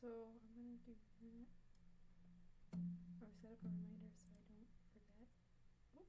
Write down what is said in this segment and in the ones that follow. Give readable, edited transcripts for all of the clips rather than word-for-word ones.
So I'm gonna do that. Or set up a reminder so I don't forget. Oh.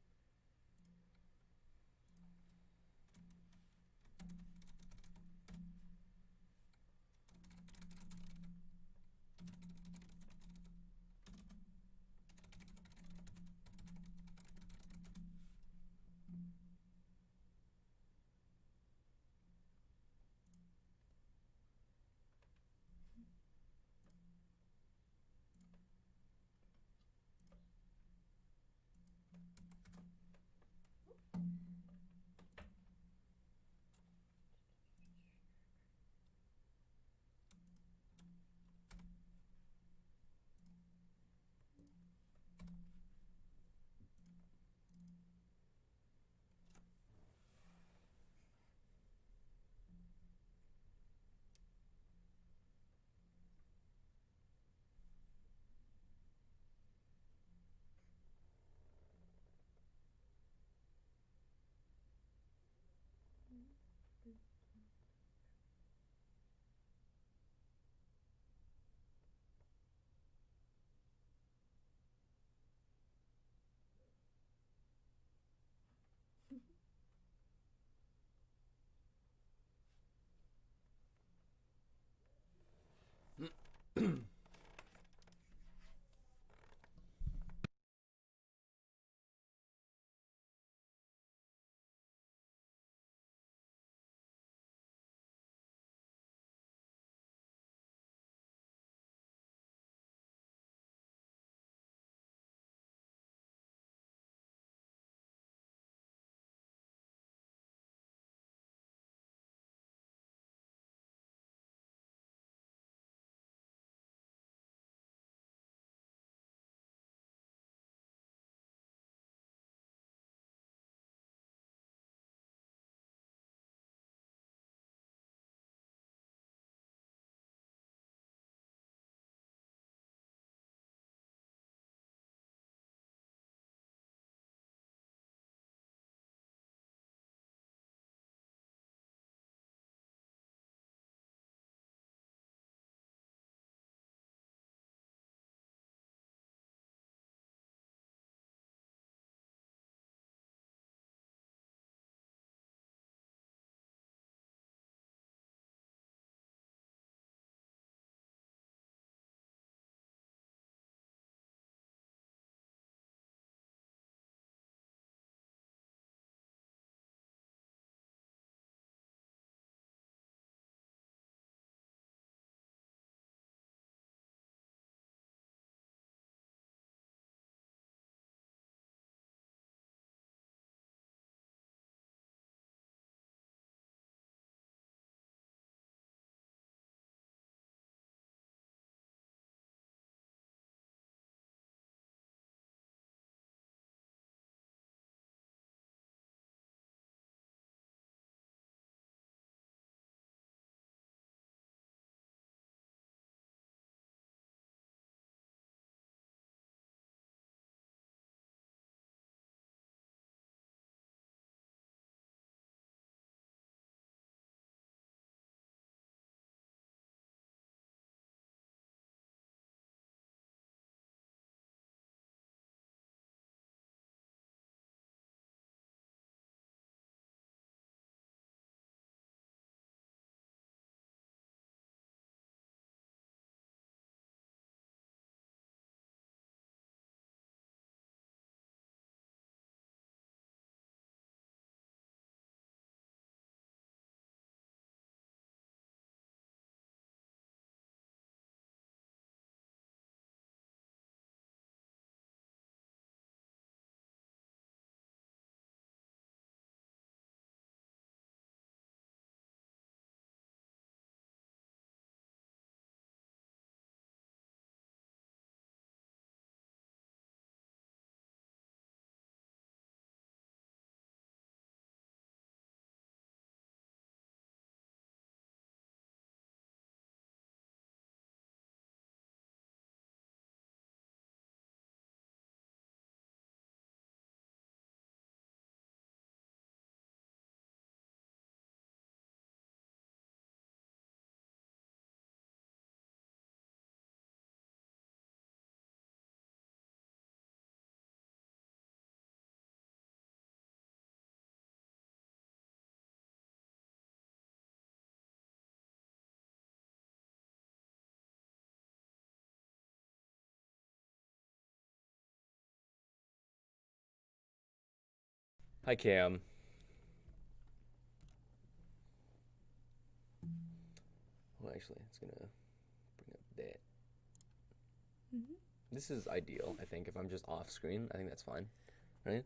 Hi, Cam. Well, actually, it's gonna bring up that. Mm-hmm. This is ideal, I think. If I'm just off screen, I think that's fine, right?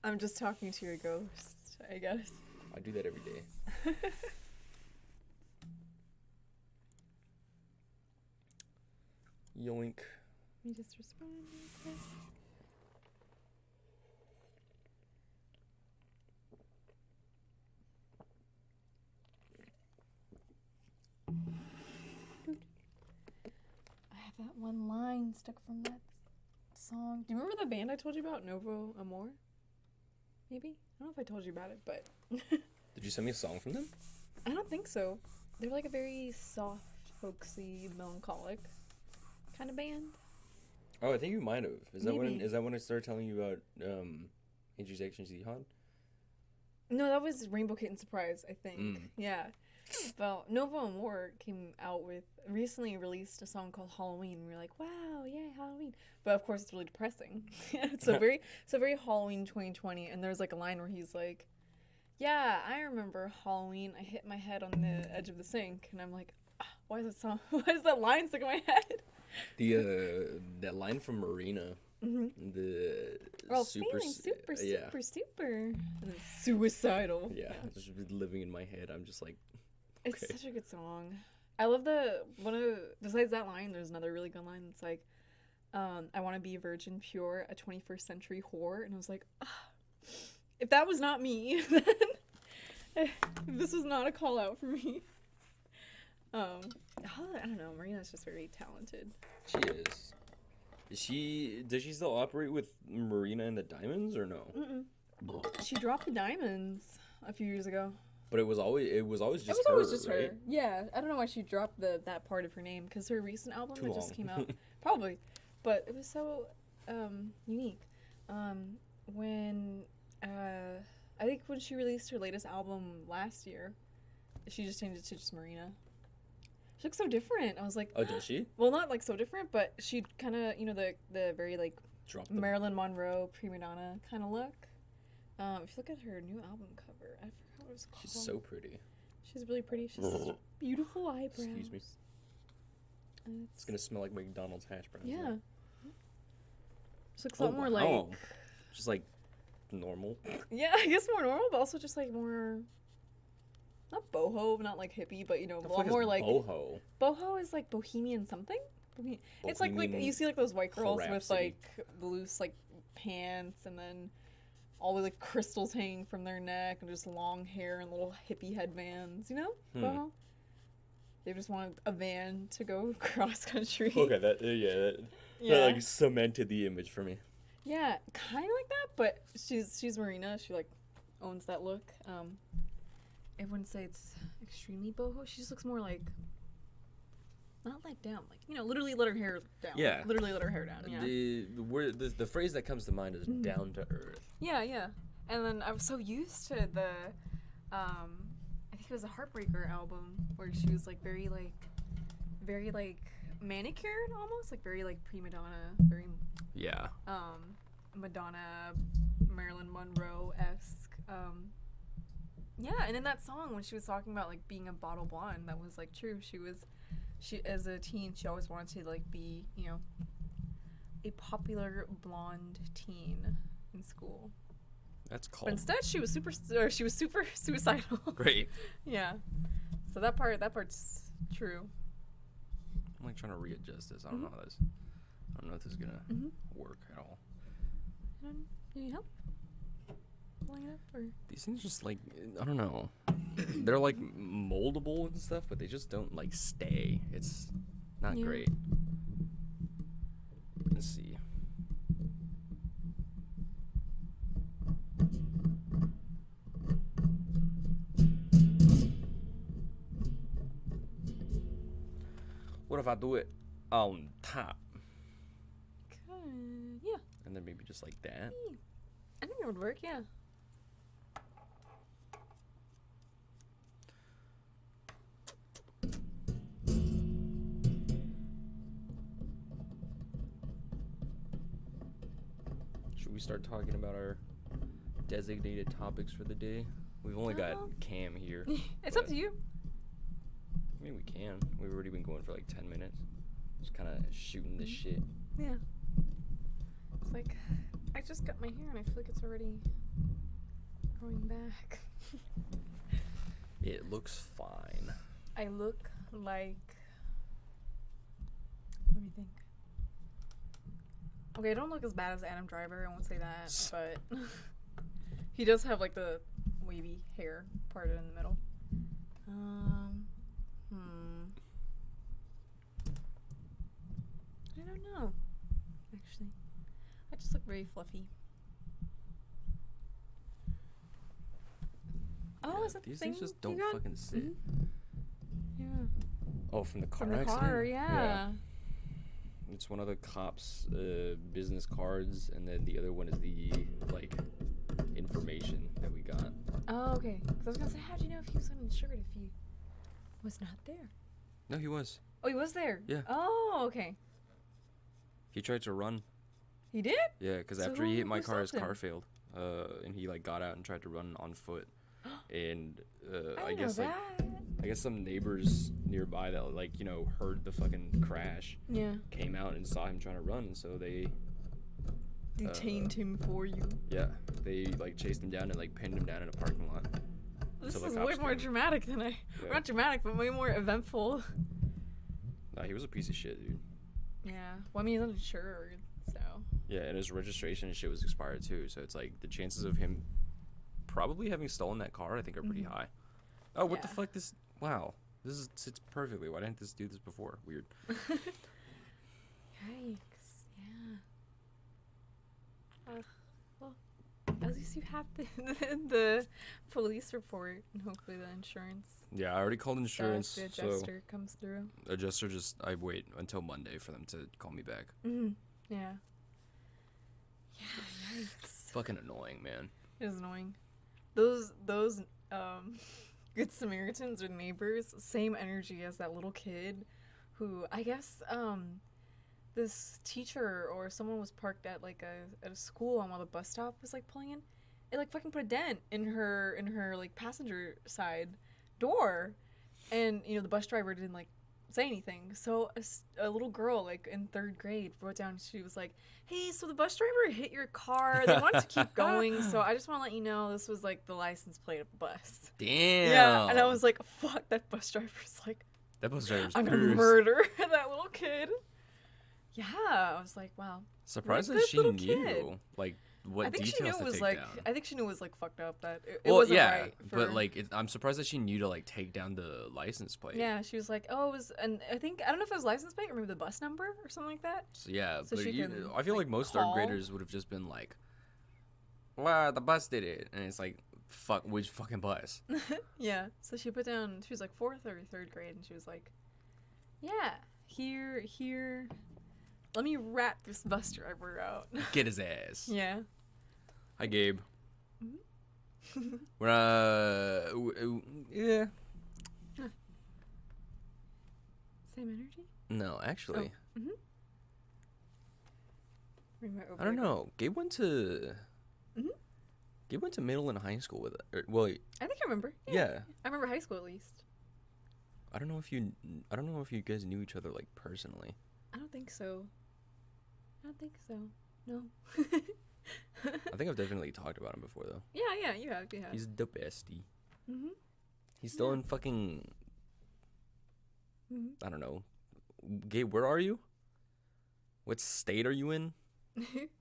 I'm just talking to your ghost, I guess. I do that every day. Yoink. Let me just respond real quick. I have that one line stuck from that song. Do you remember the band I told you about, Novo Amor? Maybe? I don't know if I told you about it, but Did you send me a song from them? I don't think so. They're like a very soft, folksy, melancholic kind of band. Oh, I think you might have. Is Maybe. that when I started telling you about Intersection Jihad? No, that was Rainbow Kitten Surprise, I think. Mm. Yeah. Well, Novo Amor came out with, recently released a song called Halloween. We were like, wow, yay, Halloween. But of course, it's really depressing. so very Halloween 2020. And there's like a line where he's like, yeah, I remember Halloween. I hit my head on the edge of the sink. And I'm like, why is that line stuck in my head? That line from Marina. Mm-hmm. The Well, feeling super, yeah. and then suicidal. Yeah, just living in my head. I'm just like, It's okay. such a good song. I love besides that line, there's another really good line that's like, I want to be virgin pure, a 21st century whore. And I was like, if that was not me, then if this was not a call out for me. I don't know. Marina's just very talented. She is. Does she still operate with Marina and the Diamonds or no? Mm-mm. She dropped the Diamonds a few years ago. But it was always just It was her, always just right? her. Yeah, I don't know why she dropped that part of her name, because her recent album Too that long. just came out, probably, but it was so unique. When I think when she released her latest album last year, she just changed it to just Marina. She looks so different. I was like, Oh, did she? well, not like so different, but she kind of, the very like Dropped Marilyn Monroe prima donna kind of look. If you look at her new album cover, I forgot what it was called. She's so pretty. She's really pretty. She has beautiful eyebrows. Excuse me. It's gonna smell like McDonald's hash browns. Yeah. She looks a lot more like. Oh, just like normal. Yeah, I guess more normal, but also just like more. Not boho, not like hippie, but a lot more like. Boho. Boho is like bohemian something. It's like you see like those white girls with like loose like pants and then all the like crystals hanging from their neck and just long hair and little hippie headbands, Boho. They just want a van to go cross country. Okay, that like cemented the image for me. Yeah, kind of like that, but she's Marina. She like owns that look. I wouldn't say it's extremely boho. She just looks more like not let down, like literally let her hair down. Yeah, literally let her hair down. Yeah. The phrase that comes to mind is down to earth. Yeah, yeah. And then I was so used to the, I think it was a Heartbreaker album where she was like very like manicured almost, like very like prima donna, very Madonna, Marilyn Monroe-esque. Yeah, and in that song when she was talking about like being a bottle blonde, that was like true. She as a teen, she always wanted to like be, a popular blonde teen in school. That's cool. But instead, she was super suicidal. Great. Yeah. So that part's true. I'm like trying to readjust this. I don't know how this. I don't know if this is gonna work at all. Need any help? Pulling it up or? These things just like I don't know. They're like moldable and stuff, but they just don't like stay. It's not great. Let's see. What if I do it on top? Yeah. And then maybe just like that? I think that would work, yeah. Should we start talking about our designated topics for the day? We've only got Cam here. It's up to you. I mean, we can. We've already been going for like 10 minutes. Just kind of shooting this shit. Yeah. It's like, I just cut my hair and I feel like it's already growing back. It looks fine. I look like... Let me think. Okay, I don't look as bad as Adam Driver, I won't say that, but he does have like the wavy hair parted in the middle. I don't know, actually. I just look very fluffy. Oh, is that these the thing things just don't you got? fucking sit. Yeah. Oh, from the car From the accident? car, yeah. It's one of the cops' business cards, and then the other one is the, like, information that we got. Oh, okay. Because I was going to say, how'd you know if he was uninsured if he was not there? No, he was. Oh, he was there? Yeah. Oh, okay. He tried to run. He did? Yeah, because So after he hit my who car, his stopped car him? failed. And he, like, got out and tried to run on foot. And I guess, know like, that. I guess some neighbors nearby that, like, you know, heard the fucking crash. Yeah. Came out and saw him trying to run, and so they... Detained him for you. Yeah, they, like, chased him down and, like, pinned him down in a parking lot. This So the is cops way more came. dramatic than I... Yeah. Not dramatic, but way more eventful. Nah, he was a piece of shit, dude. Yeah. Well, I mean, he's uninsured, so... Yeah, and his registration and shit was expired, too, so it's, like, the chances of him probably having stolen that car, I think, are pretty high. Oh, what the Yeah. fuck? This... Wow. This sits perfectly. Why didn't this do this before? Weird. Yikes. Yeah. Well, at least you have the police report and hopefully the insurance. Yeah, I already called insurance, The so... adjuster comes through. Adjuster just... I wait until Monday for them to call me back. Yeah. Yeah, yikes. Fucking annoying, man. It is annoying. Those Good Samaritans or neighbors, same energy as that little kid who, I guess, this teacher or someone was parked at like at a school, and while the bus stop was like pulling in, it like fucking put a dent in her like passenger side door, and you know the bus driver didn't like say anything. So a little girl like in 3rd grade wrote down, she was like, hey, so the bus driver hit your car, they wanted to keep going, so I just want to let you know this was like the license plate of the bus. Damn. Yeah, and I was like, fuck, that bus driver's like, That bus driver's I'm gonna murder that little kid. Yeah, I was like, wow. Surprised What that a she good knew, little kid. like, what I think details she knew to it was take like, down. I think she knew it was like fucked up that it Well, wasn't yeah, right. but like, I'm surprised that she knew to like take down the license plate. Yeah, she was like, oh, it was, and I don't know if it was license plate or maybe the bus number or something like that. So yeah, So but she can, I feel like most 3rd call. graders would have just been like, "Wow, the bus did it," and it's like, "Fuck, which fucking bus?" Yeah, so she put down, she was like 4th or 3rd grade, and she was like, yeah, here, let me rat this bus driver out. Get his ass. Yeah. Hi, Gabe. We're yeah. Same energy? No, actually, I don't Know. know. Gabe went to middle and high school with it. Well, I think I remember. yeah. I remember high school at least. I don't know if you guys knew each other like personally. I don't think so. No. I think I've definitely talked about him before though. Yeah, you have. He's the bestie. Mm-hmm. He's still in fucking. I don't know. Gabe, where are you? What state are you in?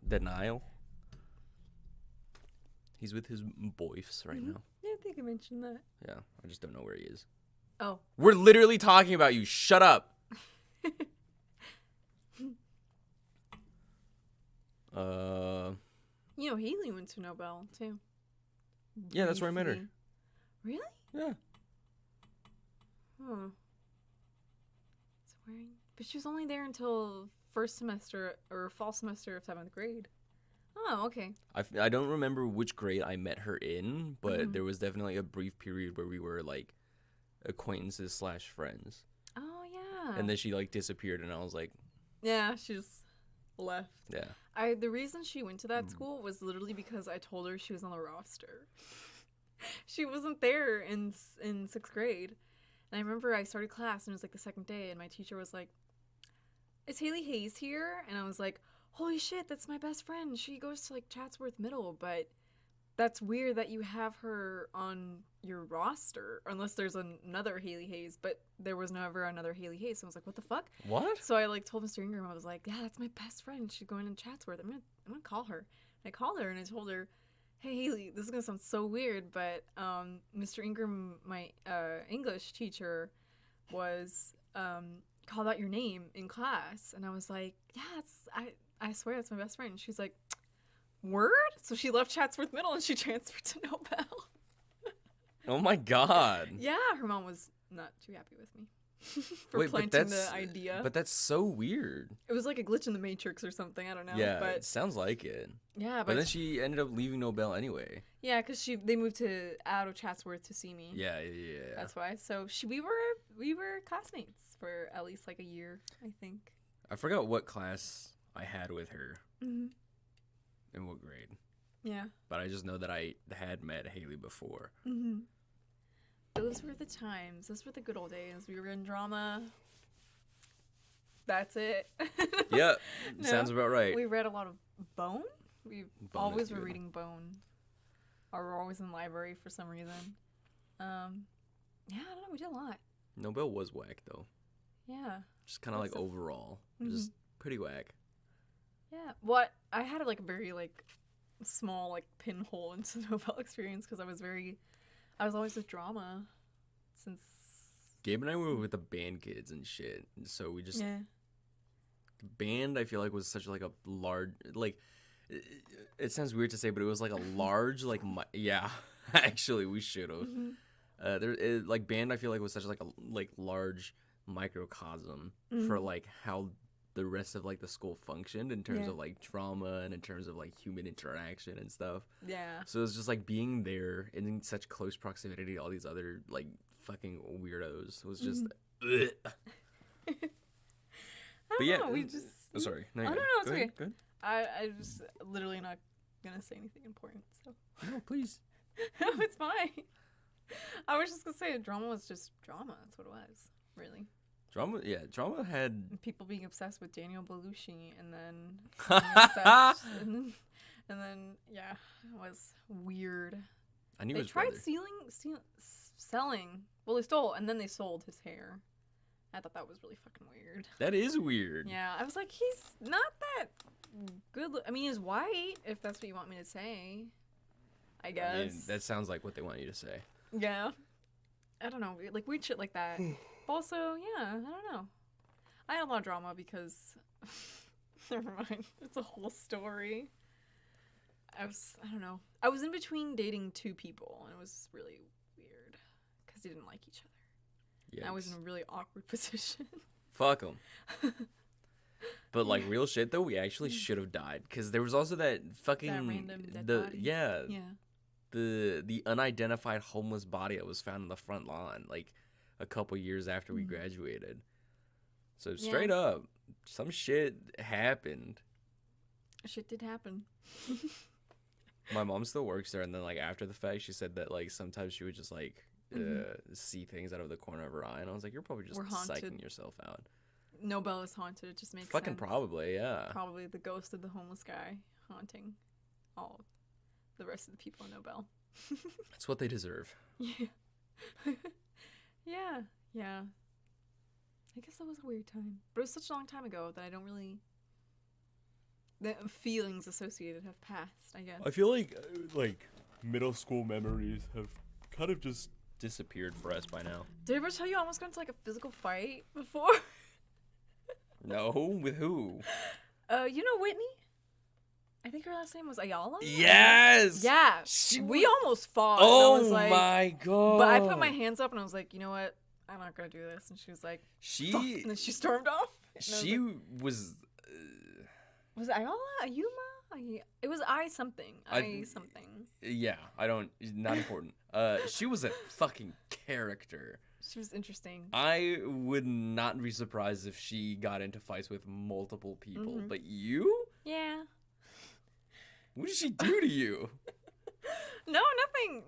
Denial. He's with his boys right now. Yeah, I think I mentioned that. Yeah, I just don't know where he is. Oh. We're literally talking about you. Shut up. You know, Haley went to Nobel too. Yeah, that's where I met her. Briefly. Really? Yeah. Huh. It's weird. But she was only there until first semester or fall semester of 7th grade. Oh, okay. I don't remember which grade I met her in, but there was definitely a brief period where we were like acquaintances / friends. Oh, yeah. And then she like disappeared, and I was like, Yeah, she just left. Yeah. The reason she went to that school was literally because I told her she was on the roster. She wasn't there in 6th grade. And I remember I started class and it was like the second day and my teacher was like, "Is Haley Hayes here?" And I was like, "Holy shit, that's my best friend. She goes to like Chatsworth Middle, but that's weird that you have her on your roster unless there's another Haley Hayes." But there was never another Haley Hayes. So I was like, "What the fuck?" What? So I like told Mr. Ingram, I was like, "Yeah, that's my best friend. She's going to Chatsworth. I'm gonna call her." And I called her and I told her, "Hey Haley, this is gonna sound so weird, but Mr. Ingram, my English teacher, was called out your name in class." And I was like, "Yeah, I swear that's my best friend." And she's like, "Word?" So she left Chatsworth Middle and she transferred to Nobel. Oh my god. Yeah, her mom was not too happy with me for planting the idea. But that's so weird. It was like a glitch in the Matrix or something. I don't know. Yeah, but it sounds like it. Yeah, but then she ended up leaving Nobel anyway. Yeah, because they moved out of Chatsworth to see me. Yeah. That's why. So we were classmates for at least like a year, I think. I forgot what class I had with her. Mm-hmm. In what grade? Yeah. But I just know that I had met Haley before. Mm-hmm. Those were the times. Those were the good old days. We were in drama. That's it. Yeah, sounds about right. We read a lot of Bone. We Bone always were reading Bone. Or we're always in the library for some reason. Yeah, I don't know. We did a lot. Nobel was whack, though. Yeah. Just kind of like overall. Mm-hmm. Just pretty whack. Yeah. What? I had like a very like small like pinhole into the Nobel experience because I was always with drama since... Gabe and I were with the band kids and shit. And so we just... Yeah. The band, I feel like, was such like a large... Like, it sounds weird to say, but it was like a large, like... Yeah, actually, we should have. Mm-hmm. Like, band, I feel like, was such like a large microcosm for like how the rest of like the school functioned in terms of like drama and in terms of like human interaction and stuff. Yeah. So it was just like being there in such close proximity to all these other like fucking weirdos. It was just but yeah, know, we just... Oh, sorry. No, no, it's okay. Good. I just literally not gonna say anything important, so... No, please. No, it's fine. I was just gonna say drama was just drama. That's what it was, really. Drama had... People being obsessed with Daniel Belushi, and then... and then, yeah, it was weird. I knew they his tried brother. selling. Well, they stole, and then they sold his hair. I thought that was really fucking weird. That is weird. Yeah, I was like, he's not that good. I mean, he's white, if that's what you want me to say. I guess. I mean, that sounds like what they want you to say. Yeah. I don't know. Like, weird shit like that. But also, yeah, I don't know. I had a lot of drama because... Never mind. It's a whole story. I don't know. I was in between dating 2 people, and it was really weird. Because they didn't like each other. I was in a really awkward position. Fuck them. But like real shit though, we actually should have died because there was also that fucking that random dead body. Yeah, the unidentified homeless body that was found on the front lawn like a couple years after we graduated. So straight up, some shit happened. Shit did happen. My mom still works there, and then like after the fact, she said that like sometimes she would just like see things out of the corner of her eye, and I was like, you're probably just psyching yourself out. Nobel is haunted. It just makes fucking sense. Probably, yeah. Probably the ghost of the homeless guy haunting all the rest of the people in Nobel. That's what they deserve. Yeah. Yeah. I guess that was a weird time, but it was such a long time ago that I don't really. The feelings associated have passed, I guess. I feel like middle school memories have kind of just disappeared for us by now. Did I ever tell you I almost got into like a physical fight before? No, with who? You know Whitney? I think her last name was Ayala. Yes. Yeah, we almost fought. Oh and I was like, my god! But I put my hands up and I was like, you know what? I'm not gonna do this. And she was like, fuck. And then she stormed off. She was. Was it Ayala? Ayuma? It was something. Something. Yeah, not important. She was a fucking character. She was interesting. I would not be surprised if she got into fights with multiple people. Mhm. But you? Yeah. What did she do to you? No,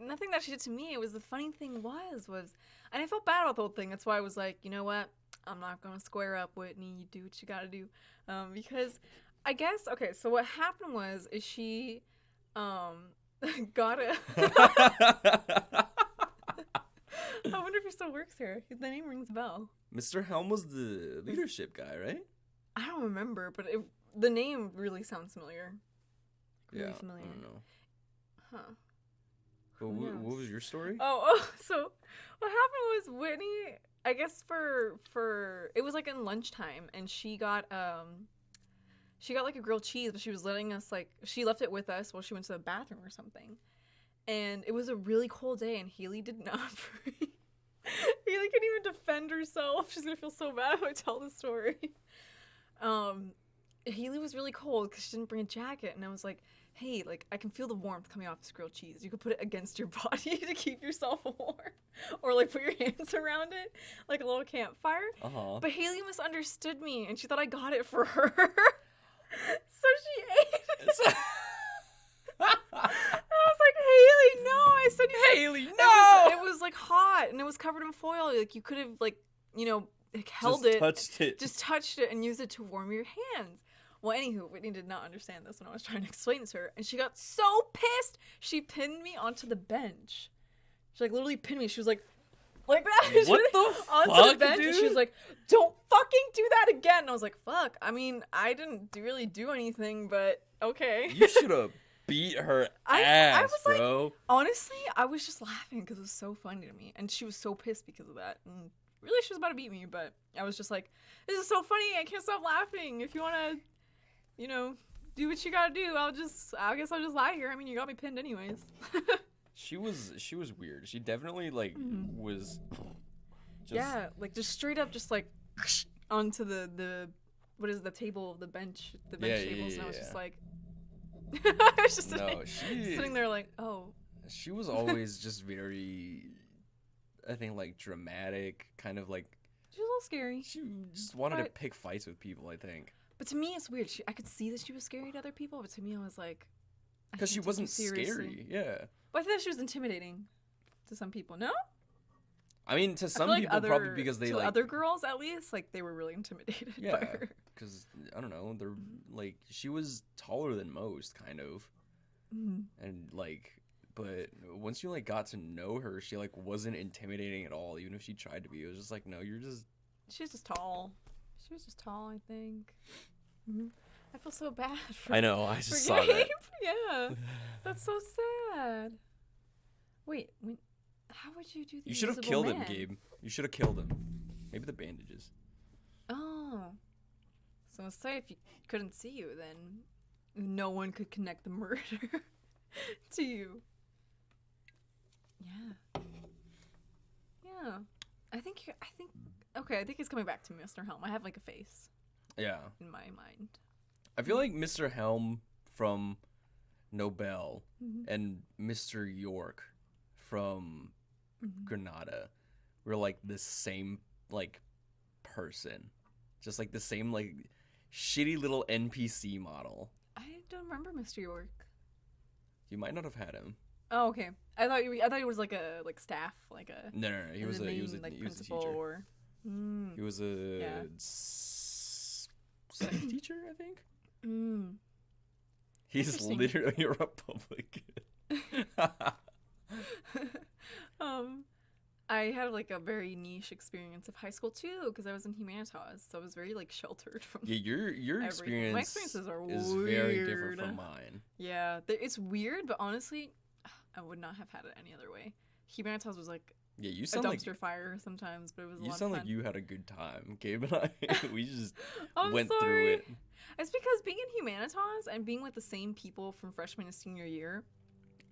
nothing that she did to me. It was the funny thing was, and I felt bad about the whole thing. That's why I was like, you know what? I'm not gonna square up, Whitney. You do what you gotta do, because I guess okay. So what happened is she, got a. I wonder if he still works here. The name rings a bell. Mr. Helm was the leadership guy, right? I don't remember, but the name really sounds familiar. Really Yeah, familiar. I don't know. Huh. But what was your story? So what happened was Whitney, I guess for it was like in lunchtime, and she got like a grilled cheese, but she was letting us she left it with us while she went to the bathroom or something. And it was a really cold day, and Haley did not breathe. Haley couldn't even defend herself. She's gonna feel so bad if I tell the story. Haley was really cold because she didn't bring a jacket, and I was like, hey, I can feel the warmth coming off this grilled cheese. You could put it against your body to keep yourself warm. Or, put your hands around it, like a little campfire. Uh-huh. But Haley misunderstood me, and she thought I got it for her. So she ate it. I was like, Haley, no. I said, Haley, no! It was hot, and it was covered in foil. You could have, held it. Just touched it and used it to warm your hands. Well, anywho, Whitney did not understand this when I was trying to explain it to her, and she got so pissed, she pinned me onto the bench. She, literally pinned me. She was like that. What the onto fuck, the bench, dude? and she was like, don't fucking do that again. And I was like, fuck. I mean, I didn't really do anything, but okay. You should have beat her ass, I was bro. Honestly, I was just laughing because it was so funny to me, and she was so pissed because of that. And really, she was about to beat me, but I was just like, this is so funny. I can't stop laughing. If you want to, do what you gotta do, I guess I'll just lie here. I mean, you got me pinned anyways. She was weird. She definitely was just... Yeah, just straight up just onto the what is the table, the bench tables, and I was just like I was just sitting there oh. She was always just very, I think, dramatic, kind of She was a little scary. She just wanted to pick fights with people, I think. But to me, it's weird. I could see that she was scary to other people, but to me, I was like... Because she wasn't scary, yeah. But I thought she was intimidating to some people, no? I mean, to some people, probably because they, other girls, at least, they were really intimidated by her. Because, I don't know, they're, she was taller than most, kind of. Mm-hmm. And, but once you, got to know her, she, wasn't intimidating at all, even if she tried to be. It was just no, you're just... She's just tall. She was just tall, I think. Mm-hmm. I feel so bad for I know, I just saw Gabe. that. Yeah. That's so sad. Wait, how would you do the You should have killed him, Gabe. You should have killed him. Maybe the bandages. Oh. So say if you couldn't see you, then no one could connect the murder to you. Yeah. Yeah. I think he's coming back to me, Mr. Helm. I have a face. Yeah. In my mind. I feel like Mr. Helm from Nobel Mm-hmm. and Mr. York from Mm-hmm. Granada were the same person. Just the same shitty little NPC model. I don't remember Mr. York. You might not have had him. Oh, okay. I thought he was a staff, a No. He was a principal teacher. or. He was a science teacher, I think. Mm. He's literally a Republican. I had a very niche experience of high school too, because I was in humanities, so I was very sheltered from. Yeah, your experience. My experiences are is weird. Very different from mine. Yeah, it's weird, but honestly, I would not have had it any other way. Humanities was yeah, you a sound dumpster fire sometimes, but it was a lot of fun. You sound like you had a good time. Gabe and I, we just I'm went sorry. through it. It's because being in humanities and being with the same people from freshman to senior year,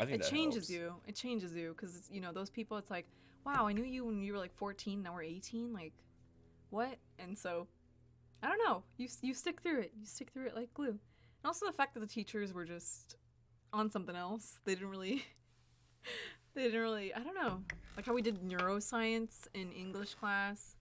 I think it changes you. It changes you because those people. It's wow, I knew you when you were 14. Now we're 18. What? And so, I don't know. You stick through it. You stick through it like glue. And also the fact that the teachers were just on something else. They didn't really They didn't really, I don't know. Like how we did neuroscience in English class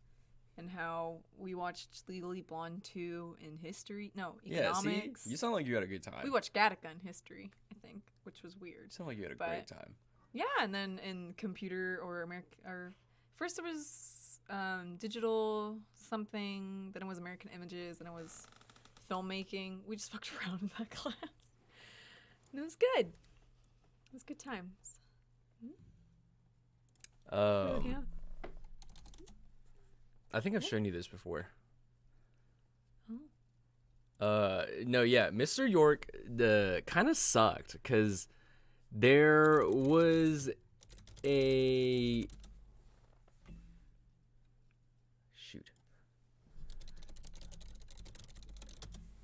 and how we watched Legally Blonde 2 in history. No, economics. See? You sound like you had a good time. We watched Gattaca in history, I think, which was weird. You sound like you had a great time. Yeah, and then in computer or first it was digital something, then it was American Images, then it was filmmaking. We just fucked around in that class. And it was good. It was good times. I think I've shown you this before. No, yeah, Mr. York kind of sucked because there was a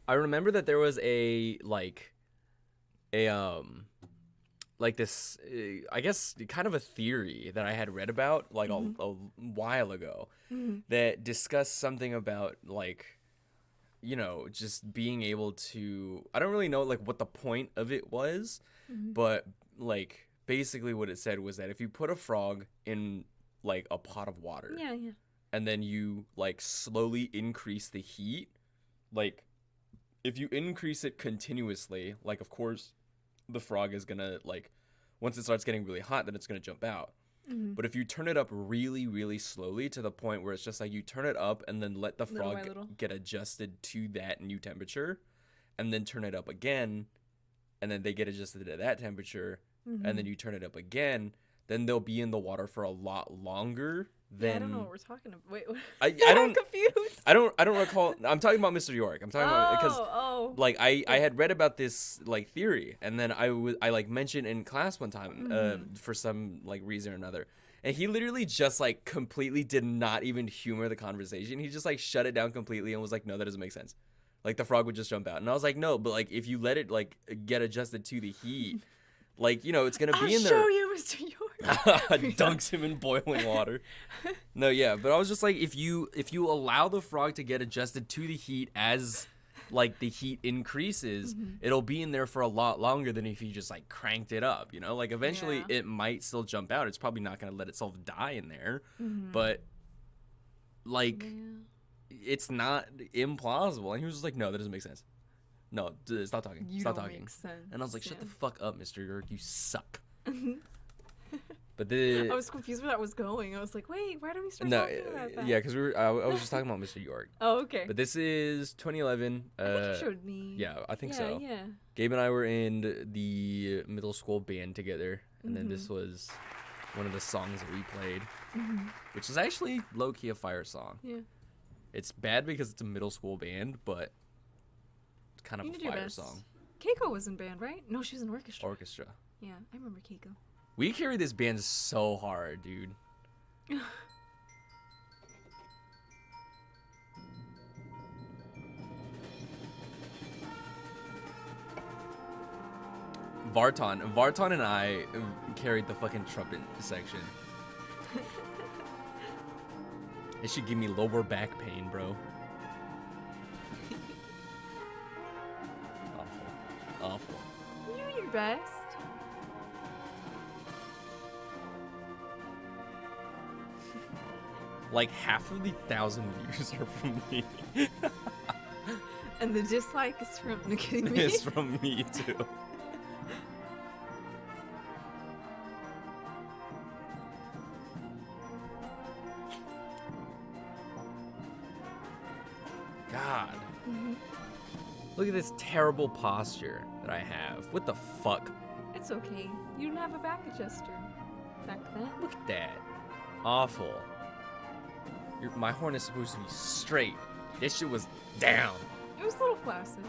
I remember that there was this, I guess, kind of a theory that I had read about like a while ago that discussed something about like, you know, just being able to, I don't really know like what the point of it was, but like basically what it said was that if you put a frog in like a pot of water, and then you like slowly increase the heat, like if you increase it continuously, like of course the frog is gonna like, once it starts getting really hot, then it's gonna jump out. But if you turn it up really, really slowly to the point where it's just like you turn it up and then let the frog get adjusted to that new temperature, and then turn it up again, and then they get adjusted to that temperature, and then you turn it up again, then they'll be in the water for a lot longer than. I don't know what we're talking about. Wait, what? I don't. I'm confused. I don't recall. I'm talking about Mr. York. I'm talking about because like I had read about this like theory, and then I like mentioned in class one time for some like reason or another, and he literally just like completely did not even humor the conversation. He just like shut it down completely and was like, no, that doesn't make sense. Like the frog would just jump out, and I was like, no, but like if you let it like get adjusted to the heat. Like, you know, it's going to be in there. I'll show you, Mr. York. Dunks him in boiling water. No, yeah, but I was just like, if you allow the frog to get adjusted to the heat as, like, the heat increases, it'll be in there for a lot longer than if you just, like, cranked it up, you know? Like, eventually it might still jump out. It's probably not going to let itself die in there. But, like, it's not implausible. And he was just like, no, that doesn't make sense. No, stop talking. Stop talking. Make sense. And I was like, shut the fuck up, Mr. York. You suck. But I was confused where that was going. I was like, wait, why did we start talking about that? Yeah, because I was just talking about Mr. York. Oh, okay. But this is 2011. I think you showed me. Yeah, I think so. Yeah. Gabe and I were in the middle school band together. And then this was one of the songs that we played. Which is actually low-key a fire song. Yeah. It's bad because it's a middle school band, but... kind of a fire song. Keiko was in band, right? No, she was in orchestra. Yeah, I remember Keiko. We carried this band so hard, dude. Vartan and I carried the fucking trumpet section. It should give me lower back pain, bro. Awful. You're doing your best. Like half of the 1,000 views are from me. And the dislike is from kidding me. It's from me too. God. Look at this terrible posture that I have. What the fuck? It's okay. You didn't have a back adjuster back then. Look at that. Awful. My horn is supposed to be straight. This shit was down. It was a little flaccid.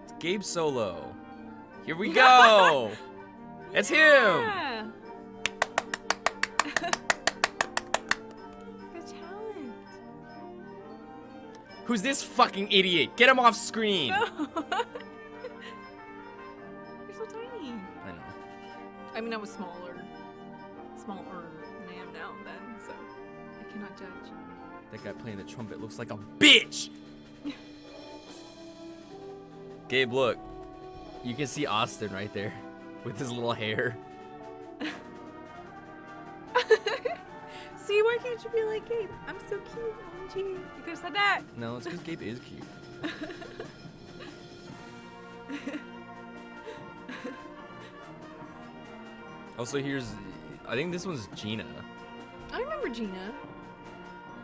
It's Gabe Solo. Here we go! It's him! Good talent. Who's this fucking idiot? Get him off screen! No. You're so tiny. I know. I mean, I was smaller than I am now then, so. cannot judge. That guy playing the trumpet looks like a bitch. Gabe, look. You can see Austin right there with his little hair. See, why can't you be like Gabe? I'm so cute. OMG. You could have said that. No, it's because Gabe is cute. Also, I think this one's Gina. I remember Gina.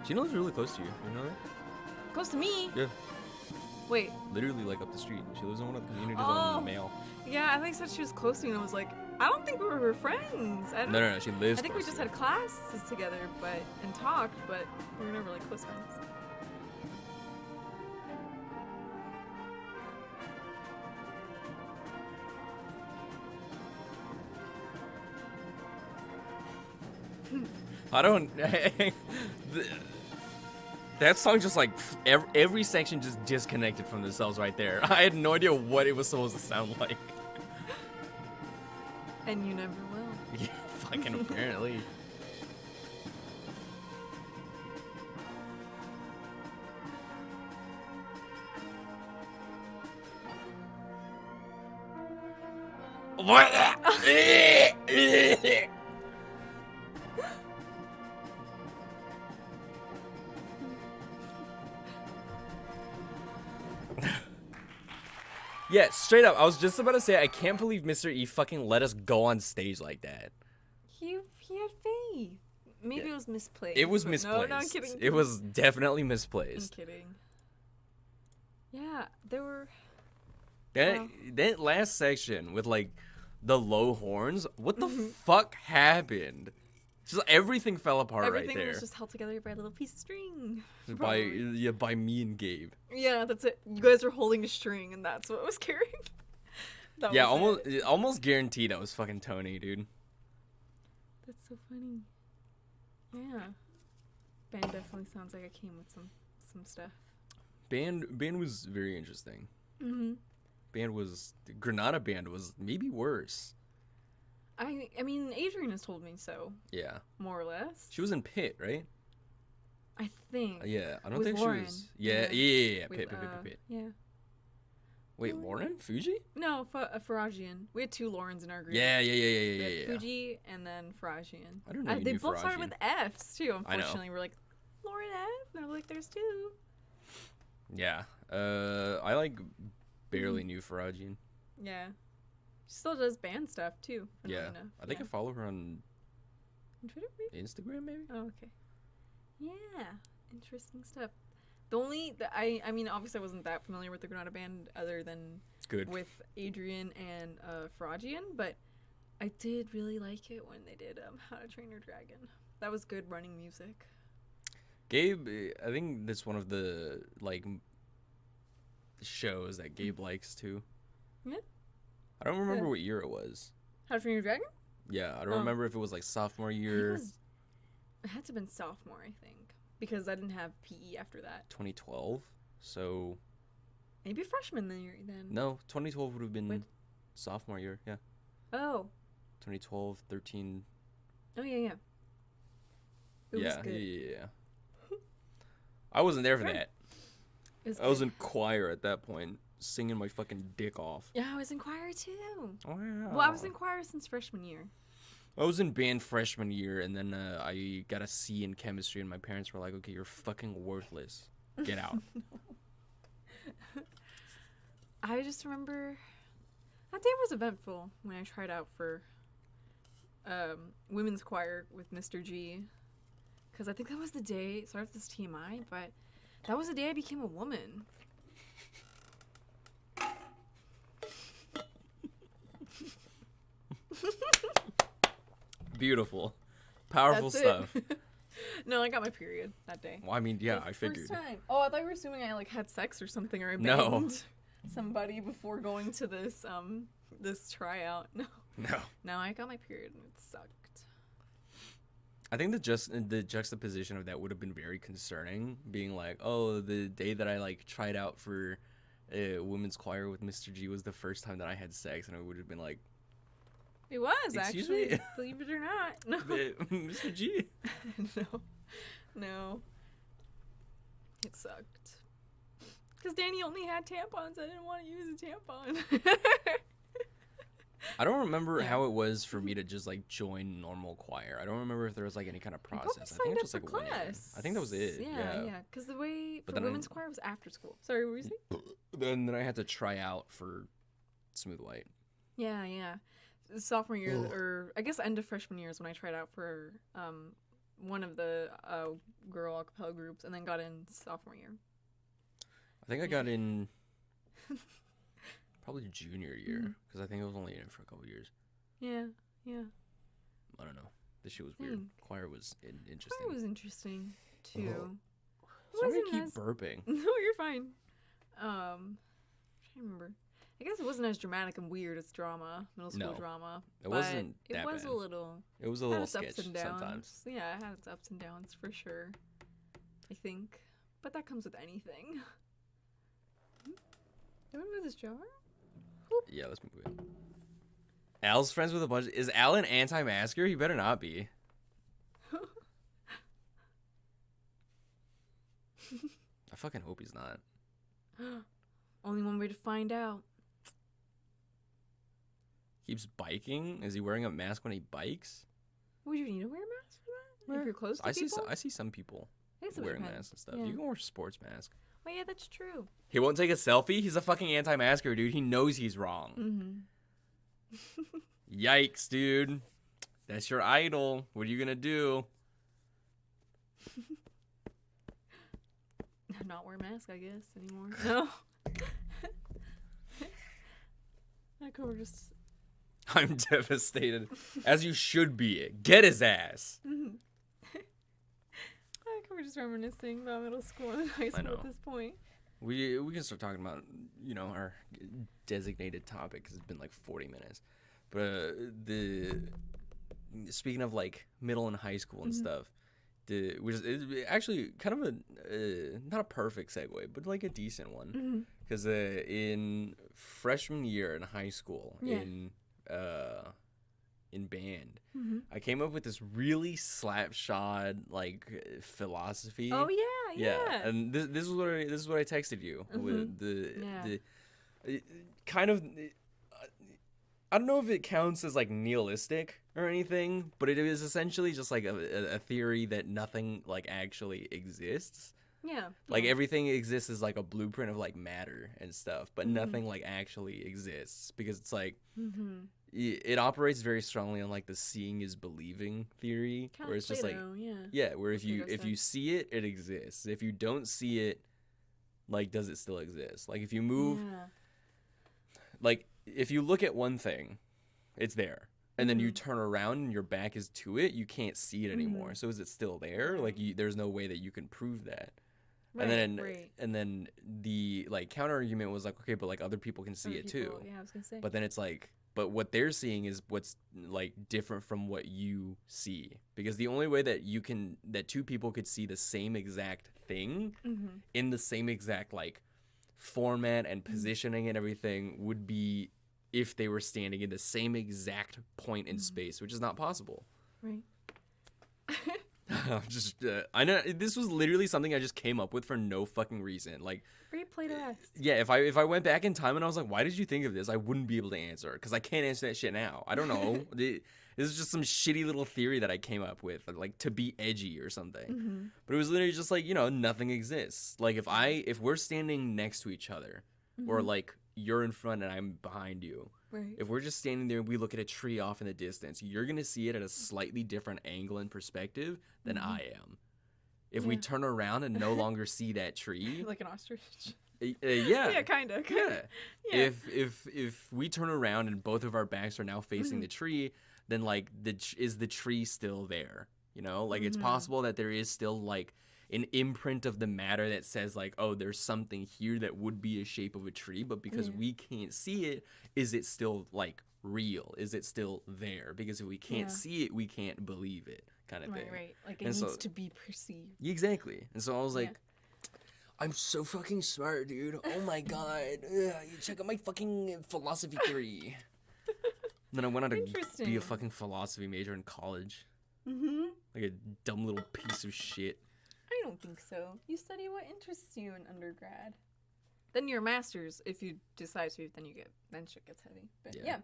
Gina lives really close to you. You know that? Close to me? Yeah. Wait. Literally, like, up the street. She lives in one of the communities Oh. on the Mail. Yeah, I think said she was close to me, and I was like, I don't think we were friends. No, she lives I think we close just to you. had classes together, and talked, but we were never like close friends. I don't. That song just like every section just disconnected from themselves right there. I had no idea what it was supposed to sound like. And you never will. Yeah, fucking apparently. What? Yeah, straight up. I was just about to say, I can't believe Mr. E fucking let us go on stage like that. He had faith. Maybe it was misplaced. It was but misplaced. No, I'm kidding. It was definitely I'm misplaced. kidding. Yeah, there were. That last section with like the low horns, what the fuck happened? Just everything fell apart Everything right there. was just held together by a little piece of string. by me and Gabe. Yeah, that's it. You guys were holding a string, and that's what was carrying. That Yeah, was it. almost guaranteed that was fucking Tony, dude. That's so funny. Yeah. Band definitely sounds like it came with some stuff. Band was very interesting. Mm-hmm. Granada Band was maybe worse. I mean, Adrian has told me so. Yeah. More or less. She was in Pit, right? I think. Yeah, I don't With think Lauren. she was. Yeah. With, Pit. Yeah. Wait, Lauren? Fuji? No, Faragian. We had two Laurens in our group. Yeah. We had Fuji and then Faragian. I don't know. They both started with F's too. I know. Unfortunately, we're like Lauren F. And I'm like, there's two. Yeah. I like barely knew Faragian. Yeah. She still does band stuff too. Yeah. Enough. I think I follow her on Twitter, maybe? Instagram, maybe. Oh, okay. Yeah. Interesting stuff. I mean, obviously I wasn't that familiar with the Granada Band other than Good. with Adrian and Faragian, but I did really like it when they did How to Train Your Dragon. That was good running music. Gabe, I think that's one of the like shows that Gabe likes too. Yeah. I don't remember what year it was. How to Train Your Dragon? Yeah, I don't remember if it was like sophomore year. It had to have been sophomore, I think, because I didn't have PE after that. 2012. So Maybe freshman then. no, 2012 would have been When? sophomore year. Yeah. Oh. 2012, 13. Oh yeah. It was good. Yeah. I wasn't there for that. I was in choir at that point, singing my fucking dick off. Yeah, I was in choir too. Wow. Well, I was in choir since freshman year. I was in band freshman year, and then I got a C in chemistry, and my parents were like, okay, you're fucking worthless. Get out. I just remember that day was eventful when I tried out for women's choir with Mr. G. Because I think that was the day, sorry if this is TMI, but that was the day I became a woman. Beautiful. Powerful That's stuff. it. No, I got my period that day. Well, I mean, yeah, The I figured. First time. Oh, I thought you were assuming I like had sex or something, or I No. banged somebody before going to this this tryout. No. No, I got my period and it sucked. I think the juxtaposition of that would have been very concerning, being like, oh, the day that I like tried out for women's choir with Mr. G was the first time that I had sex, and I would have been like, It was Excuse actually, me? believe it or not. No, Mr. G. No. It sucked. Because Danny only had tampons. I didn't want to use a tampon. I don't remember how it was for me to just like join normal choir. I don't remember if there was like any kind of process. I think it's just like class. 1 year. I think that was it. Yeah. Because the way for women's choir was after school. Sorry, what were you saying? Then I had to try out for Smooth White. Yeah. Sophomore year, or I guess end of freshman year is when I tried out for one of the girl a cappella groups, and then got in sophomore year. I think I got in probably junior year, because I think I was only in it for a couple years. Yeah. I don't know. This shit was weird. Choir was interesting. Choir was interesting too. Sorry to keep burping. No, you're fine. I'm trying to remember. I guess it wasn't as dramatic and weird as drama, middle school drama. It wasn't that bad. It was a little. It was a little sketch ups and downs. Sometimes. Yeah, it had its ups and downs for sure. I think, but that comes with anything. Do you want to move this jar? Oop. Yeah, let's move it. Al's friends with a bunch. Is Al an anti-masker? He better not be. I fucking hope he's not. Only one way to find out. Keeps biking? Is he wearing a mask when he bikes? Would you need to wear a mask for that? If you're close to people? I see some people wearing masks and stuff. Yeah. You can wear a sports mask. Oh yeah, that's true. He won't take a selfie? He's a fucking anti-masker, dude. He knows he's wrong. Mm-hmm. Yikes, dude. That's your idol. What are you gonna do? Not wear a mask, I guess, anymore. No. We're just... I'm devastated. As you should be. Get his ass. We're just reminiscing about middle school and high school at this point. We can start talking about, our designated topic, because it's been like 40 minutes. But speaking of like middle and high school and stuff, which is actually kind of a not a perfect segue, but like a decent one, because in freshman year in high school in band, I came up with this really slapshod like philosophy. Oh yeah. And this is what I texted you with the kind of. I don't know if it counts as like nihilistic or anything, but it is essentially just like a theory that nothing like actually exists. Yeah. Like everything exists as like a blueprint of like matter and stuff, but nothing like actually exists, because it's like it operates very strongly on like the seeing is believing theory, kinda where it's Plato, just like where if you see it, it exists. If you don't see it, like does it still exist? Like if you move, like if you look at one thing, it's there. And then you turn around and your back is to it, you can't see it anymore. So is it still there? Like there's no way that you can prove that. Right, and then the like counter argument was like, okay, but like other people can see it too. Yeah, I was gonna say. But then it's like, but what they're seeing is what's like different from what you see. Because the only way that two people could see the same exact thing in the same exact like format and positioning and everything would be if they were standing in the same exact point in space, which is not possible. Right. I know this was literally something I just came up with for no fucking reason. Like, Read Plato asked. Yeah, if I went back in time and I was like, why did you think of this? I wouldn't be able to answer, because I can't answer that shit now. I don't know. This is just some shitty little theory that I came up with, like to be edgy or something. But it was literally just like, nothing exists. Like if we're standing next to each other, or like you're in front and I'm behind you. Right. If we're just standing there and we look at a tree off in the distance, you're going to see it at a slightly different angle and perspective than I am. If we turn around and no longer see that tree. Like an ostrich. Yeah. Yeah, kind of. Yeah. If we turn around and both of our backs are now facing the tree, then like is the tree still there? Like it's possible that there is still like an imprint of the matter that says like, oh, there's something here that would be a shape of a tree, but because we can't see it, is it still like real? Is it still there? Because if we can't see it, we can't believe it, kind of thing. Right. Like it needs to be perceived. Exactly. And so I was like, I'm so fucking smart, dude. Oh my god. You check out my fucking philosophy theory. And then I went on to be a fucking philosophy major in college. Like a dumb little piece of shit. don't think so. You study what interests you in undergrad. Then your master's, if you decide to, then shit gets heavy. But yeah.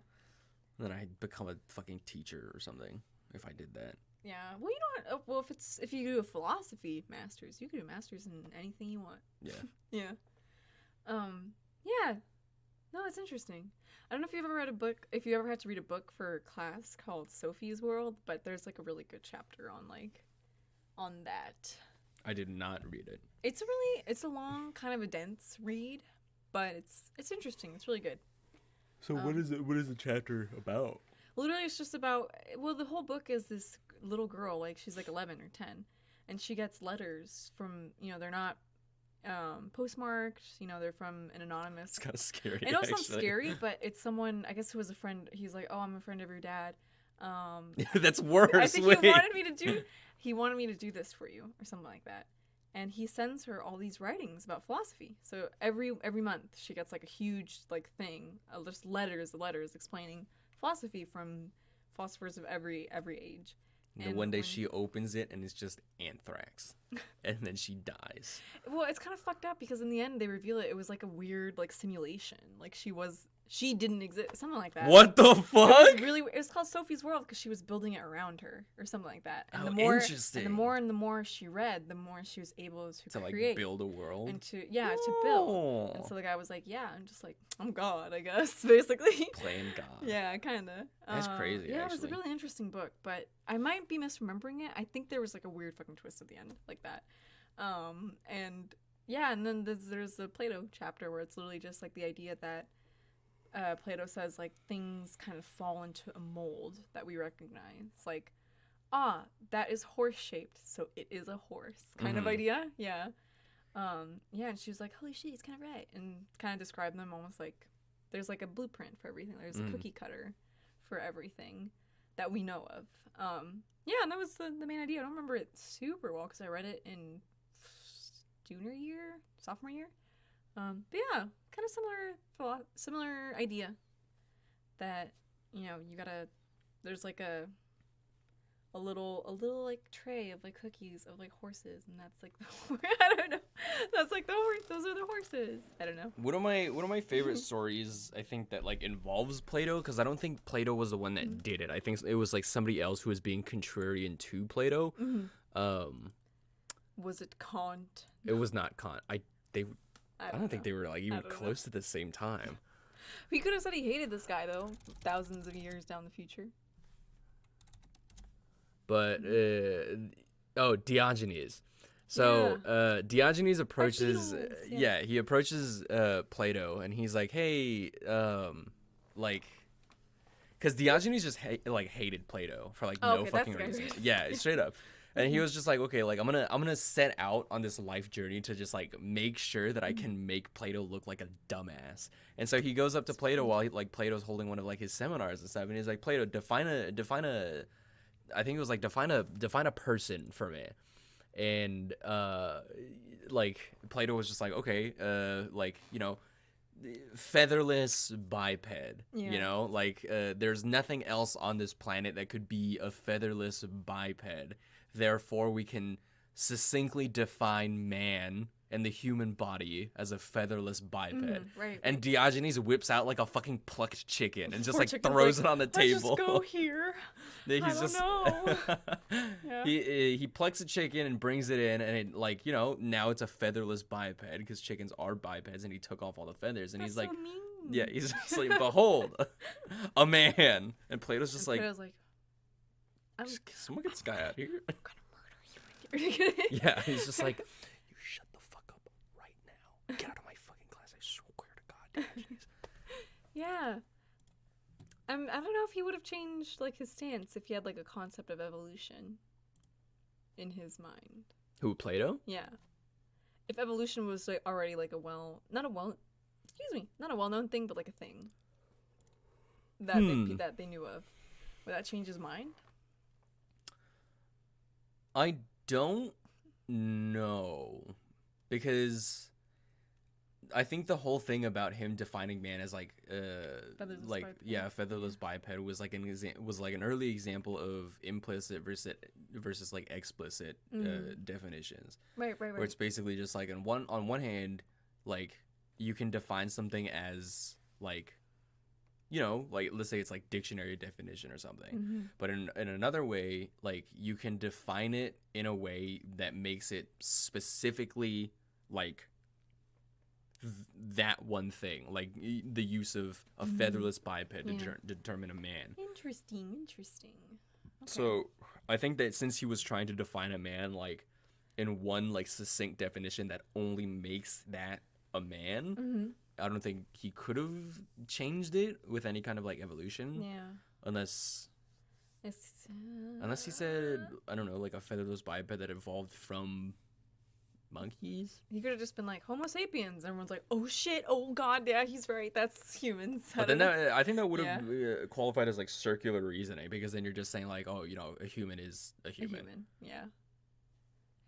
Then I'd become a fucking teacher or something if I did that. Yeah. Well, you don't. Well, if you do a philosophy master's, you can do a master's in anything you want. Yeah. Yeah. Yeah. No, it's interesting. I don't know if you've ever read a book. If you ever had to read a book for class called Sophie's World, but there's like a really good chapter on that. I did not read it. It's a long, kind of a dense read, but it's interesting. It's really good. So what is it? What is the chapter about? Literally, it's just about. Well, the whole book is this little girl, like she's like 11 or 10, and she gets letters from, they're not postmarked, they're from an anonymous. It's kind of scary. I know it sounds scary, but it's someone, I guess, who was a friend. He's like, oh, I'm a friend of your dad. That's worse. I think he wanted me to do this for you or something like that. And he sends her all these writings about philosophy. So every month she gets like a huge like thing, just letters explaining philosophy from philosophers of every age. And one day she opens it and it's just anthrax, and then she dies. Well, it's kind of fucked up because in the end they reveal it was like a weird like simulation. Like she didn't exist, something like that. What the fuck? It's called Sophie's World because she was building it around her or something like that. And interesting. And the more she read, the more she was able to create, like build a world and to build. And so the guy was like, "Yeah, I'm just like I'm God, I guess." Basically, playing God. Yeah, kind of. That's crazy. Yeah, actually. It was a really interesting book, but I might be misremembering it. I think there was like a weird fucking twist at the end, like that. And yeah, and then there's the Plato chapter where it's literally just like the idea that. Plato says, like, things kind of fall into a mold that we recognize. Like, that is horse-shaped, so it is a horse kind of idea. Yeah. Yeah, and she was like, holy shit, he's kind of right. And kind of described them almost like there's, like, a blueprint for everything. There's a cookie cutter for everything that we know of. Yeah, and that was the main idea. I don't remember it super well because I read it in sophomore year. But yeah, kind of similar idea that, you gotta, there's like a little like tray of like cookies of like horses, and that's like I don't know, that's like the horse, those are the horses. I don't know. One of my favorite stories, I think, that like involves Plato, because I don't think Plato was the one that did it. I think it was like somebody else who was being contrarian to Plato. Was it Kant? It was not Kant. I don't think they were like even close at the same time. He could have said he hated this guy though, thousands of years down the future. But Diogenes. So Diogenes approaches he approaches Plato, and he's like, hey, like, because Diogenes just hated Plato for like no fucking reason. Yeah, straight up. And he was just like, okay, like I'm gonna set out on this life journey to just like make sure that I can make Plato look like a dumbass. And so he goes up to Plato while Plato's holding one of like his seminars and stuff, and he's like, Plato, define a I think it was like define a person for me. And like Plato was just like, okay, like, featherless biped, like there's nothing else on this planet that could be a featherless biped. Therefore, we can succinctly define man and the human body as a featherless biped. Right. And Diogenes whips out like a fucking plucked chicken and just like throws it on the table. Let's just go here. I don't know. Yeah. He plucks a chicken and brings it in, and it like, now it's a featherless biped because chickens are bipeds, and he took off all the feathers, and he's like, so mean. yeah, he's just like, behold, a man. And Plato's just like, someone get this guy out of here. I'm gonna murder you. Yeah, he's just like, you shut the fuck up right now. Get out of my fucking class, I swear to God. Diogenes. Yeah. I don't know if he would have changed like his stance if he had like a concept of evolution in his mind. Who, Plato? Yeah. If evolution was like already like not a well-known thing, but like a thing that they knew of, would that change his mind? I don't know, because I think the whole thing about him defining man as like Featherless like biped. yeah, featherless biped was like an early example of implicit versus like explicit definitions. Right. Where it's basically just like on one hand, like you can define something as like, you know, like let's say it's like dictionary definition or something. But in another way, like you can define it in a way that makes it specifically like that one thing, like the use of a featherless biped to determine a man. Interesting. Okay. So I think that since he was trying to define a man like in one like succinct definition that only makes that a man, I don't think he could have changed it with any kind of like evolution. Yeah. Unless It's, he said, I don't know, like a featherless biped that evolved from monkeys. He could have just been like Homo sapiens. Everyone's like, oh shit, oh god, yeah, he's right. That's humans. But then I think that would have qualified as like circular reasoning, because then you're just saying like, oh, you know, a human is a human. Yeah.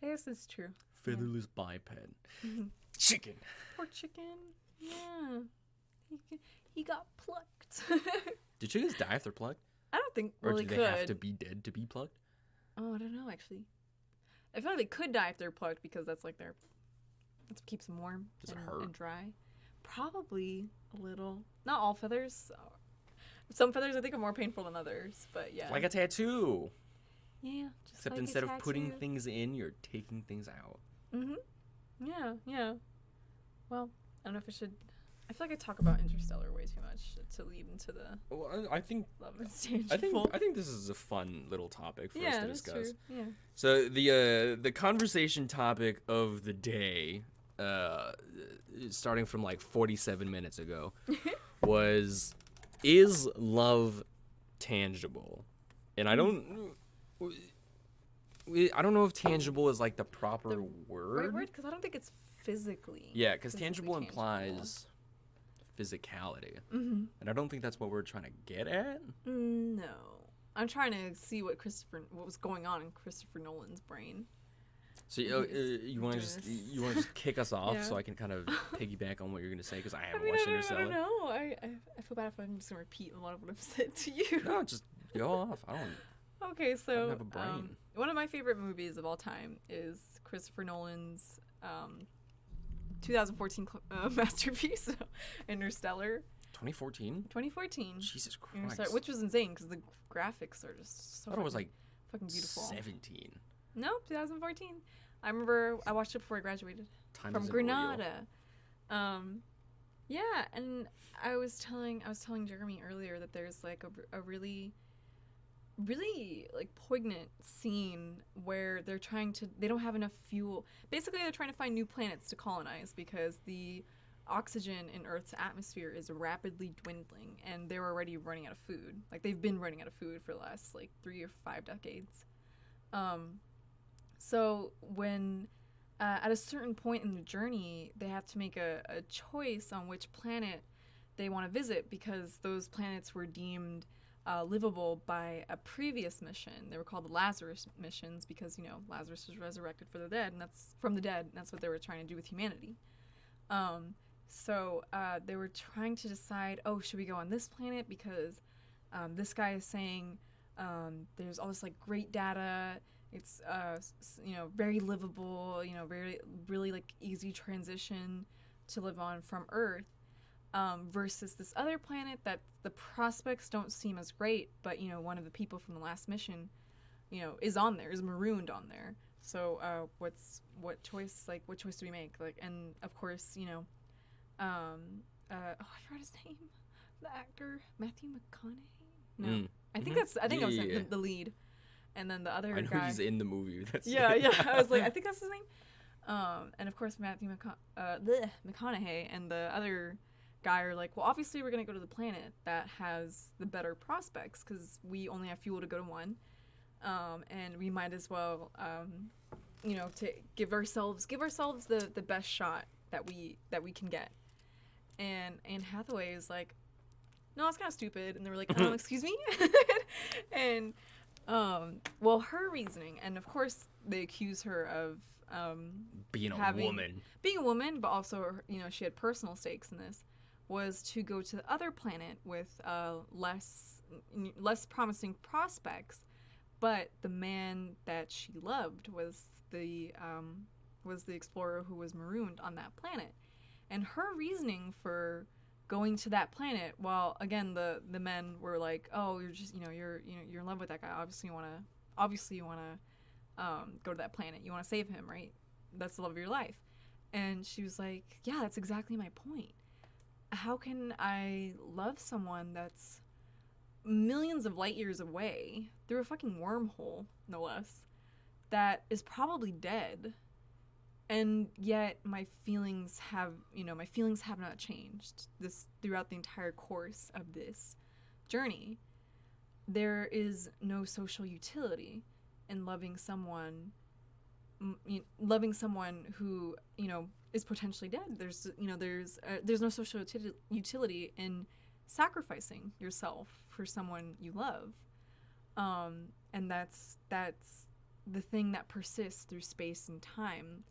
I guess it's true. Featherless biped. Chicken. Poor chicken. Yeah. He got plucked. Did chickens die if they're plucked? I don't think. Or Well, do they have to be dead to be plucked? Oh, I don't know actually. I feel like they could die if they're plucked because that's like that's what keeps them warm and dry. Probably a little. Not all feathers. Some feathers I think are more painful than others, but yeah. Like a tattoo. Yeah. Just Except like instead of putting things in, you're taking things out. Yeah. Well, I don't know if I should. I feel like I talk about Interstellar way too much to lead into the. Well, I think. Love Intangible. I think this is a fun little topic for us to discuss. That's true. Yeah. So the conversation topic of the day, starting from like 47 minutes ago, was, is love tangible? And I don't know if tangible is like the proper word. Right word, because I don't think it's physically. Yeah, because tangible implies physicality, and I don't think that's what we're trying to get at. No, I'm trying to see what was going on in Christopher Nolan's brain. So you want to just kick us off so I can kind of piggyback on what you're gonna say, because I haven't watched Interstellar. I don't know. I feel bad if I'm just gonna repeat a lot of what I've said to you. No, just go off. I don't. Okay, so I don't have a brain. One of my favorite movies of all time is Christopher Nolan's 2014 masterpiece, Interstellar. 2014. Jesus Christ. Which was insane because the graphics are just so. I thought it was like fucking beautiful. 17. No, 2014. I remember I watched it before I graduated from Granada. Yeah, and I was telling Jeremy earlier that there's like a really like poignant scene where they don't have enough fuel. Basically, they're trying to find new planets to colonize because the oxygen in Earth's atmosphere is rapidly dwindling, and they're already running out of food. Like they've been running out of food for the last like 3 or 5 decades. So when at a certain point in the journey, they have to make a choice on which planet they want to visit, because those planets were deemed livable by a previous mission. They were called the Lazarus missions because, you know, Lazarus was resurrected from the dead, and that's what they were trying to do with humanity. So they were trying to decide, should we go on this planet because this guy is saying there's all this like great data. It's very livable. Really like easy transition to live on from Earth. Versus this other planet that the prospects don't seem as great, but one of the people from the last mission, is on there, is marooned on there. So what choice do we make? Like, and of course, I forgot his name, the actor Matthew McConaughey. No, I think that was the lead, and then the other guy. I know he's in the movie. Yeah. I was like, I think that's his name. And of course Matthew McConaughey and the other guy are like, well, obviously we're gonna go to the planet that has the better prospects because we only have fuel to go to one, and we might as well, to give ourselves the best shot that we can get. And Anne Hathaway is like, no, it's kind of stupid, and they were like, excuse me, and her reasoning, and of course they accuse her being a woman. Being a woman, but also, she had personal stakes in this, was to go to the other planet with less promising prospects. But the man that she loved was the explorer who was marooned on that planet. And her reasoning for going to that planet, while again the men were like, oh, you're just you're in love with that guy, obviously you want to go to that planet, you want to save him, right? That's the love of your life. And she was like, yeah, that's exactly my point. How can I love someone that's millions of light years away through a fucking wormhole, no less, that is probably dead, and yet my feelings have not changed this throughout the entire course of this journey. There is no social utility in loving someone who is potentially dead. There's no social utility in sacrificing yourself for someone you love, and that's the thing that persists through space and time.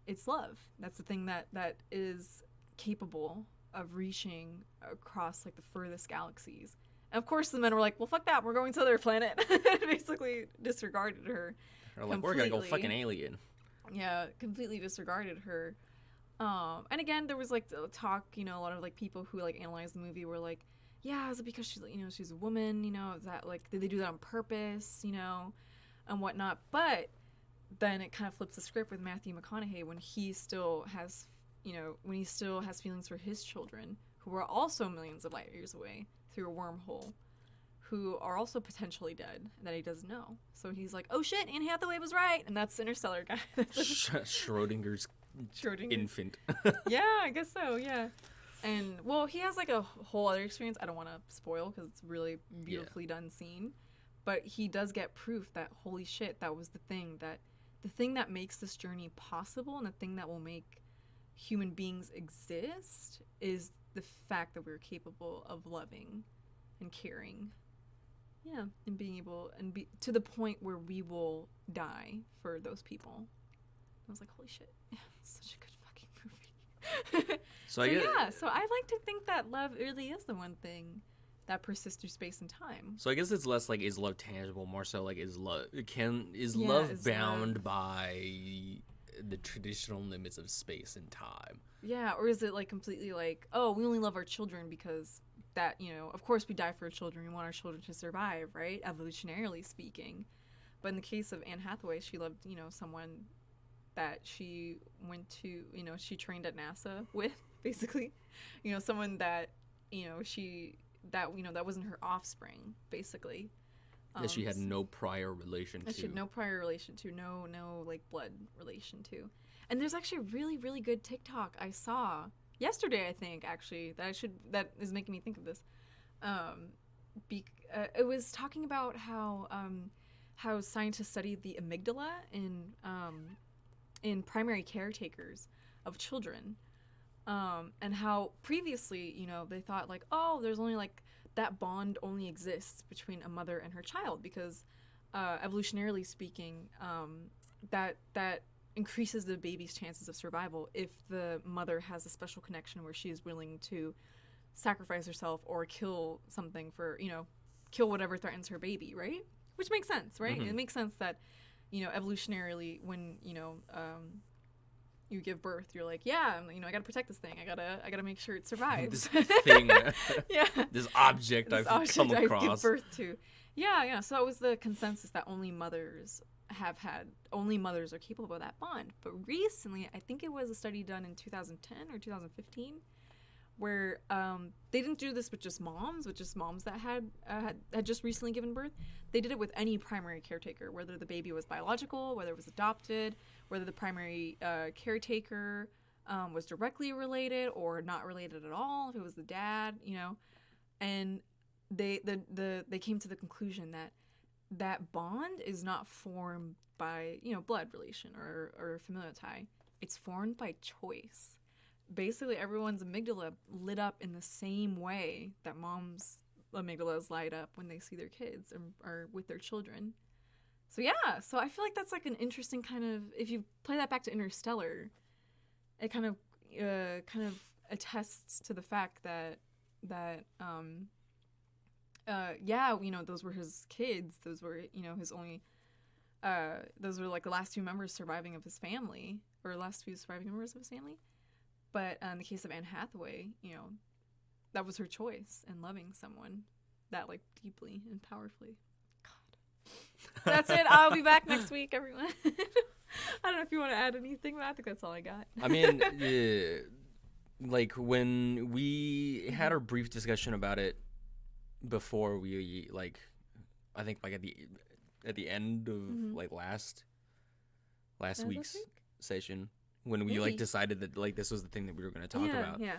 It's love. That's the thing that is capable of reaching across like the furthest galaxies. And of course the men were like, well, fuck that, we're going to the other planet. Basically disregarded her. Or like, we're gonna go fucking alien. Yeah, completely disregarded her. And again, there was like talk, a lot of like people who like analyzed the movie were like, yeah, is it because she's a woman, is that like, did they do that on purpose, and whatnot? But then it kind of flips the script with Matthew McConaughey when he still has feelings for his children, who are also millions of light years away through a wormhole, who are also potentially dead that he doesn't know. So he's like, oh shit, Anne Hathaway was right, and that's Interstellar guy. Schrodinger's infant. Yeah, I guess so. Yeah. And well, he has like a whole other experience I don't want to spoil because it's really beautifully done scene, but he does get proof that holy shit, that was the thing that makes this journey possible, and the thing that will make human beings exist is the fact that we're capable of loving and caring. Yeah, and being able and be to the point where we will die for those people. I was like, holy shit, yeah, such a good fucking movie. So I like to think that love really is the one thing that persists through space and time. So I guess it's less like, is love tangible, more so like, is love bound by the traditional limits of space and time? Yeah, or is it like completely like, oh, we only love our children because that, of course we die for our children, we want our children to survive, right? Evolutionarily speaking. But in the case of Anne Hathaway, she loved, someone that she went to, she trained at NASA with, basically. Someone that, that wasn't her offspring, basically. That she had no prior relation to. That she had no prior relation to, no like blood relation to. And there's actually a really, really good TikTok I saw yesterday, I think, actually, that is making me think of this. It was talking about how scientists studied the amygdala in primary caretakers of children, and how previously, they thought like, oh, there's only like that bond only exists between a mother and her child because evolutionarily speaking, that increases the baby's chances of survival if the mother has a special connection where she is willing to sacrifice herself or kill something for, kill whatever threatens her baby, right? Which makes sense, right? Mm-hmm. It makes sense that, evolutionarily when, you give birth, you're like, yeah, I gotta protect this thing. I gotta make sure it survives. This thing, yeah, this object I've come across. I give birth to. Yeah. So that was the consensus that only mothers are capable of that bond. But recently, I think it was a study done in 2010 or 2015, where they didn't do this with just moms that had just recently given birth. They did it with any primary caretaker, whether the baby was biological, whether it was adopted, whether the primary caretaker was directly related or not related at all, if it was the dad, and they came to the conclusion that bond is not formed by, blood relation or familial tie. It's formed by choice. Basically, everyone's amygdala lit up in the same way that mom's amygdalas light up when they see their kids or with their children. So I feel like that's like an interesting kind of, if you play that back to Interstellar, it kind of attests to the fact that those were his kids, those were, his only, those were like the last two members surviving of his family, or last few surviving members of his family. But in the case of Anne Hathaway, that was her choice in loving someone that like deeply and powerfully. That's it. I'll be back next week, everyone. I don't know if you want to add anything, but I think that's all I got. I mean, like when we had our brief discussion about it before we I think like at the end of like last week's session, when we like decided that like this was the thing that we were going to talk about. Yeah.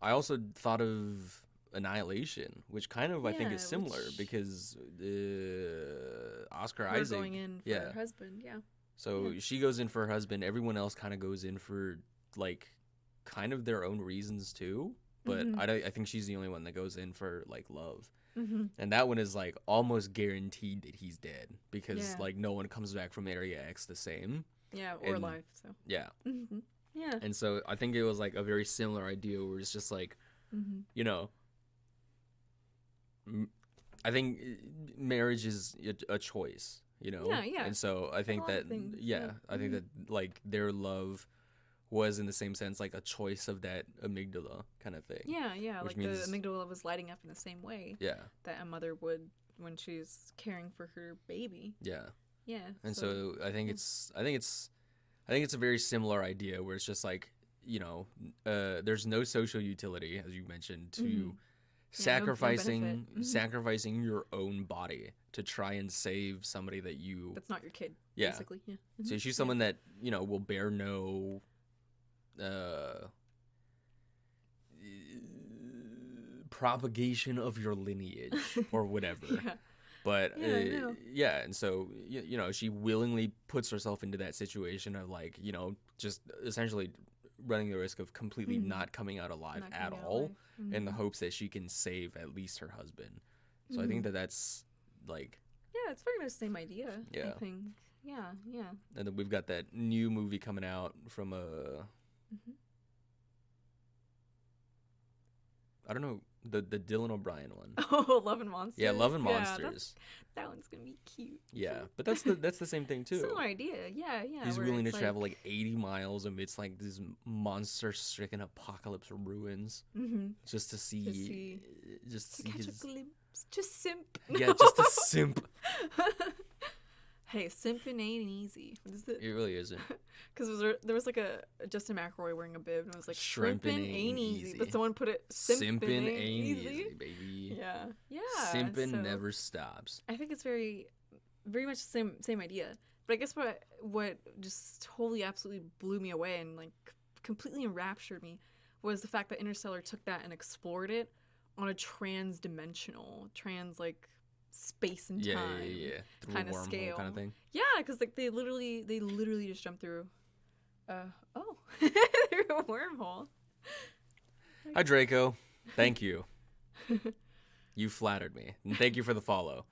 I also thought of Annihilation, which kind of I think is similar because Oscar Isaac going in for her husband, So she goes in for her husband. Everyone else kind of goes in for like kind of their own reasons too. But I think she's the only one that goes in for like love. And that one is like almost guaranteed that he's dead because like no one comes back from Area X the same. Yeah, or alive. So yeah. Yeah. And so I think it was like a very similar idea where it's just like, I think marriage is a choice, Yeah. And so I think that, I think that like their love was in the same sense like a choice of that amygdala kind of thing. Yeah. Which like means, the amygdala was lighting up in the same way. Yeah. That a mother would when she's caring for her baby. Yeah. Yeah. And so I think it's a very similar idea where it's just like, there's no social utility, as you mentioned, to sacrificing your own body to try and save somebody that's not your kid. Yeah. Basically. Yeah. So she's someone that, will bear no propagation of your lineage or whatever. But and so she willingly puts herself into that situation of like, just essentially running the risk of completely not coming out alive at all in the hopes that she can save at least her husband. So I think that's like, yeah, it's very much the same idea. Yeah. I think. Yeah. And then we've got that new movie coming out from I don't know, the Dylan O'Brien one. Oh, Love and Monsters. Yeah, Love and Monsters. That one's gonna be cute. Yeah, but that's the same thing too. Similar idea. Yeah. He's willing to travel like 80 miles amidst like these monster-stricken apocalypse ruins, just to see catch a glimpse. Just simp. Yeah, just a simp. Hey, simping ain't easy. What is it? It really isn't. Because there was like a Justin McElroy wearing a bib, and it was like shrimping ain't easy. But someone put it simping ain't easy, baby. Yeah. Simping never stops. I think it's very, very much the same idea. But I guess what just totally absolutely blew me away and like completely enraptured me was the fact that Interstellar took that and explored it on a trans-dimensional, like space and time kind of scale kind of thing. Yeah, because like they literally just jumped through through a wormhole. Hi Draco, thank you. You flattered me, and thank you for the follow.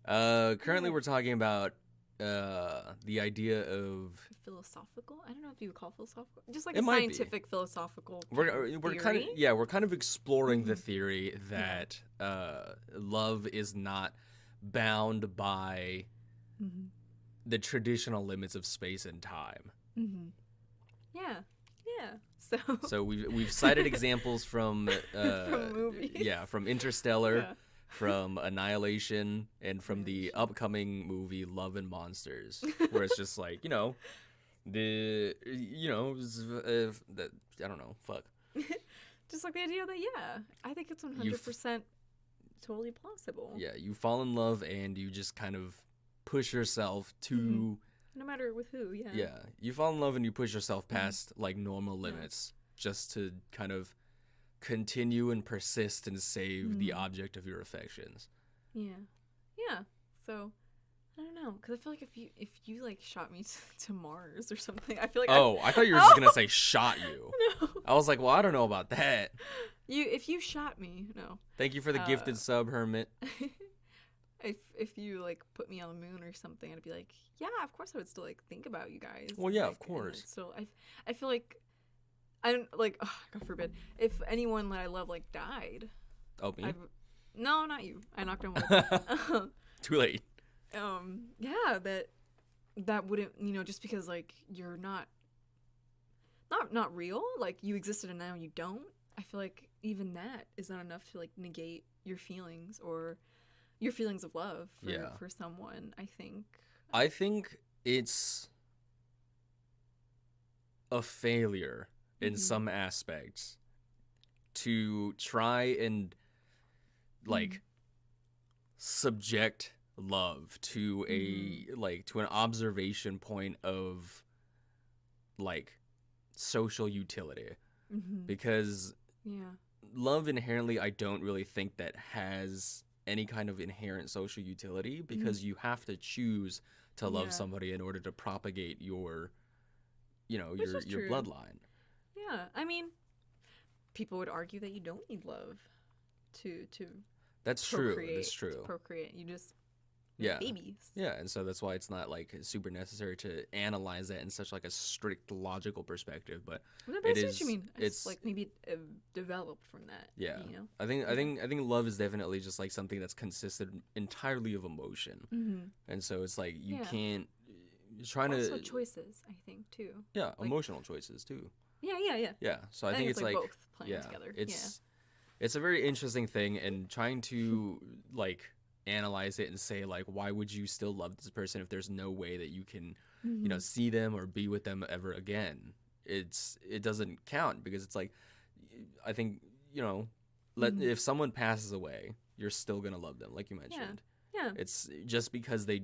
Currently we're talking about the idea of philosophical. I don't know if you would call philosophical, just like it a scientific philosophical. We're kind of exploring the theory that love is not bound by the traditional limits of space and time. Yeah. So we've cited examples from movies. Yeah, from Interstellar. From Annihilation and from the upcoming movie Love and Monsters, where it's just like, I don't know, fuck. Just like the idea that, I think it's 100% totally plausible. Yeah, you fall in love and you just kind of push yourself to... No matter with who, yeah. Yeah, you fall in love and you push yourself past, like, normal limits just to kind of continue and persist and save the object of your affections. Yeah. So I don't know, because I feel like if you like shot me to Mars or something, I feel like I thought you were just gonna say shot you. No. I was like, well, I don't know about that. If you shot me, no. Thank you for the gifted sub, Hermit. if you like put me on the moon or something, I'd be like, yeah, of course I would still like think about you guys. Well, yeah, like, of course. So I feel like I don't like. Oh, God forbid if anyone that I love like died. Oh, me? No, not you. I knocked on wood. Too late. Yeah, that wouldn't, just because like you're not real, like you existed and now you don't. I feel like even that is not enough to like negate your feelings or your feelings of love for someone. I think it's a failure in some aspects to try and like subject love to to an observation point of like social utility, because love inherently, I don't really think that has any kind of inherent social utility, because you have to choose to love somebody in order to propagate your your bloodline. Yeah, I mean, people would argue that you don't need love to that's procreate, true. That's true. To procreate, you just make babies. Yeah, and so that's why it's not like super necessary to analyze that in such like a strict logical perspective. But it is. What you mean? It's like maybe developed from that. Yeah, I think love is definitely just like something that's consisted entirely of emotion, and so it's like you can't. Trying also to choices, I think too. Yeah, like, emotional choices too. Yeah. So I think it's like both playing together. It's a very interesting thing, and trying to like analyze it and say like, why would you still love this person if there's no way that you can see them or be with them ever again? It doesn't count, because it's like, I think if someone passes away, you're still gonna love them, like you mentioned. Yeah. It's just because they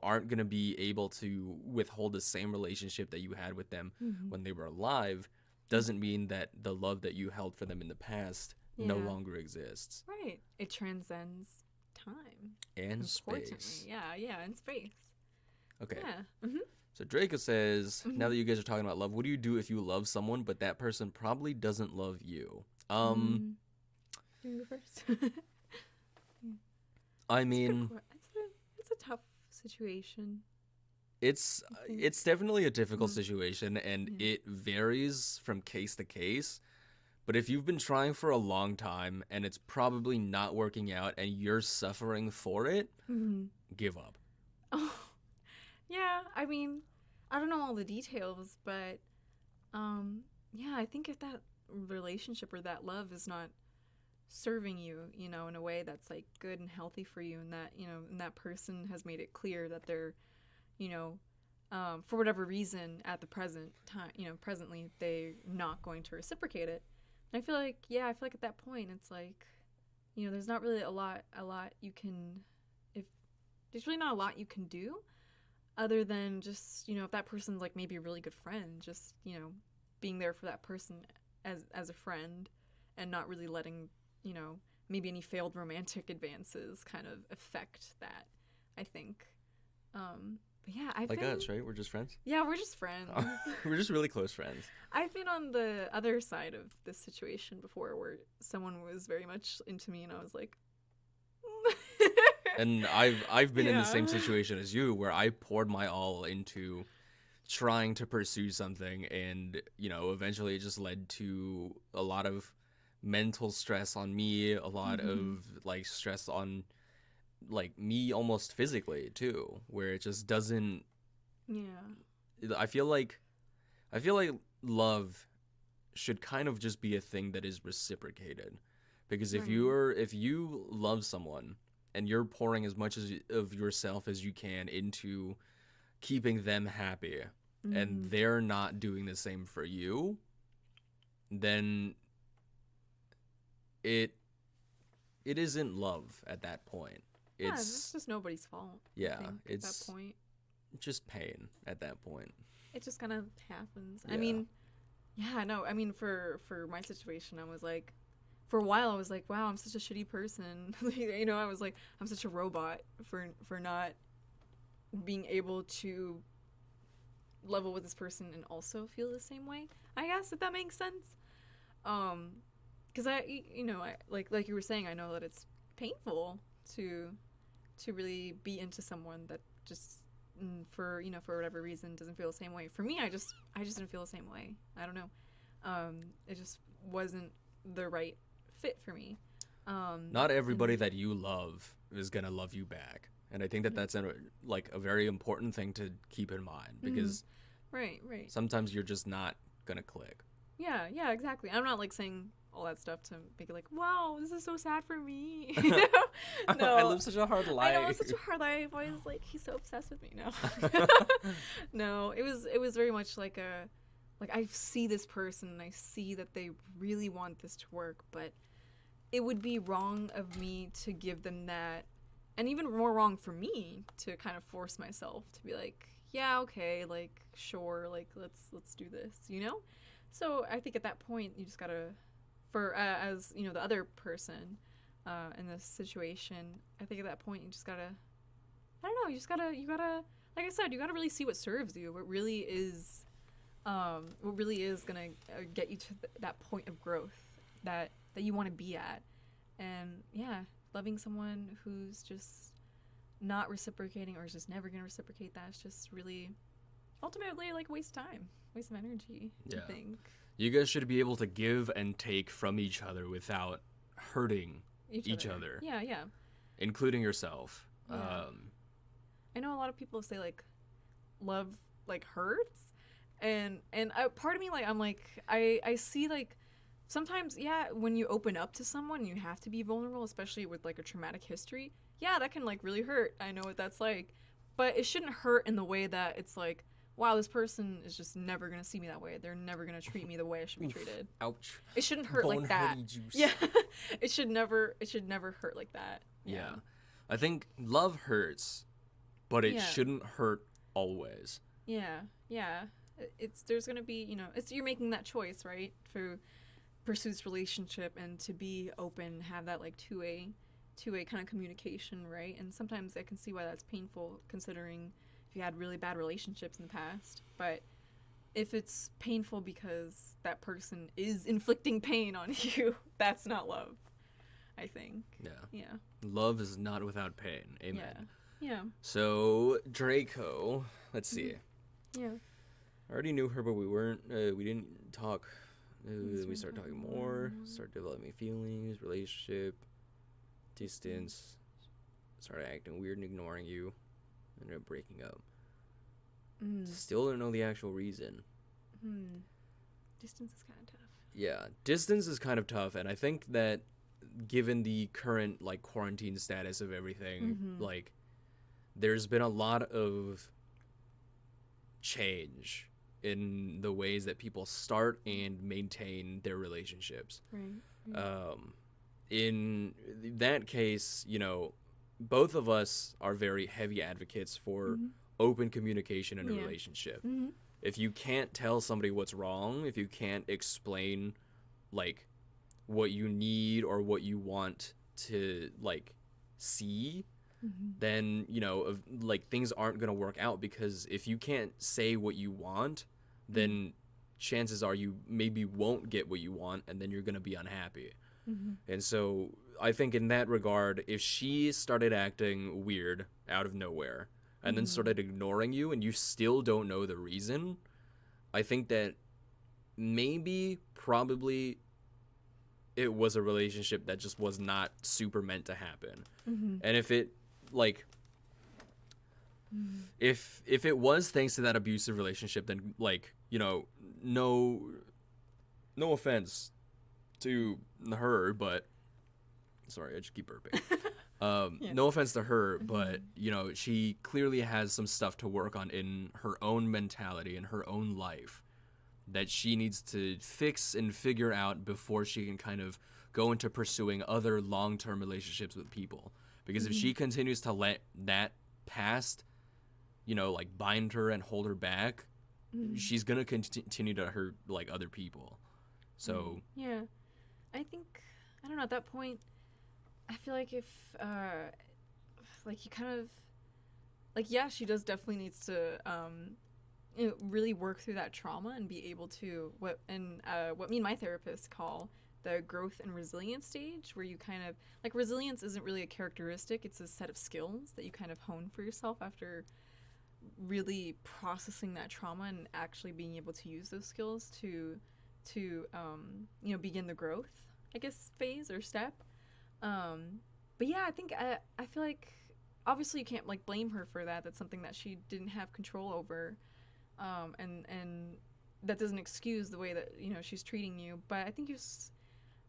aren't going to be able to withhold the same relationship that you had with them when they were alive, doesn't mean that the love that you held for them in the past no longer exists. Right. It transcends time. And space. Yeah, and space. Okay. Yeah. So Draco says, now that you guys are talking about love, what do you do if you love someone, but that person probably doesn't love you? You go first. I mean... It's a tough situation. It's definitely a difficult situation, and it varies from case to case. But if you've been trying for a long time and it's probably not working out and you're suffering for it, give up. Oh, yeah. I mean, I don't know all the details, but I think if that relationship or that love is not serving you, in a way that's like good and healthy for you, and that and that person has made it clear that they're for whatever reason at the present time, presently they're not going to reciprocate it. And I feel like at that point it's like, there's not really a lot you can, if there's really not a lot you can do other than just, if that person's like maybe a really good friend, just, being there for that person as a friend, and not really letting maybe any failed romantic advances kind of affect that, I think. But yeah, us, right? We're just friends? Yeah, we're just friends. We're just really close friends. I've been on the other side of this situation before, where someone was very much into me and I was like... And I've been in the same situation as you, where I poured my all into trying to pursue something, and, eventually it just led to a lot of mental stress on me, a lot of like stress on like me almost physically too, where it just doesn't I feel like love should kind of just be a thing that is reciprocated, because if you love someone and you're pouring as much of yourself as you can into keeping them happy, and they're not doing the same for you, then it isn't love at that point. It's just nobody's fault. Yeah, it's at that point just pain at that point. It just kind of happens. I mean, for my situation, I was like, for a while I was like, wow, I'm such a shitty person. I was like, I'm such a robot for not being able to level with this person and also feel the same way, I guess, if that makes sense. because I like you were saying, I know that it's painful to really be into someone that just for for whatever reason doesn't feel the same way. For me, I just didn't feel the same way. I don't know. It just wasn't the right fit for me. Not everybody that you love is gonna love you back, and I think that that's a very important thing to keep in mind, because right. sometimes you're just not gonna click. Yeah, exactly. I'm not like saying all that stuff to make it like, wow, this is so sad for me. No, I live such a hard life. I know, it's such a hard life. I was like, he's so obsessed with me now. No, it was very much like I see this person and I see that they really want this to work, but it would be wrong of me to give them that, and even more wrong for me to kind of force myself to be like, yeah, okay, like sure, like let's do this, So I think at that point you just gotta, for as the other person in this situation, I think at that point you just gotta, I don't know, you gotta, like I said, you gotta really see what serves you, what really is gonna get you to that point of growth that you want to be at. And yeah, loving someone who's just not reciprocating or is just never gonna reciprocate, that's just really ultimately like a waste of time, waste of energy. Yeah. I think you guys should be able to give and take from each other without hurting each other. Yeah. Including yourself. Yeah. I know a lot of people say like love like hurts, and part of me, like, I'm like, I see like sometimes, yeah, when you open up to someone and you have to be vulnerable, especially with like a traumatic history, yeah, that can like really hurt. I know what that's like, but it shouldn't hurt in the way that it's like, wow, this person is just never gonna see me that way. They're never gonna treat me the way I should be treated. Ouch. It shouldn't hurt like that. Juice. Yeah. It should never hurt like that. Yeah. I think love hurts, but it shouldn't hurt always. Yeah. There's gonna be, you're making that choice, right? To pursue this relationship and to be open, have that like two-way kind of communication, right? And sometimes I can see why that's painful, considering if you had really bad relationships in the past. But if it's painful because that person is inflicting pain on you, that's not love, I think. Yeah. Love is not without pain. Amen. Yeah. So Draco, let's see. Yeah. I already knew her, but we didn't talk. We started talking more, started developing feelings, relationship, distance, started acting weird and ignoring you, ended up breaking up. Still don't know the actual reason. Distance is kind of tough. Yeah, distance is kind of tough, and I think that given the current like quarantine status of everything, like there's been a lot of change in the ways that people start and maintain their relationships. Right. In that case, both of us are very heavy advocates for open communication in a relationship. If you can't tell somebody what's wrong, if you can't explain like what you need or what you want to like see, then like things aren't gonna work out, because if you can't say what you want, then chances are you maybe won't get what you want, and then you're gonna be unhappy. And so I think in that regard, if she started acting weird out of nowhere and then started ignoring you and you still don't know the reason, I think that probably it was a relationship that just was not super meant to happen. And if it like if it was thanks to that abusive relationship, then like no offense to her, but sorry, I just keep burping. No offense to her, but she clearly has some stuff to work on in her own mentality and her own life that she needs to fix and figure out before she can kind of go into pursuing other long-term relationships with people. Because if she continues to let that past, like bind her and hold her back, she's gonna continue to hurt like other people. So yeah, I think, I don't know, at that point, I feel like if like you kind of like, yeah, she does definitely needs to really work through that trauma and be able to what me and my therapist call the growth and resilience stage, where you kind of like, resilience isn't really a characteristic, it's a set of skills that you kind of hone for yourself after really processing that trauma and actually being able to use those skills to begin the growth, I guess, phase or step. But yeah, I think I feel like obviously you can't like blame her for that. That's something that she didn't have control over, and that doesn't excuse the way that she's treating you. But I think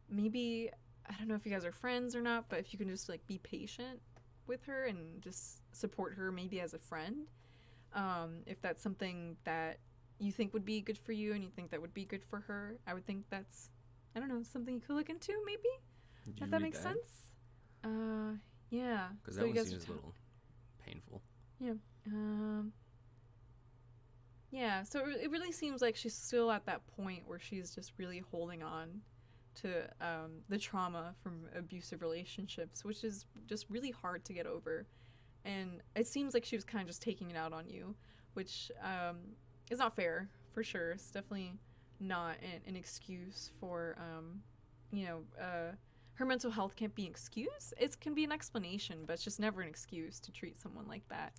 maybe, I don't know if you guys are friends or not, but if you can just like be patient with her and just support her maybe as a friend, if that's something that you think would be good for you and you think that would be good for her, I would think that's, I don't know, something you could look into maybe. If that makes sense. Yeah. Because that one seems a little painful. Yeah. Yeah, so it really seems like she's still at that point where she's just really holding on to the trauma from abusive relationships, which is just really hard to get over. And it seems like she was kind of just taking it out on you, which is not fair, for sure. It's definitely not an excuse for, her mental health can't be an excuse. It can be an explanation, but it's just never an excuse to treat someone like that.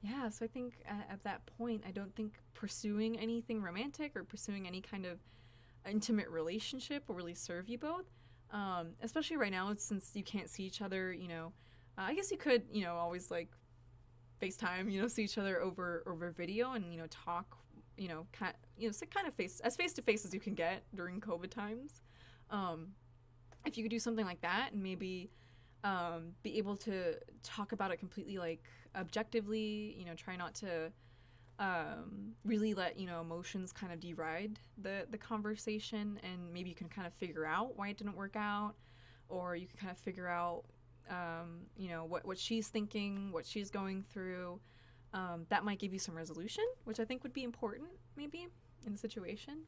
Yeah, so I think at that point, I don't think pursuing anything romantic or pursuing any kind of intimate relationship will really serve you both. Especially right now, since you can't see each other, I guess you could, always like FaceTime, see each other over video and, talk, kind of face to face as you can get during COVID times. If you could do something like that and maybe be able to talk about it completely like objectively, try not to really let emotions kind of deride the conversation, and maybe you can kind of figure out why it didn't work out, or you can kind of figure out what she's thinking, what she's going through. That might give you some resolution, which I think would be important maybe in the situation.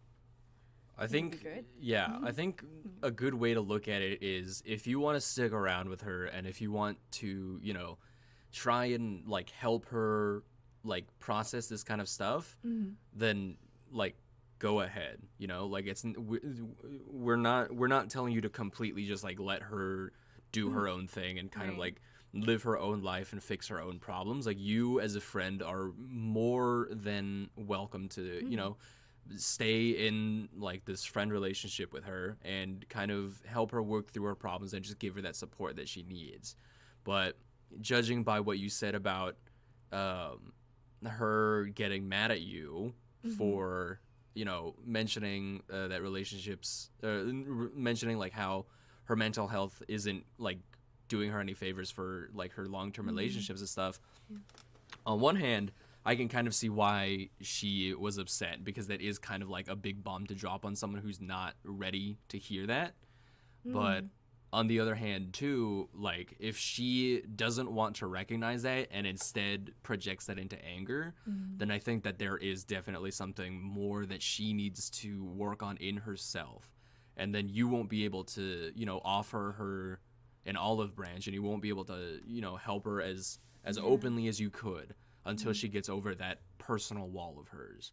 I think, I think a good way to look at it is, if you want to stick around with her and if you want to, try and like help her like process this kind of stuff, then like go ahead, like we're not telling you to completely just like let her do her own thing and kind of like live her own life and fix her own problems. Like, you as a friend are more than welcome to, stay in like this friend relationship with her and kind of help her work through her problems and just give her that support that she needs. But judging by what you said about her getting mad at you for mentioning that relationships, mentioning like how her mental health isn't like doing her any favors for like her long-term relationships and stuff, on one hand I can kind of see why she was upset, because that is kind of like a big bomb to drop on someone who's not ready to hear that. But on the other hand too, like, if she doesn't want to recognize that and instead projects that into anger, then I think that there is definitely something more that she needs to work on in herself. And then you won't be able to, offer her an olive branch, and you won't be able to, help her as openly as you could until she gets over that personal wall of hers.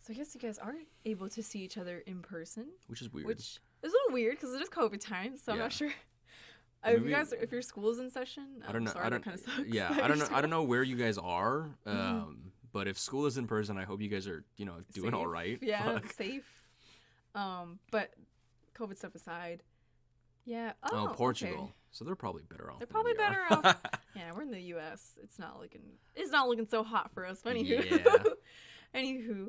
So I guess you guys are able to see each other in person, which is weird. Which is a little weird because it is COVID time, so I'm not sure. If your school's in session, I don't know. Sorry, that kind of sucks. Yeah, I don't know. I don't know where you guys are. But if school is in person, I hope you guys are, doing safe. All right. Yeah, safe. But COVID stuff aside, yeah. Oh, Portugal. Okay. So they're probably better off. They're probably better off. Yeah, we're in the U.S. It's not looking so hot for us. But anywho, anywho,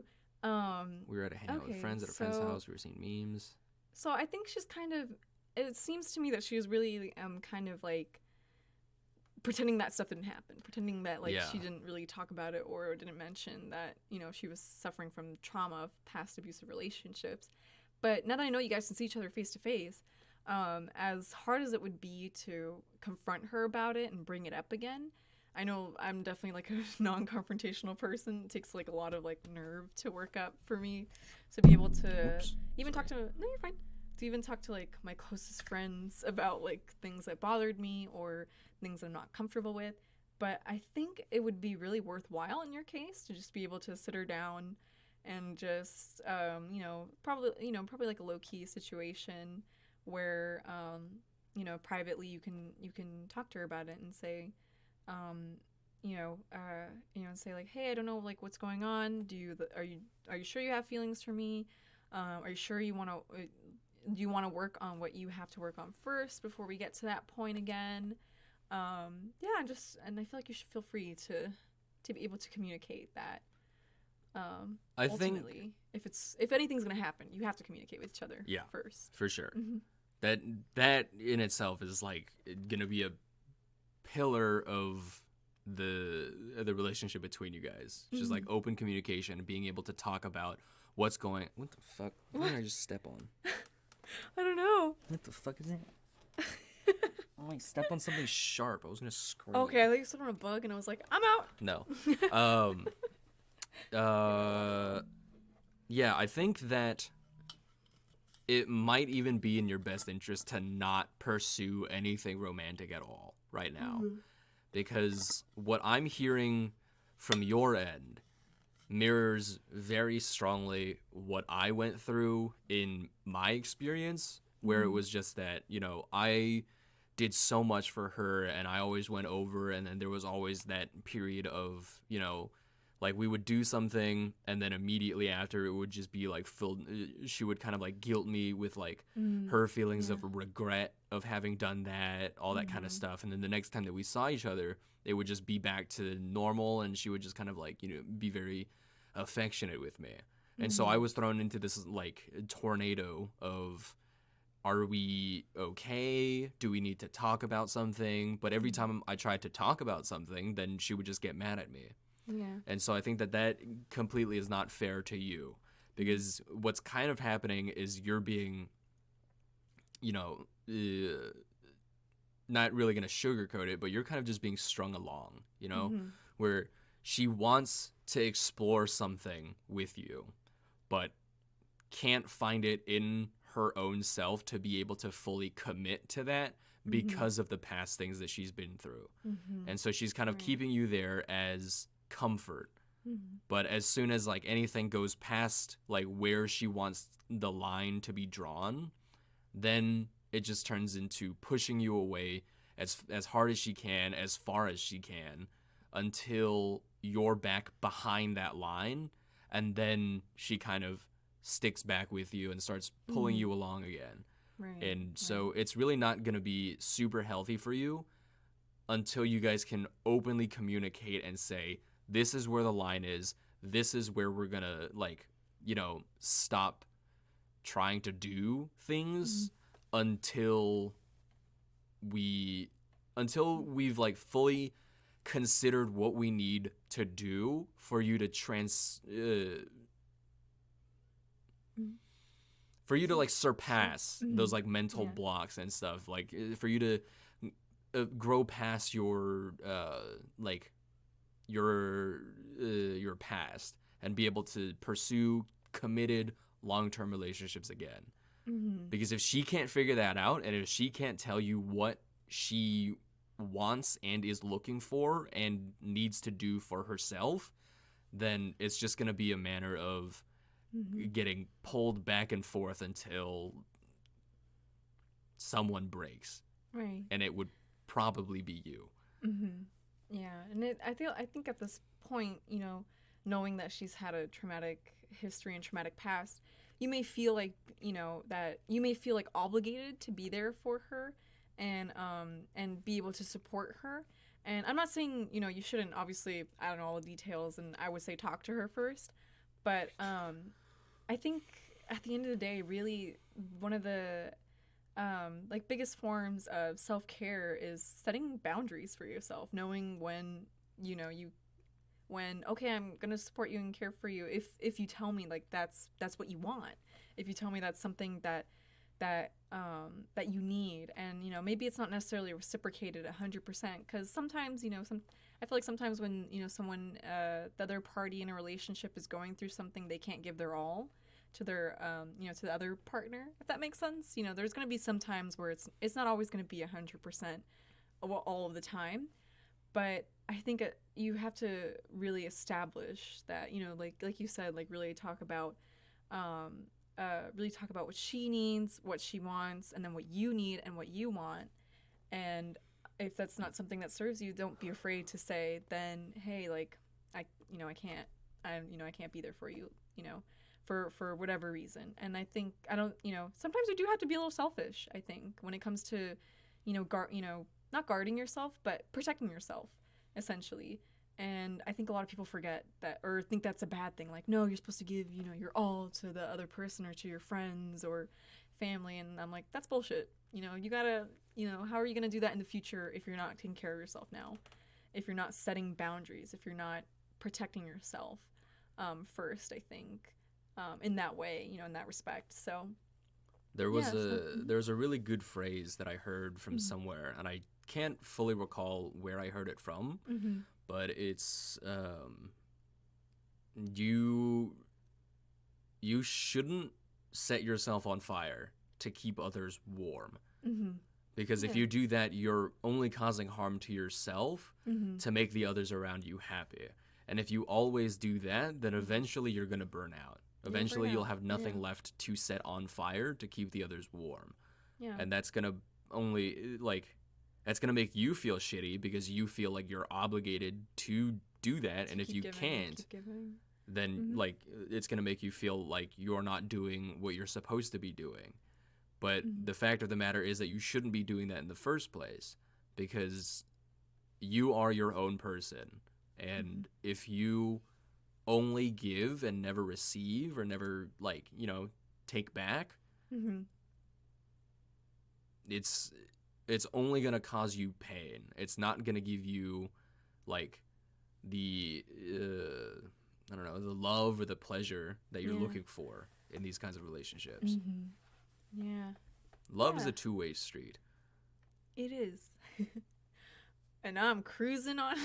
we were at a hangout with friends at a friend's house. We were seeing memes. So I think she's kind of. It seems to me that she was really kind of like pretending that stuff didn't happen, pretending that she didn't really talk about it or didn't mention that she was suffering from trauma of past abusive relationships. But now that I know you guys can see each other face to face, as hard as it would be to confront her about it and bring it up again, I know I'm definitely like a non-confrontational person. It takes like a lot of like nerve to work up for me to be able to talk to. No, you're fine. To even talk to like my closest friends about like things that bothered me or things I'm not comfortable with. But I think it would be really worthwhile in your case to just be able to sit her down and just probably like a low key situation where privately you can talk to her about it and say um, say like, hey, I don't know like what's going on. Are you sure you have feelings for me? Are you sure you want to? Do you want to work on what you have to work on first before we get to that point again? And I feel like you should feel free to be able to communicate that. I Ultimately, think if anything's gonna happen, you have to communicate with each other. Yeah, first. for sure. Mm-hmm. That in itself is like gonna be a pillar of the relationship between you guys. It's just like open communication and being able to talk about what's going. What the fuck? What did I just step on? I don't know. What the fuck is that? Oh, I stepped on something sharp. I was gonna scream. Okay, I think you stepped on a bug, and I was like, I'm out. No. Yeah, I think that it might even be in your best interest to not pursue anything romantic at all right now. Because what I'm hearing from your end mirrors very strongly what I went through in my experience, where it was just that, I did so much for her and I always went over, and then there was always that period of, like we would do something and then immediately after it would just be like filled. She would kind of like guilt me with like her feelings of regret of having done that, all that kind of stuff. And then the next time that we saw each other, it would just be back to normal, and she would just kind of like, be very affectionate with me. And so I was thrown into this like tornado of, are we okay? Do we need to talk about something? But every time I tried to talk about something, then she would just get mad at me. Yeah. And so I think that completely is not fair to you, because what's kind of happening is you're being, not really going to sugarcoat it, but you're kind of just being strung along, where she wants to explore something with you, but can't find it in her own self to be able to fully commit to that because of the past things that she's been through. And so she's kind of keeping you there as comfort. But as soon as like anything goes past like where she wants the line to be drawn, then it just turns into pushing you away as hard as she can, as far as she can, until you're back behind that line, and then she kind of sticks back with you and starts pulling you along again. And so it's really not going to be super healthy for you until you guys can openly communicate and say, this is where the line is. This is where we're going to like, stop trying to do things until we've like fully considered what we need to do for you to like surpass those like mental blocks and stuff, like for you to grow past your your past and be able to pursue committed long-term relationships again. Because if she can't figure that out, and if she can't tell you what she wants and is looking for and needs to do for herself, then it's just going to be a manner of getting pulled back and forth until someone breaks. Right. And it would probably be you. Yeah, and I think at this point, knowing that she's had a traumatic history and traumatic past, you may feel like, obligated to be there for her and be able to support her. And I'm not saying, you shouldn't, obviously, I don't know all the details, and I would say talk to her first. But I think at the end of the day, really, one of the biggest forms of self-care is setting boundaries for yourself, knowing when, okay, I'm going to support you and care for you if you tell me like that's what you want. If you tell me that's something that you need, and maybe it's not necessarily reciprocated 100%, because sometimes I feel like sometimes when someone the other party in a relationship is going through something, they can't give their all to their to the other partner, if that makes sense. There's going to be some times where it's not always going to be 100% all of the time, but I think you have to really establish that, you know, like you said, like um, really talk about what she needs, what she wants, and then what you need and what you want. And if that's not something that serves you, don't be afraid to say then, hey, like, I can't, I can't be there for you, you know, for whatever reason. And I think I don't, sometimes you do have to be a little selfish. I think when it comes to, not guarding yourself, but protecting yourself, essentially. And I think a lot of people forget that, or think that's a bad thing. Like, no, you're supposed to give, your all to the other person or to your friends or family. And I'm like, that's bullshit. You gotta, how are you gonna do that in the future if you're not taking care of yourself now? If you're not setting boundaries, if you're not protecting yourself first, I think, in that way, in that respect. So there's a really good phrase that I heard from somewhere, and I can't fully recall where I heard it from, but it's you shouldn't set yourself on fire to keep others warm. Because if you do that, you're only causing harm to yourself to make the others around you happy. And if you always do that, then eventually you're going to burn out. Eventually you'll have nothing left to set on fire to keep the others warm. Yeah. And that's going to that's going to make you feel shitty because you feel like you're obligated to do that. And if you can't, then it's going to make you feel like you're not doing what you're supposed to be doing. But the fact of the matter is that you shouldn't be doing that in the first place because you are your own person. And if you only give and never receive or never, take back, it's only going to cause you pain. It's not going to give you, the, the love or the pleasure that you're looking for in these kinds of relationships. Yeah. Love is a two-way street. It is. And now I'm cruising on.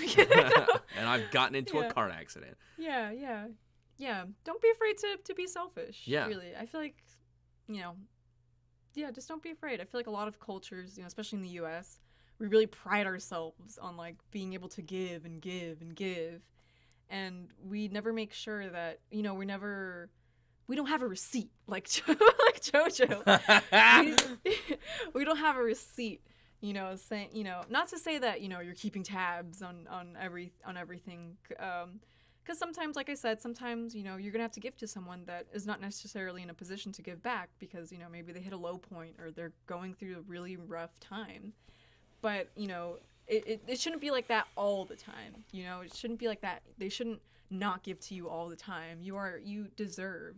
And I've gotten into a car accident. Yeah. Don't be afraid to be selfish. Yeah. Really. I feel like, just don't be afraid. I feel like a lot of cultures, especially in the U.S., we really pride ourselves on, being able to give and give and give. And we never make sure that, we don't have a receipt like JoJo. we don't have a receipt, saying, not to say that, you're keeping tabs on everything. Because sometimes, like I said, sometimes, you're going to have to give to someone that is not necessarily in a position to give back because, maybe they hit a low point or they're going through a really rough time. But, it shouldn't be like that all the time. It shouldn't be like that. They shouldn't not give to you all the time. You deserve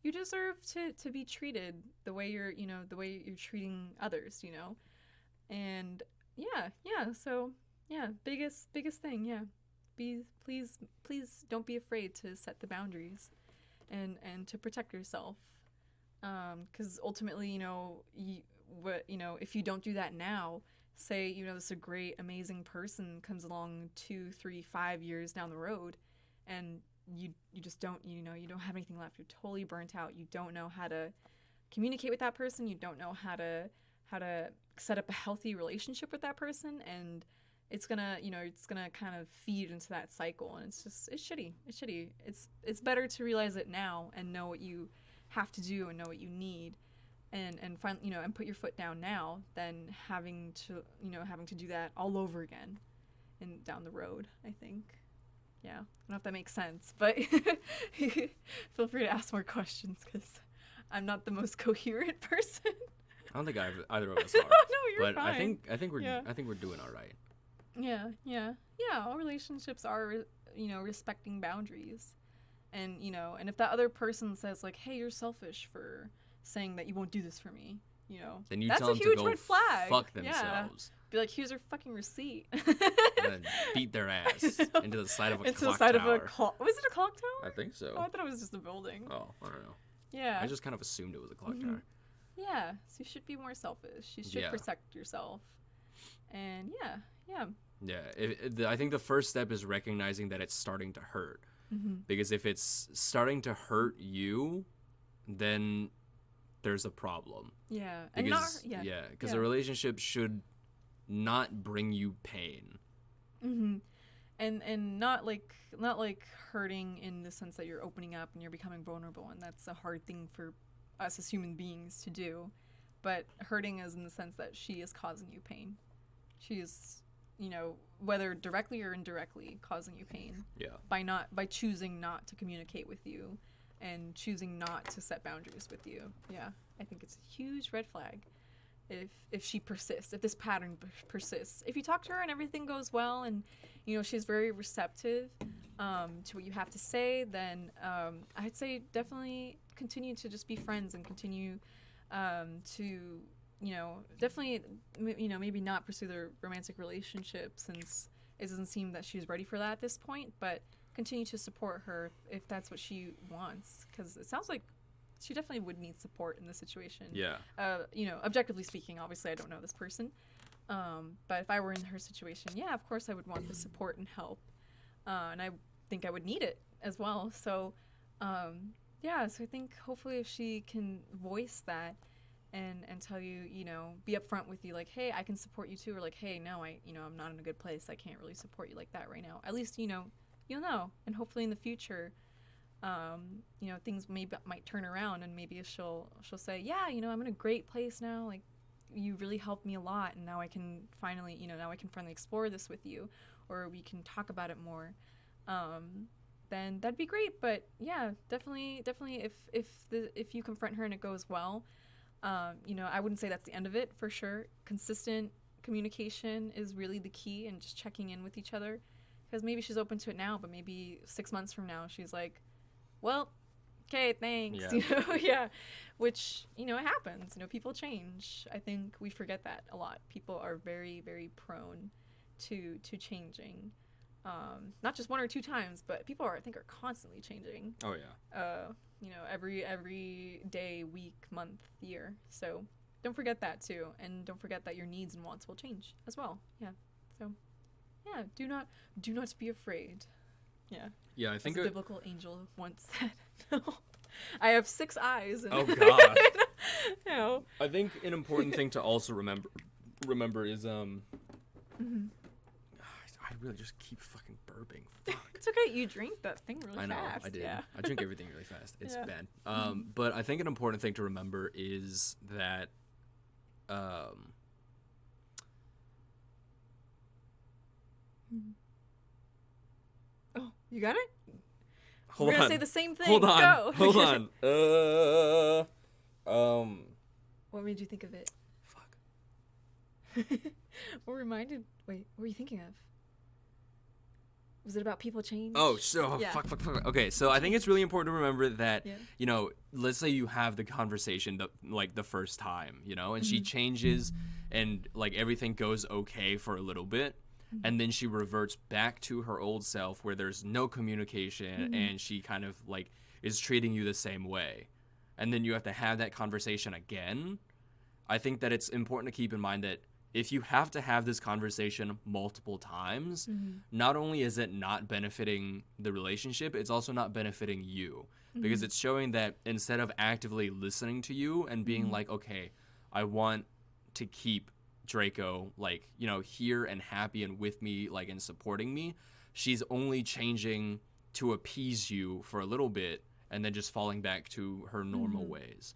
to be treated the way you're treating others, and so biggest thing, please don't be afraid to set the boundaries and to protect yourself, because ultimately, if you don't do that now, say, this is a great, amazing person comes along 2, 3, 5 years down the road, and you just don't, you don't have anything left. You're totally burnt out. You don't know how to communicate with that person. You don't know how to set up a healthy relationship with that person. And it's gonna kind of feed into that cycle. And it's shitty. It's better to realize it now and know what you have to do and know what you need and find, and put your foot down now than having to do that all over again and down the road, I think. Yeah, I don't know if that makes sense, but feel free to ask more questions because I'm not the most coherent person. I don't think either of us are. No, you're but fine. I think we're doing all right. Yeah. All relationships are, respecting boundaries, and and if that other person says like, "Hey, you're selfish for saying that you won't do this for me," then you that's tell a them huge to go red flag. fuck themselves. Yeah. Be like, here's your fucking receipt. And then beat their ass into the side of a into clock the side tower. of a clock. Was it a clock tower? I think so. Oh, I thought it was just a building. Oh, I don't know. Yeah. I just kind of assumed it was a clock tower. Yeah. So you should be more selfish. You should protect yourself. And yeah. Yeah. I think the first step is recognizing that it's starting to hurt. Because if it's starting to hurt you, then there's a problem. Yeah. Because, because a relationship should not bring you pain. and not like hurting in the sense that you're opening up and you're becoming vulnerable, and that's a hard thing for us as human beings to do, but hurting is in the sense that she is causing you pain. She is, whether directly or indirectly causing you pain. Yeah. By choosing not to communicate with you and choosing not to set boundaries with you. Yeah. I think it's a huge red flag if she persists, if this pattern persists. If you talk to her and everything goes well and she's very receptive to what you have to say, then I'd say definitely continue to just be friends and continue to definitely maybe not pursue the romantic relationship, since it doesn't seem that she's ready for that at this point, but continue to support her if that's what she wants, because it sounds like she definitely would need support in this situation. Yeah. Objectively speaking, obviously I don't know this person, but if I were in her situation, yeah, of course I would want the support and help, and I think I would need it as well. So yeah, so I think hopefully if she can voice that and tell you, be upfront with you, like, hey, I can support you too, or like, hey, no, I'm not in a good place, I can't really support you like that right now. At least you'll know, and hopefully in the future, things might turn around, and maybe she'll say, yeah, I'm in a great place now, like, you really helped me a lot, and now I can finally explore this with you, or we can talk about it more. Then that'd be great. But yeah, definitely if you confront her and it goes well, I wouldn't say that's the end of it, for sure. Consistent communication is really the key, and just checking in with each other, because maybe she's open to it now, but maybe 6 months from now she's like, well, okay, thanks. Yeah. Yeah, which it happens. People change. I think we forget that a lot. People are very, very prone to changing. Not just 1 or 2 times, but people I think are constantly changing. Oh yeah. Every day, week, month, year. So don't forget that too, and don't forget that your needs and wants will change as well. Yeah. So yeah, do not be afraid. Yeah. Yeah, I think a biblical angel once said. No, I have 6 eyes. And oh God. I think an important thing to also remember is Mm-hmm. I really just keep fucking burping. Fuck. It's okay. You drink that thing really fast. I know, I did. Yeah. I drink everything really fast. It's Yeah. bad. But I think an important thing to remember is that, Oh, you got it? Hold We're on. gonna say the same thing. Hold on. Go. Hold on. What made you think of it? Fuck. Wait, what were you thinking of? Was it about people change? Oh, so Yeah. fuck. Okay, so I think it's really important to remember that, Yeah. Let's say you have the conversation the first time, and she changes and like everything goes okay for a little bit, and then she reverts back to her old self where there's no communication and she kind of like is treating you the same way. And then you have to have that conversation again. I think that it's important to keep in mind that if you have to have this conversation multiple times, not only is it not benefiting the relationship, it's also not benefiting you, because it's showing that instead of actively listening to you and being like, okay, I want to keep Draco like, here and happy and with me, like, and supporting me, she's only changing to appease you for a little bit and then just falling back to her normal ways.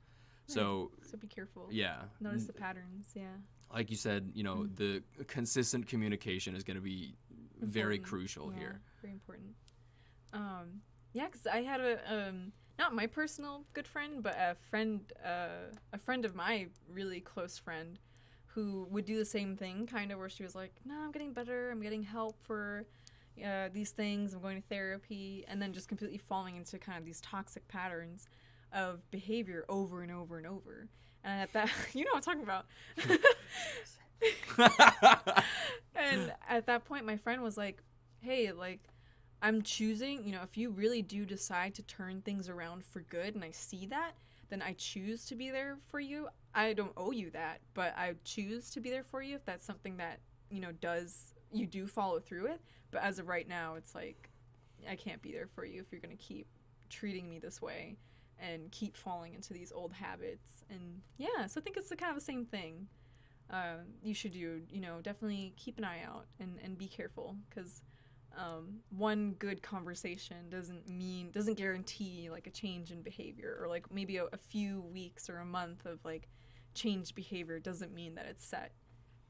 So be careful. Yeah. Notice the patterns. Yeah. Like you said, the consistent communication is going to be very crucial here. Very important. Yeah, because I had not my personal good friend, but a friend of my really close friend who would do the same thing, kind of, where she was like, no, I'm getting better, I'm getting help for these things, I'm going to therapy, and then just completely falling into kind of these toxic patterns of behavior over and over and over. And at that, what I'm talking about. And at that point, my friend was like, hey, like, I'm choosing, if you really do decide to turn things around for good, and I see that, then I choose to be there for you. I don't owe you that, but I choose to be there for you if that's something that, you do follow through with. But as of right now, it's like, I can't be there for you if you're going to keep treating me this way and keep falling into these old habits. And yeah, so I think it's kind of the same thing. You should definitely keep an eye out and be careful, because one good conversation doesn't guarantee like a change in behavior, or like maybe a few weeks or a month of like changed behavior doesn't mean that it's set.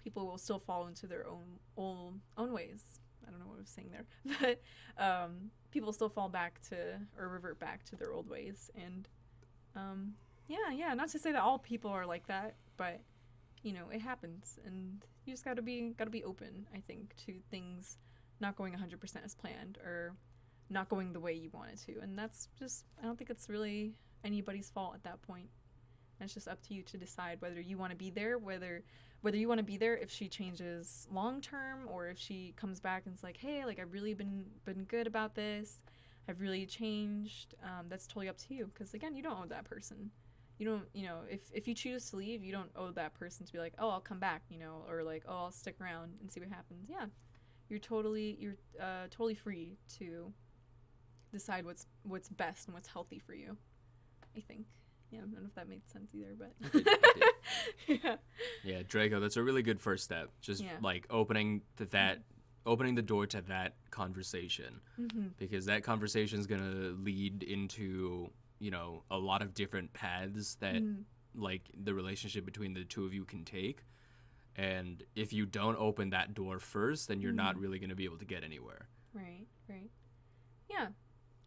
People will still fall into their own ways. I don't know what I was saying there, but people still fall back to or revert back to their old ways. And yeah, not to say that all people are like that, but you know, it happens, and you just gotta be open, I think, to things not going 100% as planned or not going the way you want it to. And that's just, I don't think it's really anybody's fault at that point. And it's just up to you to decide whether you want to be there, whether you want to be there if she changes long term, or if she comes back and is like, hey, like I've really been good about this, I've really changed. That's totally up to you, because again, you don't owe that person. You don't, you know, if you choose to leave, you don't owe that person to be like, oh, I'll come back, you know, or like, oh, I'll stick around and see what happens. Yeah, you're totally free to decide what's best and what's healthy for you, I think. Yeah, I don't know if that made sense either, but it did. Yeah, Draco, that's a really good first step. Just like opening the door to that conversation, because that conversation is gonna lead into, you know, a lot of different paths that like the relationship between the two of you can take. And if you don't open that door first, then you're not really going to be able to get anywhere. Right. Yeah,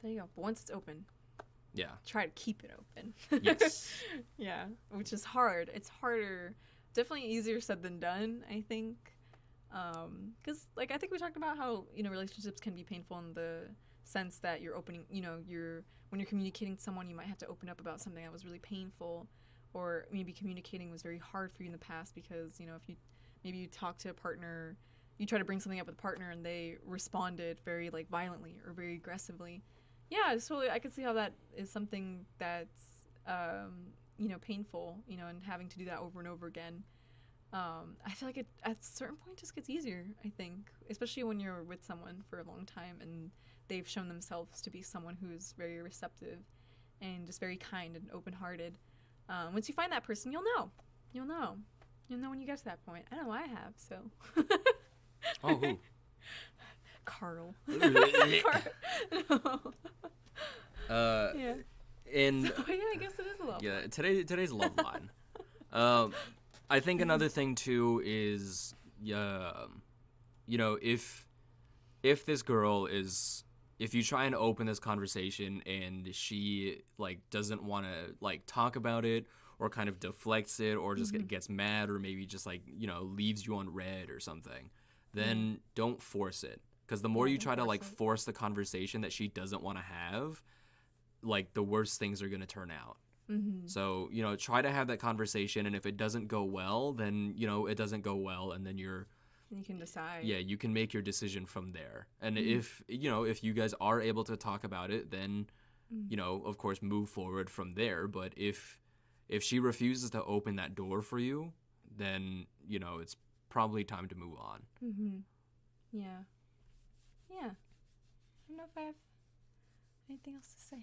there you go. But once it's open, try to keep it open. Yes. Yeah, which is hard. It's harder. Definitely easier said than done, I think. Because, like, I think we talked about how, you know, relationships can be painful in the sense that you're opening, you know, when you're communicating to someone, you might have to open up about something that was really painful, or maybe communicating was very hard for you in the past because, you know, if you talk to a partner, you try to bring something up with a partner and they responded very like violently or very aggressively. Yeah, so I could see how that is something that's, you know, painful, you know, and having to do that over and over again. I feel like it at a certain point just gets easier, I think, especially when you're with someone for a long time and they've shown themselves to be someone who's very receptive and just very kind and open-hearted. Once you find that person, you'll know when you get to that point. I know I have, so. Oh, who? Carl. Yeah. And so, yeah, I guess it is a love line. Yeah, today's love line. I think another thing too is, you know, if this girl is, if you try and open this conversation and she like doesn't want to like talk about it, or kind of deflects it, or just gets mad, or maybe just like, you know, leaves you on red or something, then don't force it. Because the more you try to like force the conversation that she doesn't want to have, like the worst things are going to turn out. So, you know, try to have that conversation, and if it doesn't go well, then, you know, it doesn't go well, and then you can decide. Yeah, you can make your decision from there. And if, you know, if you guys are able to talk about it, then, you know, of course, move forward from there. But if she refuses to open that door for you, then, you know, it's probably time to move on. Yeah. I don't know if I have anything else to say.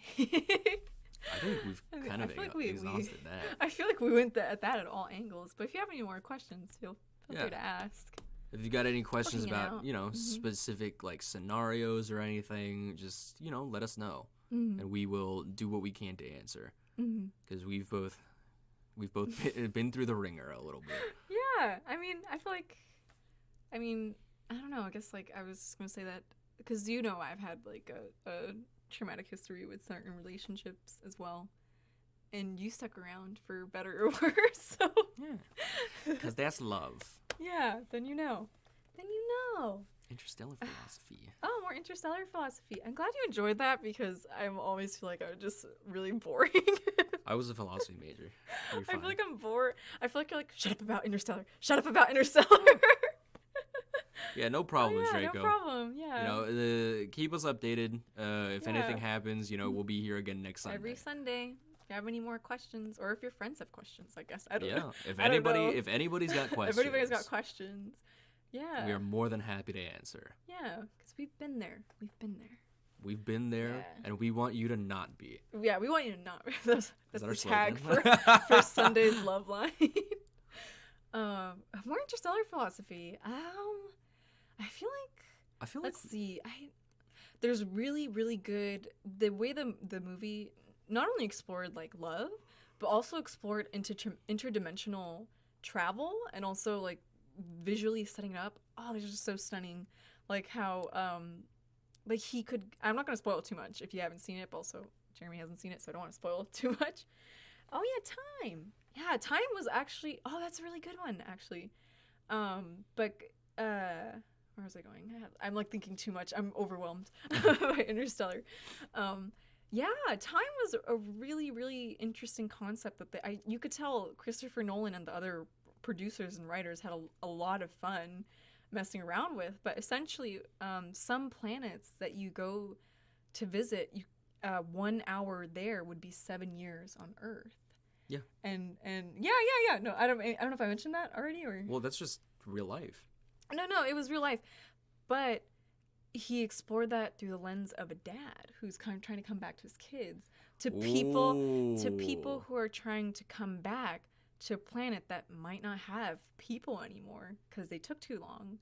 I think we've kind of exhausted that. I feel like we went at that at all angles. But if you have any more questions, feel free to ask. If you got any questions about, you know, specific like scenarios or anything, just, you know, let us know, and we will do what we can to answer. Because we've both been through the ringer a little bit. Yeah, I mean, I feel like, I don't know. I guess like I was just gonna say that because, you know, I've had like a traumatic history with certain relationships as well, and you stuck around for better or worse. So yeah, because that's love. Yeah, then you know. Interstellar philosophy. Oh, more interstellar philosophy. I'm glad you enjoyed that, because I always feel like I'm just really boring. I was a philosophy major. You're fine. I feel like I'm bored. I feel like you're like, shut up about Interstellar. Shut up about Interstellar. Yeah, no problem, Draco. No problem, yeah. You know, keep us updated. If anything happens, you know, we'll be here again next Sunday. Every Sunday. If you have any more questions, or if your friends have questions, I guess. I don't know. If anybody's got questions. If anybody's got questions. Yeah. We are more than happy to answer. Yeah, because we've been there. We've been there, and we want you to not be. Yeah, we want you to not be. That's the tag for Sunday's Love Line. More interstellar philosophy. I feel like I feel like Let's see. There's really, really good the way the movie not only explored like love, but also explored interdimensional travel and also like visually setting it up. Oh, they're just so stunning. Like how like he could. I'm not gonna spoil it too much if you haven't seen it, but also Jeremy hasn't seen it, so I don't want to spoil it too much. Oh yeah, time. Yeah, time was actually. Oh, that's a really good one actually. But where was I going? I'm like thinking too much. I'm overwhelmed by Interstellar. Yeah, time was a really, really interesting concept that you could tell Christopher Nolan and the other producers and writers had a lot of fun messing around with. But essentially, some planets that you go to visit, 1 hour there would be 7 years on Earth. Yeah. And yeah. No, I don't know if I mentioned that already or. Well, that's just real life. No, it was real life. But he explored that through the lens of a dad who's kind of trying to come back to his kids, to people who are trying to come back to a planet that might not have people anymore because they took too long.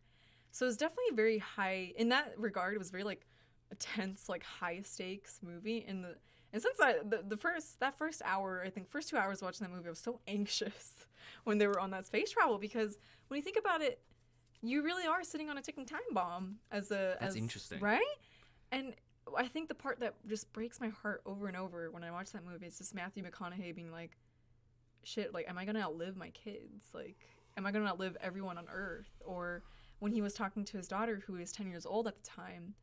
So it's definitely very high in that regard. It was very like a tense, like high stakes movie. And since that first hour, I think first 2 hours watching that movie, I was so anxious when they were on that space travel because when you think about it, you really are sitting on a ticking time bomb That's interesting. Right? And I think the part that just breaks my heart over and over when I watch that movie is just Matthew McConaughey being like, shit, like, am I going to outlive my kids? Like, am I going to outlive everyone on Earth? Or when he was talking to his daughter, who was 10 years old at the time,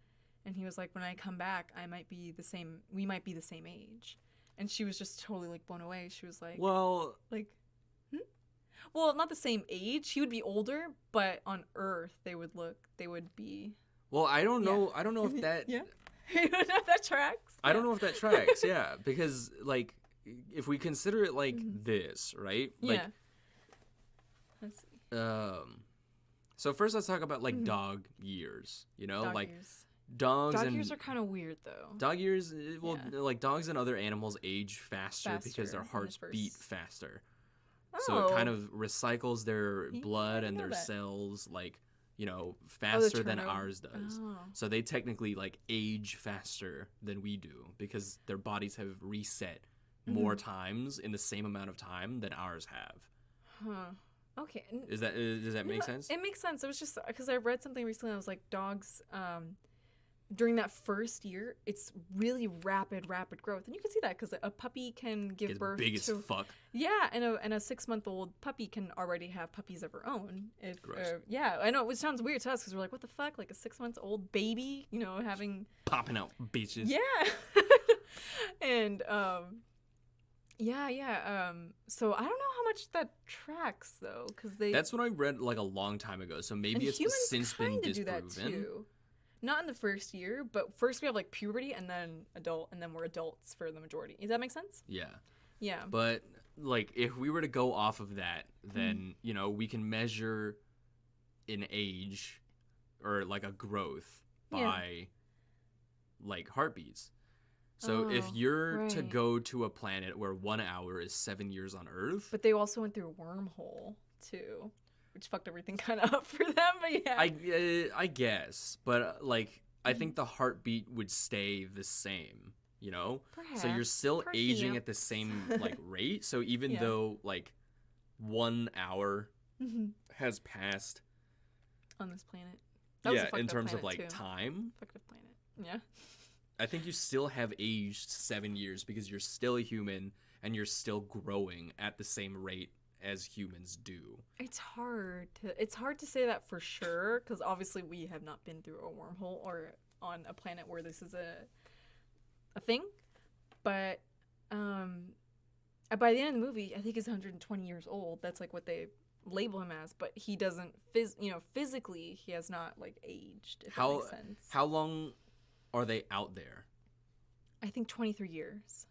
and he was like, when I come back, we might be the same age. And she was just totally, like, blown away. She was like, well, like, well, not the same age. He would be older, but on Earth they would be. Well, I don't know. I don't know if that. Yeah. I don't know if that tracks. I don't know if that tracks. Yeah, because like, if we consider it like this, right? Like, yeah. Let's see. So first, let's talk about like dog years. You know, Dog like years. dogs Dog and years are kind of weird though. dog years. Well, Yeah. like dogs and other animals age faster because their Faster, hearts first. beat faster. Oh. So it kind of recycles their Yeah, blood I didn't and know their that. cells, like, you know, faster than turnover. ours does. Oh. So they technically like age faster than we do because their bodies have reset more times in the same amount of time than ours have. Huh. Okay. Does that make sense? It makes sense. It was just because I read something recently that was like dogs during that first year, it's really rapid growth, and you can see that because a puppy can give It's birth big to as fuck. yeah, and a 6-month-old puppy can already have puppies of her own. If Gross. yeah, I know it sounds weird to us because we're like, what the fuck, like a 6-month-old baby, you know, having Popping out bitches. yeah, and yeah. So I don't know how much that tracks though, because That's what I read like a long time ago. So maybe and it's humans since been kinda do that disproven. too. Not in the first year, but first we have like puberty and then adult, and then we're adults for the majority. Does that make sense? Yeah. Yeah. But like if we were to go off of that, then you know, we can measure an age or like a growth by like heartbeats. So if you're to right. go to a planet where 1 hour is 7 years on Earth, But they also went through a wormhole too, which fucked everything kind of up for them. But yeah. I guess, but like I think the heartbeat would stay the same, you know? So you're Perhaps. still aging Perhaps. at the same like rate. So even Yeah. though like 1 hour Mhm. has passed, On this planet. That was a yeah, fucked in up terms of planet, like too. time, Fucked up planet. Yeah. I think you still have aged 7 years because you're still a human and you're still growing at the same rate as humans do. It's hard to say that for sure because obviously we have not been through a wormhole or on a planet where this is a thing. But by the end of the movie, I think he's 120 years old. That's like what they label him as, but he doesn't physically he has not like aged, if that makes sense. How long are they out there? I think 23 years.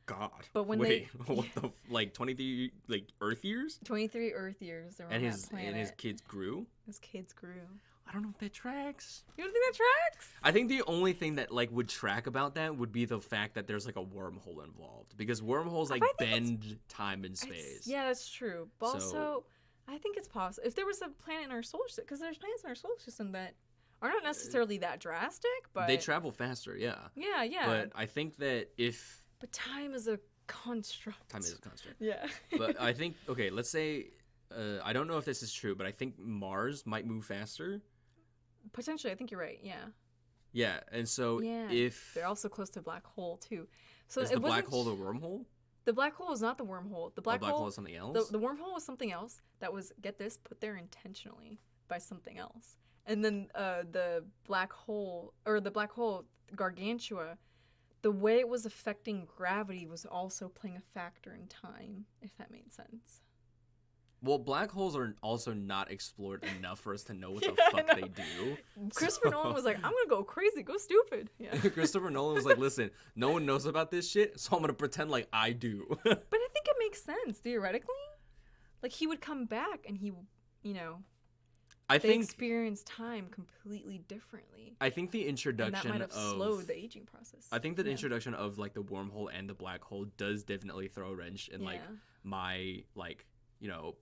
God. But when what the like 23 like Earth years? 23 Earth years around And that planet. his kids grew? His kids grew. I don't know if that tracks. You don't think that tracks? I think the only thing that like would track about that would be the fact that there's like a wormhole involved because wormholes like I think bend time and space. Yeah, that's true. But So- also, I think it's possible. If there was a planet in our solar system, because there's planets in our solar system that are not necessarily that drastic, but they travel faster. Yeah. Yeah. But I think that if time is a construct. time is a construct. Yeah. But I think okay, let's say I don't know if this is true, but I think Mars might move faster. Potentially, I think you're right. Yeah. Yeah, and so if they're also close to a black hole too, so is the black hole the wormhole? The black hole is not the wormhole. The black hole is something else. The wormhole was something else that was, get this, put there intentionally by something else. And then the black hole Gargantua, the way it was affecting gravity was also playing a factor in time, if that made sense. Well, black holes are also not explored enough for us to know what the fuck they do. Christopher Nolan was like, I'm going to go crazy, go stupid. Yeah. Christopher Nolan was like, listen, no one knows about this shit, so I'm going to pretend like I do. But I think it makes sense, theoretically. Like, he would come back and he, they experience time completely differently. I think the introduction and that might have slowed the aging process. I think the introduction of, like, the wormhole and the black hole does definitely throw a wrench in, like, my, like,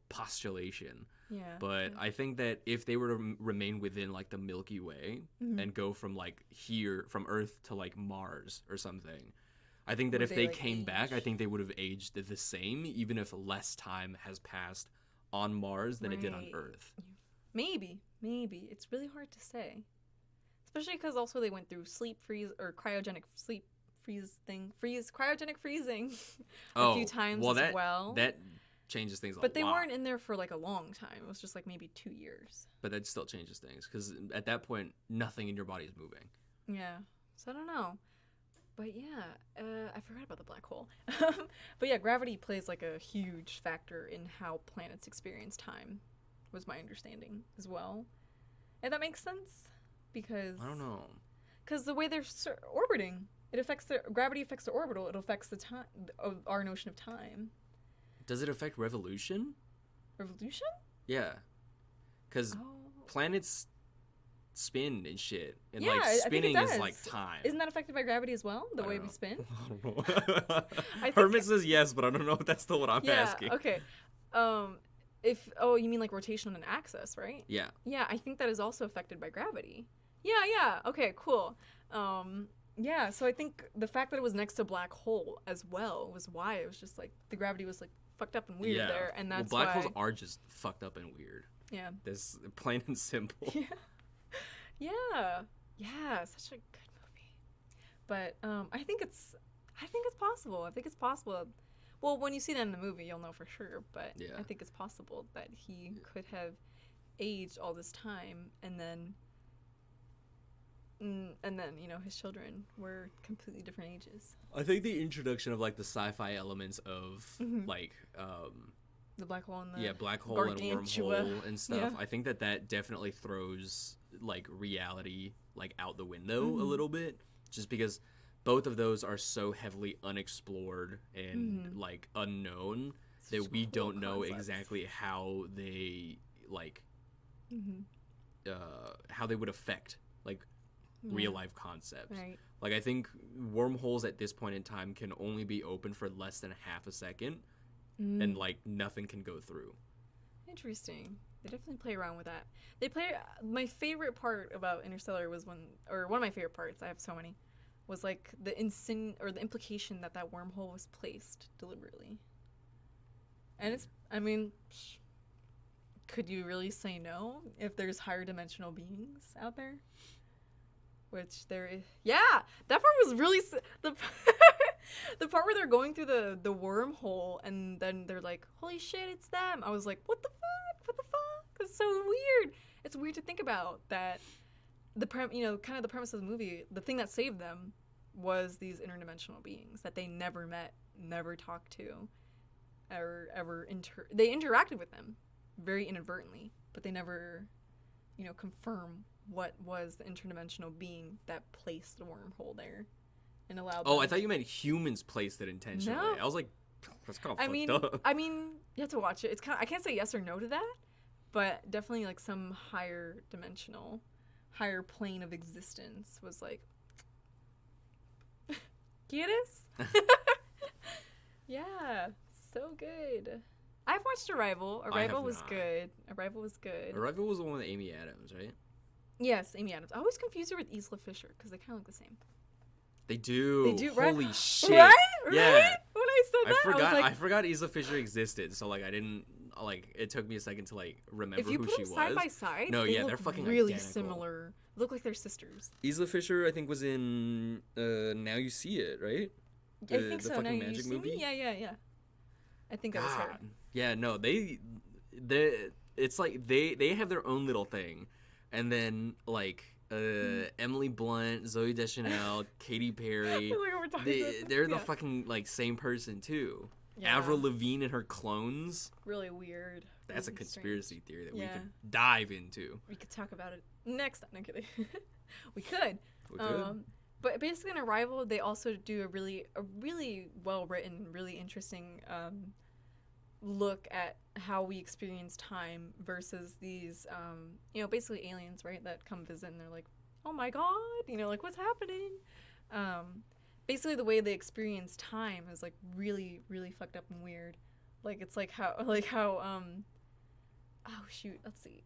postulation. Yeah. But I think that if they were to remain within, like, the Milky Way and go from, like, here, from Earth to, like, Mars or something, I think that if they came back, I think they would have aged the same, even if less time has passed on Mars than it did on Earth. Maybe. It's really hard to say. Especially because also they went through cryogenic freezing a few times as well. That changes things a lot. But they weren't in there for like a long time. It was just like maybe 2 years. But that still changes things because at that point, nothing in your body is moving. Yeah. So I don't know. But yeah, I forgot about the black hole. But yeah, gravity plays like a huge factor in how planets experience time, was my understanding as well. And that makes sense because I don't know. Because the way they're orbiting, gravity affects the orbital. It affects the time, our notion of time. Does it affect revolution? Revolution? Yeah. Because planets spin and shit. And, yeah, like, spinning is, like, time. Isn't that affected by gravity as well? The way we spin? I don't know. Hermit says yes, but I don't know if that's still what I'm asking. Okay. You mean, like, rotation on an axis, right? Yeah. Yeah, I think that is also affected by gravity. Yeah. Okay, cool. Yeah, so I think the fact that it was next to a black hole as well was why it was just, like, the gravity was, like, fucked up and weird there, and that's black holes are just fucked up and weird. Yeah. That's plain and simple. Yeah, such a good movie. But I think it's possible. I think it's possible. Well, when you see that in the movie, you'll know for sure, but I think it's possible that he could have aged all this time and then his children were completely different ages. I think the introduction of, like, the sci-fi elements of like the black hole and black hole Gargantua and wormhole and stuff. I think that definitely throws, like, reality, like, out the window a little bit, just because both of those are so heavily unexplored and like unknown that we don't know exactly how they like how they would affect, like, real life concepts. Right. Like, I think wormholes at this point in time can only be open for less than half a second, and, like, nothing can go through. Interesting. They definitely play around with that. My favorite part about Interstellar was one of my favorite parts, I have so many, was, like, the implication that wormhole was placed deliberately. And could you really say no if there's higher dimensional beings out there? Which there is. Yeah, that part was really the part where they're going through the wormhole and then they're like, "Holy shit, it's them!" I was like, "What the fuck? What the fuck?" It's so weird. It's weird to think about that. Kind of the premise of the movie. The thing that saved them was these interdimensional beings that they never met, never talked to, they interacted with them very inadvertently, but they never, confirm what was the interdimensional being that placed the wormhole there and allowed them. I thought you meant humans placed it intentionally. No. I was like, that's kind of fucked up. I mean, you have to watch it. It's kind of, I can't say yes or no to that, but definitely, like, some higher plane of existence was like, ¿Quieres? Yeah, so good. I've watched Arrival. Arrival was good. Arrival was the one with Amy Adams, right? Yes, Amy Adams. I always confuse her with Isla Fisher because they kind of look the same. They do. They do, right? Holy shit. Right? Yeah. Right? When I said that, I was like, I forgot Isla Fisher existed. So like I didn't like. It took me a second to like remember if you who put she them was. side by side, No, they yeah, look they're fucking really identical. similar. Look like they're sisters. Isla Fisher, I think, was in Now You See It, right? I think so. The Now fucking You magic See movie. Me? Yeah. I think that was her. God. Yeah, no, they it's like they have their own little thing, and then like Emily Blunt, Zoe Deschanel, Katy Perry, they're the fucking like same person too. Yeah. Avril Lavigne and her clones. Really weird. That's a Really conspiracy theory that we Yeah. could dive into. We could talk about it next time. No kidding. We could. We could. But basically, in Arrival, they also do a really well written, really interesting look at how we experience time versus these, basically aliens, right? That come visit and they're like, oh my god, like what's happening? Basically, the way they experience time is like really, really fucked up and weird. Like it's like how oh shoot, let's see.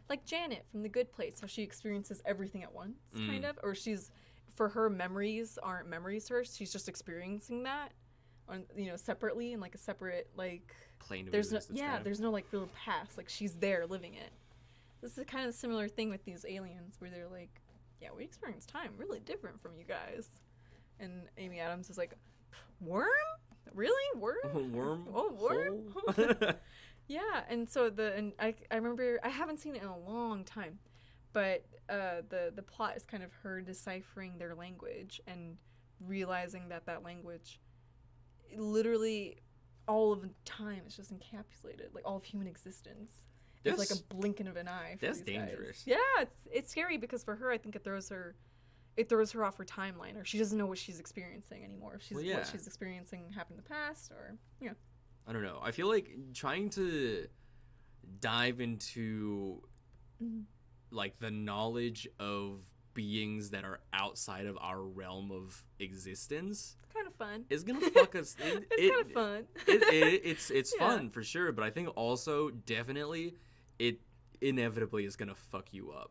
Like Janet from The Good Place, how she experiences everything at once, kind of, or for her memories aren't memories to her. She's just experiencing that, on separately in like a separate like plane of there's no existence. there's no like real past. Like she's there living it. This is kind of a similar thing with these aliens where they're like, yeah, we experience time really different from you guys, and Amy Adams is like, worm, really worm, Worm. oh worm. Hole? Yeah, and so I remember, I haven't seen it in a long time, but the plot is kind of her deciphering their language and realizing that language, literally all of time is just encapsulated, like all of human existence. It's like a blinking of an eye. For That's these guys. dangerous. Yeah, it's scary because for her, I think it throws her off her timeline, or she doesn't know what she's experiencing anymore. What she's experiencing happened in the past, or I don't know. I feel like trying to dive into like the knowledge of beings that are outside of our realm of existence kind of fun. is gonna fuck us. It's kind of fun. It's fun for sure, but I think also definitely it inevitably is gonna fuck you up.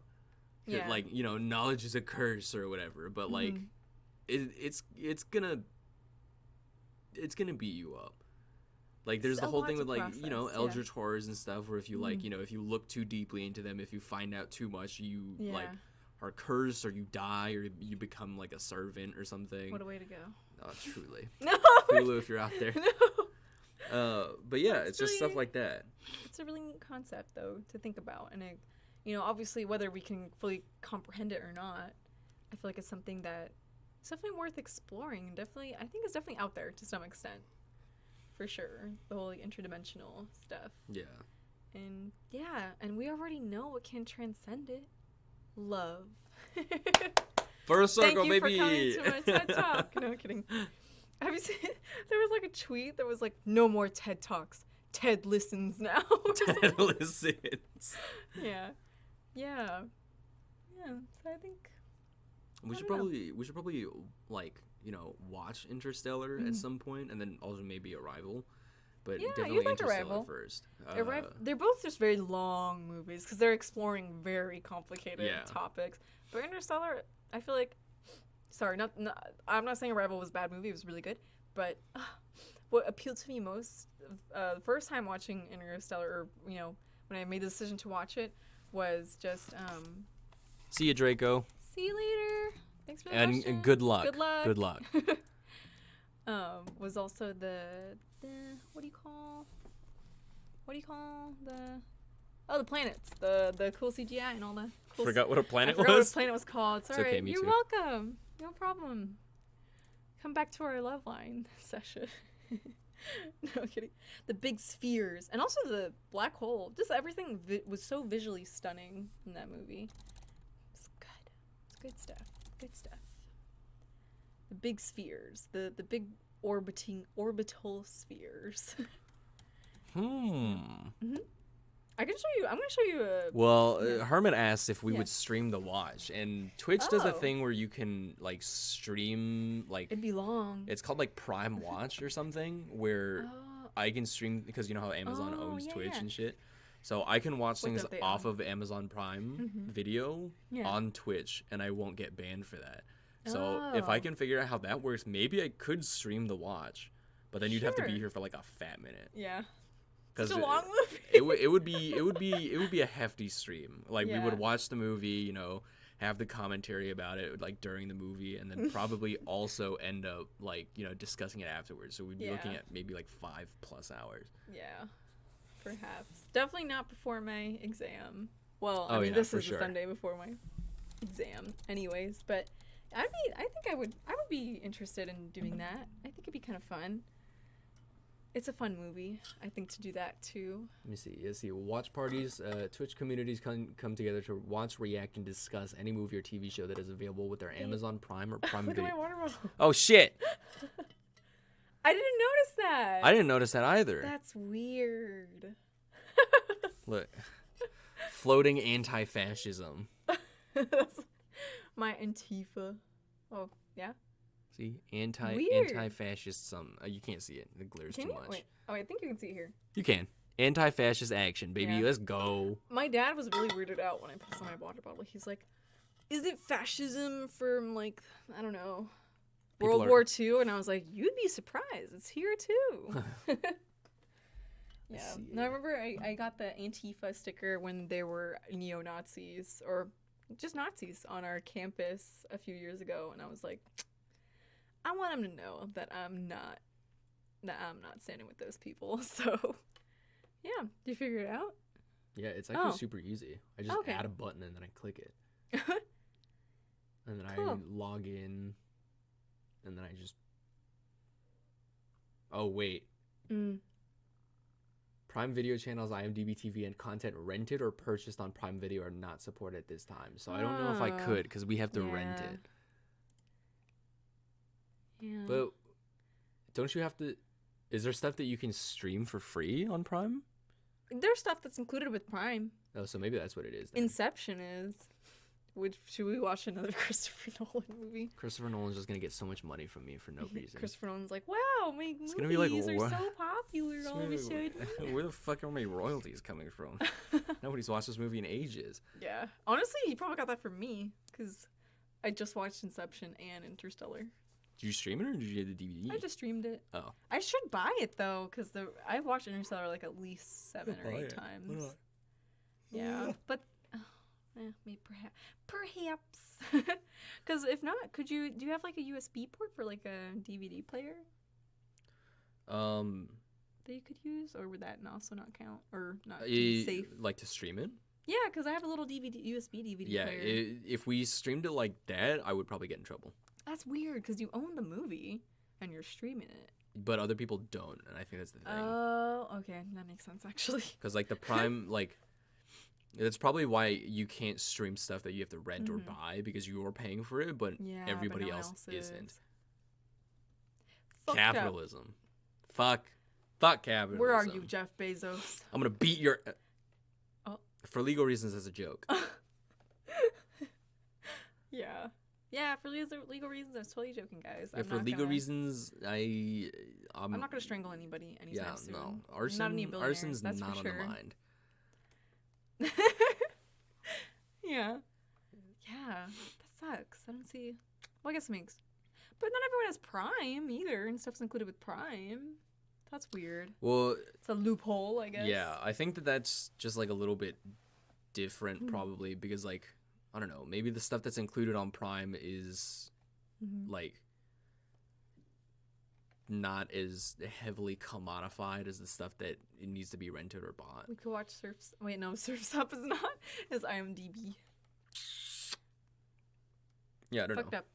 Yeah. Like knowledge is a curse or whatever, but like it's gonna beat you up. Like there's the whole thing with like eldritch horrors and stuff where if you like if you look too deeply into them, if you find out too much, you like are cursed or you die or you become like a servant or something. What a way to go. Oh, truly. No. Hulu, if you're out there. No. But yeah, it's just stuff like that. It's a really neat concept though to think about, and it, obviously whether we can fully comprehend it or not, I feel like it's something that it's definitely worth exploring. I think it's definitely out there to some extent. For sure, the whole like, interdimensional stuff. Yeah. And we already know what can transcend it. Love. First circle, Thank you baby. for coming to my TED Talk. No, I'm kidding. Have you seen? There was like a tweet that was like, "No more TED Talks. Ted listens now." Ted listens. Yeah. So I think we should probably like watch Interstellar at some point, and then also maybe Arrival. But definitely like Interstellar Arrival. first. They're both just very long movies because they're exploring very complicated topics. But Interstellar, I feel like, I'm not saying Arrival was a bad movie. It was really good. But what appealed to me most, the first time watching Interstellar, or when I made the decision to watch it, was just see you, Draco. See you later. Thanks for the question. And good luck. Good luck. Was also the what do you call the planets, the cool CGI and all the cool Forgot what a planet was? I forgot what a planet was called. It's okay, alright. me You're too. welcome. No problem. Come back to our love line session. No kidding. The big spheres and also the black hole. Just everything was so visually stunning in that movie. It's good. It's good stuff. Good stuff. The big spheres. The big orbital spheres. Mm-hmm. I can show you. I'm gonna show you a. Well, Herman asked if we would stream the watch, and Twitch does a Oh. thing where you can like stream like It'd be long. it's called like Prime Watch or something, where Oh. I can stream because you know how Amazon Oh, owns yeah, Twitch yeah. and shit. So I can watch What things don't they off own? of Amazon Prime Mhm. Video Yeah. on Twitch, and I won't get banned for that. So if I Oh. can figure out how that works, maybe I could stream the watch, but then you'd have to be Sure. here for like a fat minute. Yeah. Because Such a long movie. it would be a hefty stream. Like we would Yeah. watch the movie, you know, have the commentary about it like during the movie, and then probably also end up like, you know, discussing it afterwards. So we'd be looking Yeah. at maybe like 5+ hours. Yeah. Perhaps. Definitely not before my exam. Well, Oh, I mean, yeah, this for is sure. the Sunday before my exam, anyways. But I think I would be interested in doing that. I think it'd be kind of fun. It's a fun movie. I think to do that too. Let me see. Let's see. Watch parties. Twitch communities come together to watch, react, and discuss any movie or TV show that is available with their Amazon Prime or Prime Look at Video. my water bottle. Oh shit! I didn't notice that. I didn't notice that either. That's weird. Look, floating anti-fascism. That's my Antifa. Oh, yeah? See, Weird. anti-fascist. You can't see it. It glares Can too you? much. Wait. Oh, I think you can see it here. You can. Anti-fascist action, baby. Yeah. Let's go. My dad was really weirded out when I put this on my water bottle. He's like, "Is it fascism from like I don't know, People World War II?" And I was like, "You'd be surprised. It's here too." Yeah. see No, I it. remember I got the Antifa sticker when there were neo-Nazis or just Nazis on our campus a few years ago, and I was like, I want them to know that I'm not standing with those people. So, yeah. Did you figure it out? Yeah, it's actually Oh. super easy. I just Okay. add a button and then I click it. And then I Cool. log in. And then I just... Oh, wait. Prime Video channels, IMDb TV, and content rented or purchased on Prime Video are not supported at this time. So I don't know if I Oh. could because we have to rent Yeah. it. Yeah. But don't you have to... Is there stuff that you can stream for free on Prime? There's stuff that's included with Prime. Oh, so maybe that's what it is then. Inception is. Should we watch another Christopher Nolan movie? Christopher Nolan's just going to get so much money from me for no reason. Christopher Nolan's like, wow, my It's gonna be like, movies are what? so popular It's all gonna of a be- sudden. Where the fuck are my royalties coming from? Nobody's watched this movie in ages. Yeah. Honestly, he probably got that from me because I just watched Inception and Interstellar. Did you stream it or did you get the DVD? I just streamed it. Oh. I should buy it though because I've watched Interstellar like at least 7 or 8 times. Why not? Yeah, but maybe perhaps because if not, do you have like a USB port for like a DVD player that you could use, or would that also not count or not be safe? Like to stream it? Yeah, because I have a little USB DVD Yeah, player. if we streamed it like that, I would probably get in trouble. That's weird because you own the movie and you're streaming it. But other people don't, and I think that's the thing. Oh, okay, that makes sense actually. Because like the Prime, like that's probably why you can't stream stuff that you have to rent or buy because you're paying for it, but Yeah, everybody but no one else isn't. is. Fucked up. Capitalism. Fuck capitalism. Where are you, Jeff Bezos? I'm gonna beat your. Oh. For legal reasons, as a joke. Yeah. Yeah, for legal reasons, I was totally joking, guys. Yeah, for legal reasons, I'm not gonna strangle anybody anytime Yeah, soon. no. Not any billionaires, Arson's that's not for on sure. the mind. Yeah. Yeah. That sucks. I don't see. Well, I guess it makes. But not everyone has Prime either, and stuff's included with Prime. That's weird. Well, It's a loophole, I guess. yeah, I think that's just like a little bit different, probably because like I don't know, maybe the stuff that's included on Prime is like not as heavily commodified as the stuff that it needs to be rented or bought. We could watch Surf's. Wait, no, Surf's Up is not. It's IMDb. Yeah, I don't Fucked know. up.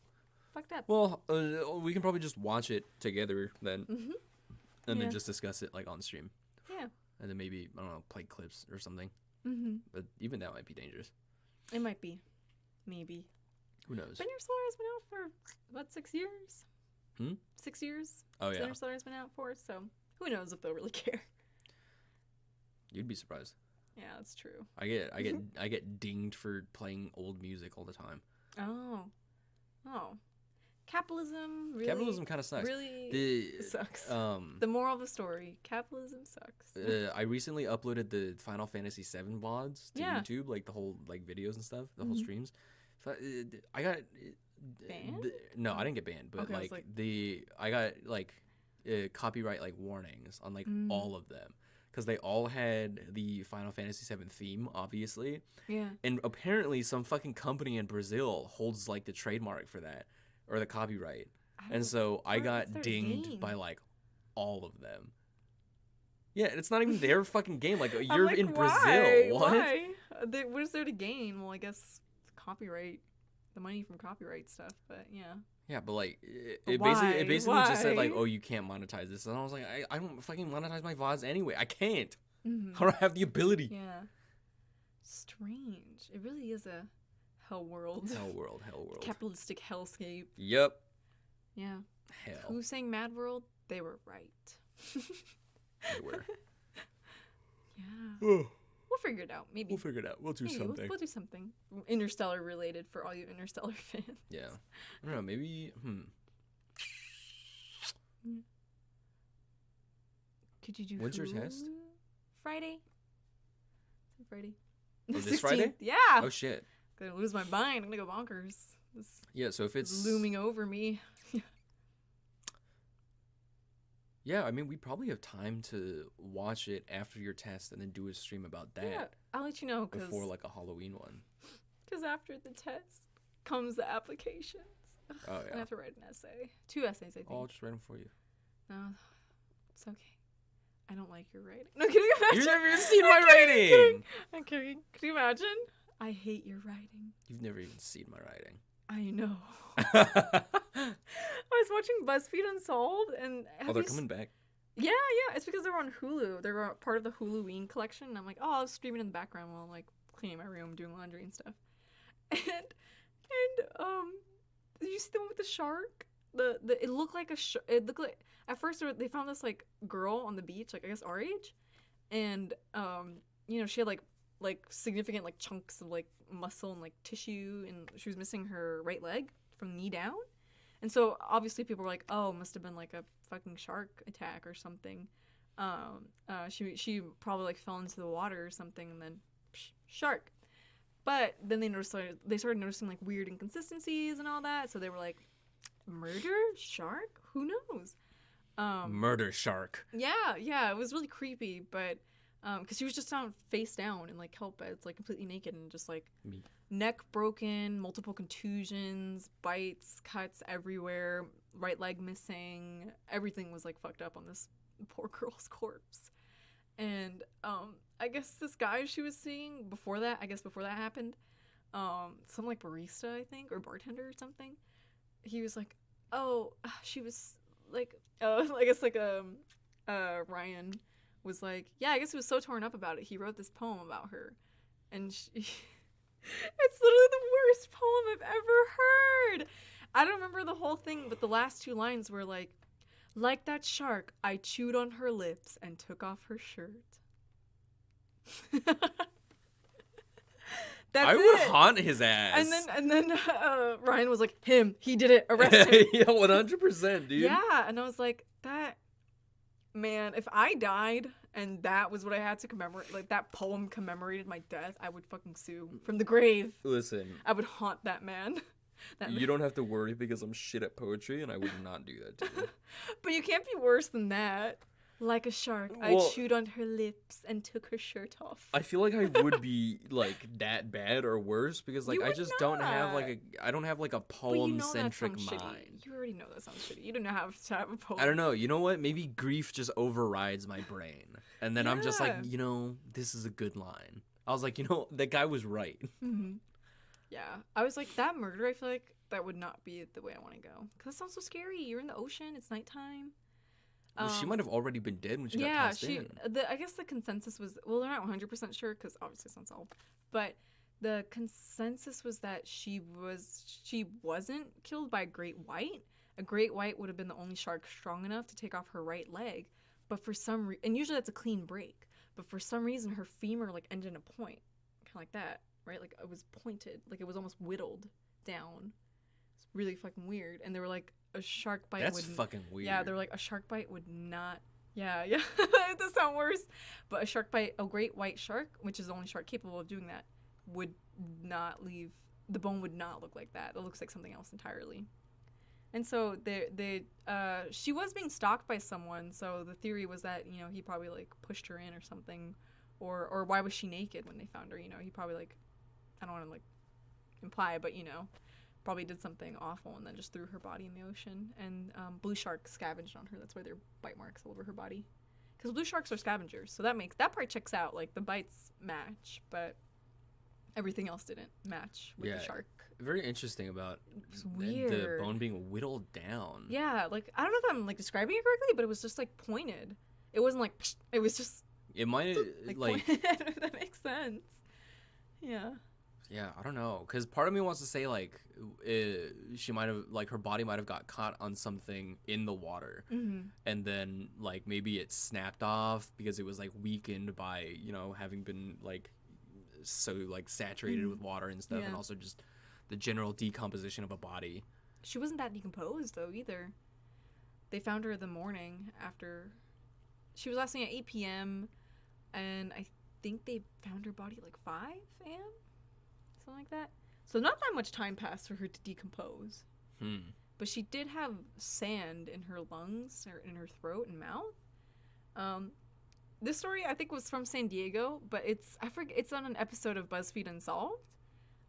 Fucked up. Well, we can probably just watch it together then, and Yeah. then just discuss it like on stream, Yeah. and then maybe I don't know, play clips or something. Mm-hmm. But even that might be dangerous. It might be. Maybe. Who knows? But Interstellar has been out for, what, 6 years? 6 years? Oh yeah, Interstellar has been out for, so who knows if they'll really care. you'd be surprised. Yeah, that's true. I get dinged for playing old music all the time. Oh. Oh. capitalism really, Capitalism kind of sucks. Really sucks. The moral of the story: capitalism sucks. I recently uploaded the Final Fantasy VII VODs to YouTube, like the whole like videos and stuff, the whole streams. I got banned. No, I didn't get banned, but okay, I got like copyright like warnings on like all of them. Because they all had the Final Fantasy VII theme, obviously. Yeah. And apparently some fucking company in Brazil holds, like, the trademark for that. Or the copyright. And so I got dinged by, like, all of them. Yeah, and it's not even their fucking game. Like, you're in Brazil. What? Why? What is there to gain? Well, I guess copyright. The money from copyright stuff, but yeah. Yeah, but like it basically just said like, oh, you can't monetize this, and I was like, I don't fucking monetize my VODs anyway. I can't. I don't have the ability. Yeah. Strange. It really is a hell world. Hell world. Capitalistic hellscape. Yep. Yeah. Hell. Who's saying Mad World? They were right. They were. Yeah. We'll figure it out. Maybe. We'll figure it out. We'll do something. We'll do something. Interstellar related for all you Interstellar fans. Yeah. I don't know. Maybe. Could you do When's your test? Friday. Friday. Oh, this Friday? Yeah. Oh, shit. I'm gonna lose my mind. I'm gonna go bonkers. Yeah, so if it's looming over me. Yeah, I mean, we probably have time to watch it after your test and then do a stream about that. Yeah, I'll let you know. Before, like, a Halloween one. Because after the test comes the applications. Oh, yeah. I have to write an essay. 2 essays, I think. Oh, I'll just write them for you. No, it's okay. I don't like your writing. No, can you imagine? You've never even seen my writing! I'm kidding. Can you imagine? I hate your writing. You've never even seen my writing. I know. I was watching BuzzFeed Unsolved, and they're coming back. Yeah, it's because they're on Hulu. They're part of the Huluween collection. And I'm like, I'll stream it in the background while I'm like cleaning my room, doing laundry and stuff. And did you see the one with the shark? It looked like it looked like at first they found this like girl on the beach, like I guess our age, and she had like significant like chunks of like muscle and like tissue, and she was missing her right leg from knee down. And so obviously people were like, oh, it must have been like a fucking shark attack or something. She probably like fell into the water or something, and then shark. But then they started noticing like weird inconsistencies and all that. So they were like, murder shark? Who knows? Murder shark. Yeah, it was really creepy, but because she was just down face down in like kelp beds, like completely naked, and just like neck broken, multiple contusions, bites, cuts everywhere, right leg missing. Everything was like fucked up on this poor girl's corpse. And I guess this guy she was seeing before that happened, some like barista, I think, or bartender or something. He was like, oh, she was like, I guess like Ryan was like, yeah, I guess he was so torn up about it. He wrote this poem about her, and it's literally the worst poem I've ever heard. I don't remember the whole thing, but the last 2 lines were like that shark, I chewed on her lips and took off her shirt. That's I would haunt his ass. And then Ryan was like, he did it, arrest him. Yeah, 100%, dude. Yeah, and I was like, that, man, if I died and that was what I had to commemorate, like that poem commemorated my death, I would fucking sue from the grave. Listen. I would haunt that man. You don't have to worry because I'm shit at poetry and I would not do that to you. But you can't be worse than that. Like a shark, I chewed on her lips and took her shirt off. I feel like I would be like that bad or worse because like I just don't have like a poem centric mind. You already know that sounds shitty. You don't have to have a poem. I don't know. You know what? Maybe grief just overrides my brain, and then I'm just like, this is a good line. I was like, that guy was right. Mm-hmm. Yeah, I was like, that murder. I feel like that would not be the way I want to go because it sounds so scary. You're in the ocean. It's nighttime. Well, she might have already been dead when she got tossed in. I guess the consensus was, well, they're not 100% sure because obviously it's not solved, but the consensus was that she wasn't killed by a great white. A great white would have been the only shark strong enough to take off her right leg, but for some reason, and usually that's a clean break, but for some reason her femur like ended in a point, kind of like that, right? Like it was pointed, like it was almost whittled down. It's really fucking weird. And they were like, a shark bite That's would... fucking weird. Yeah, they're like, a shark bite would not... Yeah. It does sound worse. But a shark bite, a great white shark, which is the only shark capable of doing that, would not leave... The bone would not look like that. It looks like something else entirely. And so she was being stalked by someone, so the theory was that, you know, he probably, like, pushed her in or something. Or why was she naked when they found her? You know, he probably, like... I don't want to, like, imply, but, you know... Probably did something awful and then just threw her body in the ocean. And blue sharks scavenged on her. That's why there are bite marks all over her body. Because blue sharks are scavengers, so that part checks out. Like, the bites match, but everything else didn't match with the shark. Very interesting about weird. The bone being whittled down. Yeah, like, I don't know if I'm, like, describing it correctly, but it was just, like, pointed. It wasn't like, psh, it was just... It might, like... I don't know if that makes sense. Yeah. Yeah, I don't know, because part of me wants to say, like, she might have, like, her body might have got caught on something in the water, and then, like, maybe it snapped off because it was, like, weakened by, you know, having been, like, so, like, saturated with water and stuff, and also just the general decomposition of a body. She wasn't that decomposed, though, either. They found her the morning after... She was last seen at 8 p.m., and I think they found her body at, like, 5 a.m.? Something like that. So not that much time passed for her to decompose. But she did have sand in her lungs, or in her throat and mouth. This story, I think, was from San Diego, but it's on an episode of BuzzFeed Unsolved.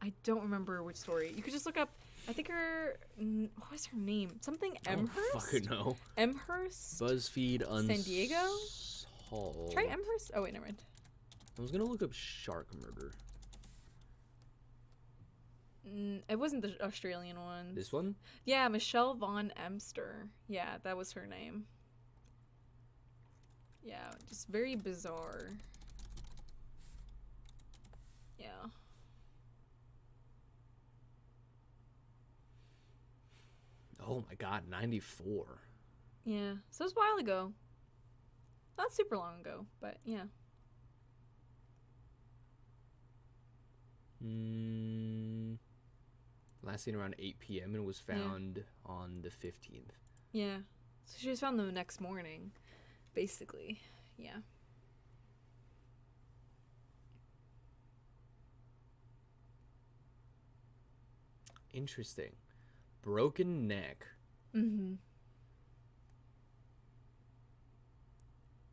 I don't remember which story. You could just look up, I think what was her name? Something Amherst? I don't fucking know. Amherst? BuzzFeed Unsolved. San Diego? Try Amherst? Oh, wait, never mind. I was gonna look up shark murder. It wasn't the Australian one. This one? Yeah, Michelle Von Emster. Yeah, that was her name. Yeah, just very bizarre. Yeah. Oh my god, 94. Yeah, so it was a while ago. Not super long ago, but yeah. Last seen around 8 p.m. and was found on the 15th. Yeah. So she was found the next morning, basically. Yeah. Interesting. Broken neck.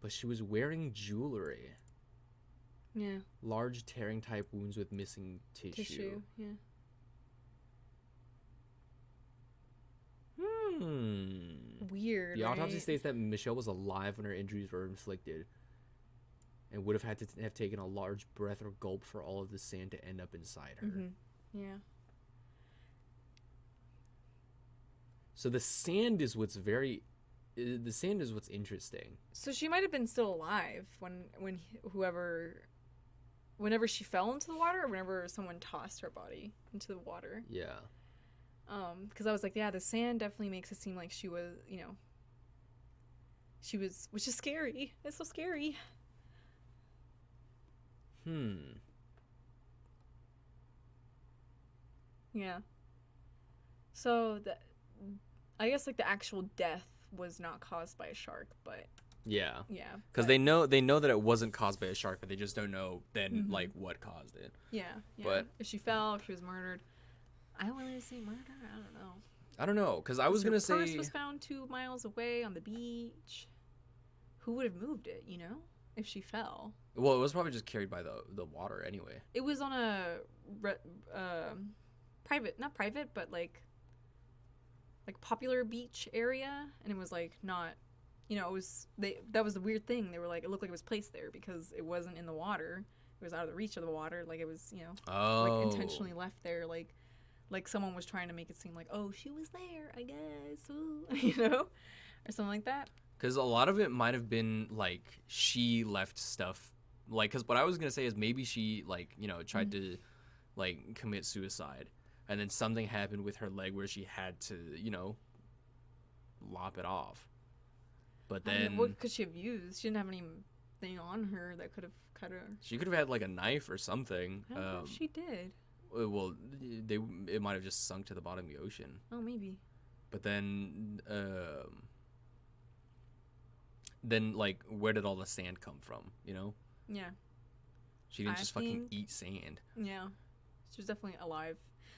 But she was wearing jewelry. Yeah. Large tearing type wounds with missing tissue. Yeah. Weird. The autopsy right? states that Michelle was alive when her injuries were inflicted and would have had to have taken a large breath or gulp for all of the sand to end up inside her. Yeah. So the sand is what's interesting. So she might have been still alive whenever she fell into the water, or whenever someone tossed her body into the water. Yeah. Because I was like, yeah, the sand definitely makes it seem like she was, which is scary. It's so scary. Yeah. So I guess, like, the actual death was not caused by a shark, but yeah, because but they know that it wasn't caused by a shark, but they just don't know then like what caused it. Yeah. But if she fell, if she was murdered, I don't really say murder. I don't know, because I was gonna say her purse was found 2 miles away on the beach. Who would have moved it? If she fell. Well, it was probably just carried by the water anyway. It was on a not private, but like popular beach area, and it was like not, it was that was the weird thing. They were like, it looked like it was placed there because it wasn't in the water. It was out of the reach of the water. Like, it was, like intentionally left there, like someone was trying to make it seem like, oh, she was there, I guess, or something like that. Because a lot of it might have been like she left stuff, like, because what I was gonna say is maybe she tried to like commit suicide, and then something happened with her leg where she had to lop it off. But then what could she have used? She didn't have anything on her that could have cut her. She could have had like a knife or something. I don't know if she did. Well, it might have just sunk to the bottom of the ocean. Oh, maybe. But then like, where did all the sand come from? You know? Yeah. She didn't just fucking eat sand. Yeah. She was definitely alive.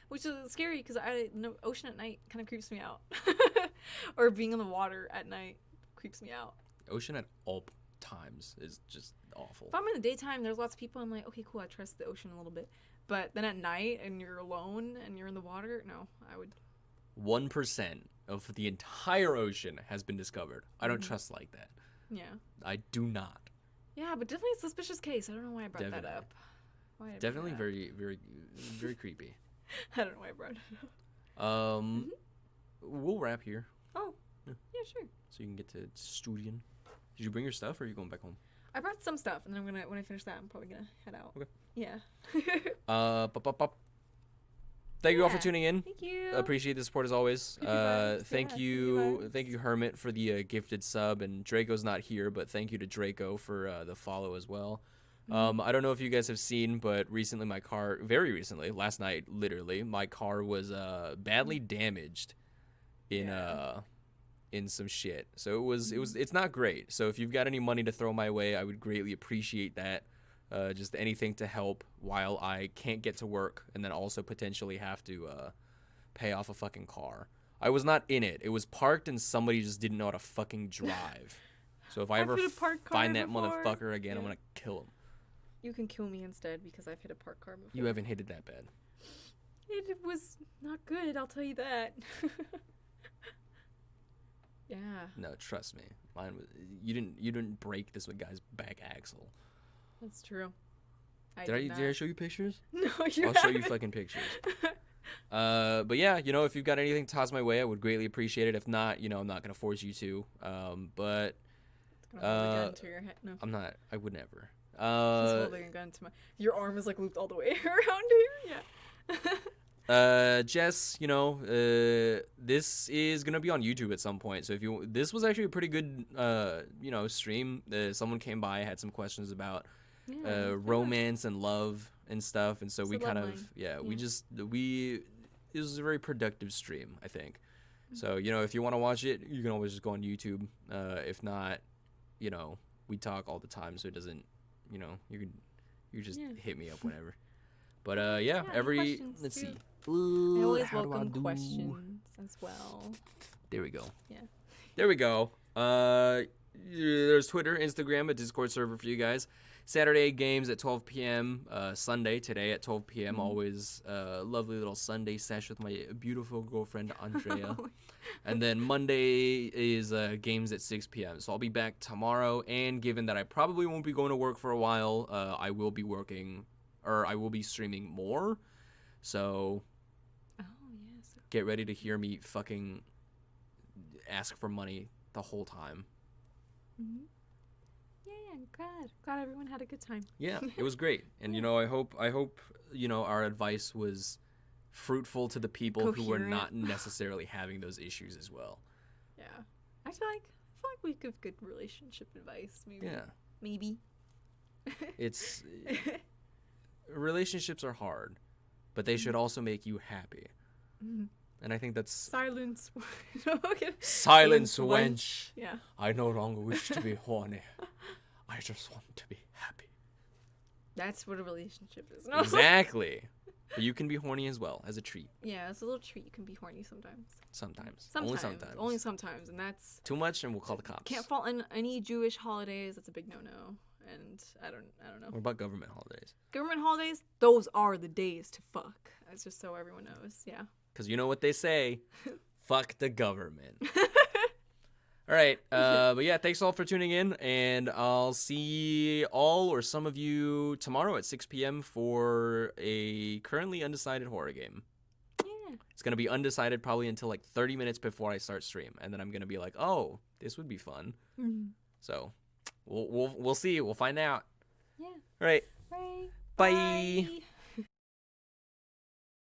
Which is scary because ocean at night kind of creeps me out. Or being in the water at night creeps me out. Ocean at all times is just awful. If I'm in the daytime, there's lots of people, I'm like, okay, cool, I trust the ocean a little bit. But then at night and you're alone and you're in the water, no, I would. 1% of the entire ocean has been discovered. I don't trust like that. Yeah. I do not. Yeah, but definitely a suspicious case. I don't know why I brought that up. Definitely very, very, very creepy. I don't know why I brought it up. We'll wrap here. Oh, yeah, sure. So you can get to studying. Did you bring your stuff, or are you going back home? I brought some stuff, and then when I finish that, I'm probably gonna head out. Okay. Yeah. Thank you all for tuning in. Thank you. Appreciate the support as always. Thank you, Hermit, for the gifted sub, and Draco's not here, but thank you to Draco for the follow as well. I don't know if you guys have seen, but recently very recently, last night, literally, my car was badly damaged in some shit. So it's not great. So if you've got any money to throw my way, I would greatly appreciate that. Just anything to help while I can't get to work and then also potentially have to pay off a fucking car. I was not in it. It was parked and somebody just didn't know how to fucking drive. So if I ever find that motherfucker again, I'm going to kill him. You can kill me instead because I've hit a parked car before. You haven't hit it that bad. It was not good, I'll tell you that. Yeah. No, trust me. Mine was. You didn't break this guy's back axle. That's true. Did I show you pictures? No, I'll show you fucking pictures. But yeah, if you've got anything to toss my way, I would greatly appreciate it. If not, I'm not gonna force you to. But it's gonna hold a gun to your head. No. I'm not. I would never. He's holding a gun to my. Your arm is like looped all the way around here. Yeah. Jess, this is gonna be on YouTube at some point. So this was actually a pretty good, stream. Someone came by, had some questions about romance and love and stuff, and so we kind of, it was a very productive stream, I think. So if you want to watch it, you can always just go on YouTube. If not, we talk all the time, so it doesn't, you just hit me up whenever. But let's see. Ooh, I always welcome questions as well. There we go. Yeah. There we go. There's Twitter, Instagram, a Discord server for you guys. Saturday games at 12 p.m. Sunday today at 12 p.m. Always lovely little Sunday sesh with my beautiful girlfriend Andrea. And then Monday is games at 6 p.m. So I'll be back tomorrow. And given that I probably won't be going to work for a while, I will be streaming more. So get ready to hear me fucking ask for money the whole time. Mm-hmm. Yeah, glad everyone had a good time. Yeah, it was great. And I hope our advice was fruitful to the people who were not necessarily having those issues as well. Yeah. I feel like we give good relationship advice, maybe. Yeah. Maybe. It's relationships are hard, but they should also make you happy. Mm-hmm. And I think that's silence. Silence, wench. Yeah. I no longer wish to be horny. I just want to be happy. That's what a relationship is. No? Exactly. But you can be horny as well, as a treat. Yeah, as a little treat, you can be horny sometimes. Sometimes. Only sometimes, and that's too much, and we'll call the cops. Can't fall in any Jewish holidays. That's a big no-no. And I don't know. What about government holidays? Government holidays, those are the days to fuck. That's just so everyone knows. Yeah. Because you know what they say, fuck the government. All right, but yeah, thanks all for tuning in, and I'll see all or some of you tomorrow at 6 p.m. for a currently undecided horror game. Yeah. It's going to be undecided probably until like 30 minutes before I start stream, and then I'm going to be like, oh, this would be fun. Mm-hmm. So we'll see. We'll find out. Yeah. All right. Right. Bye.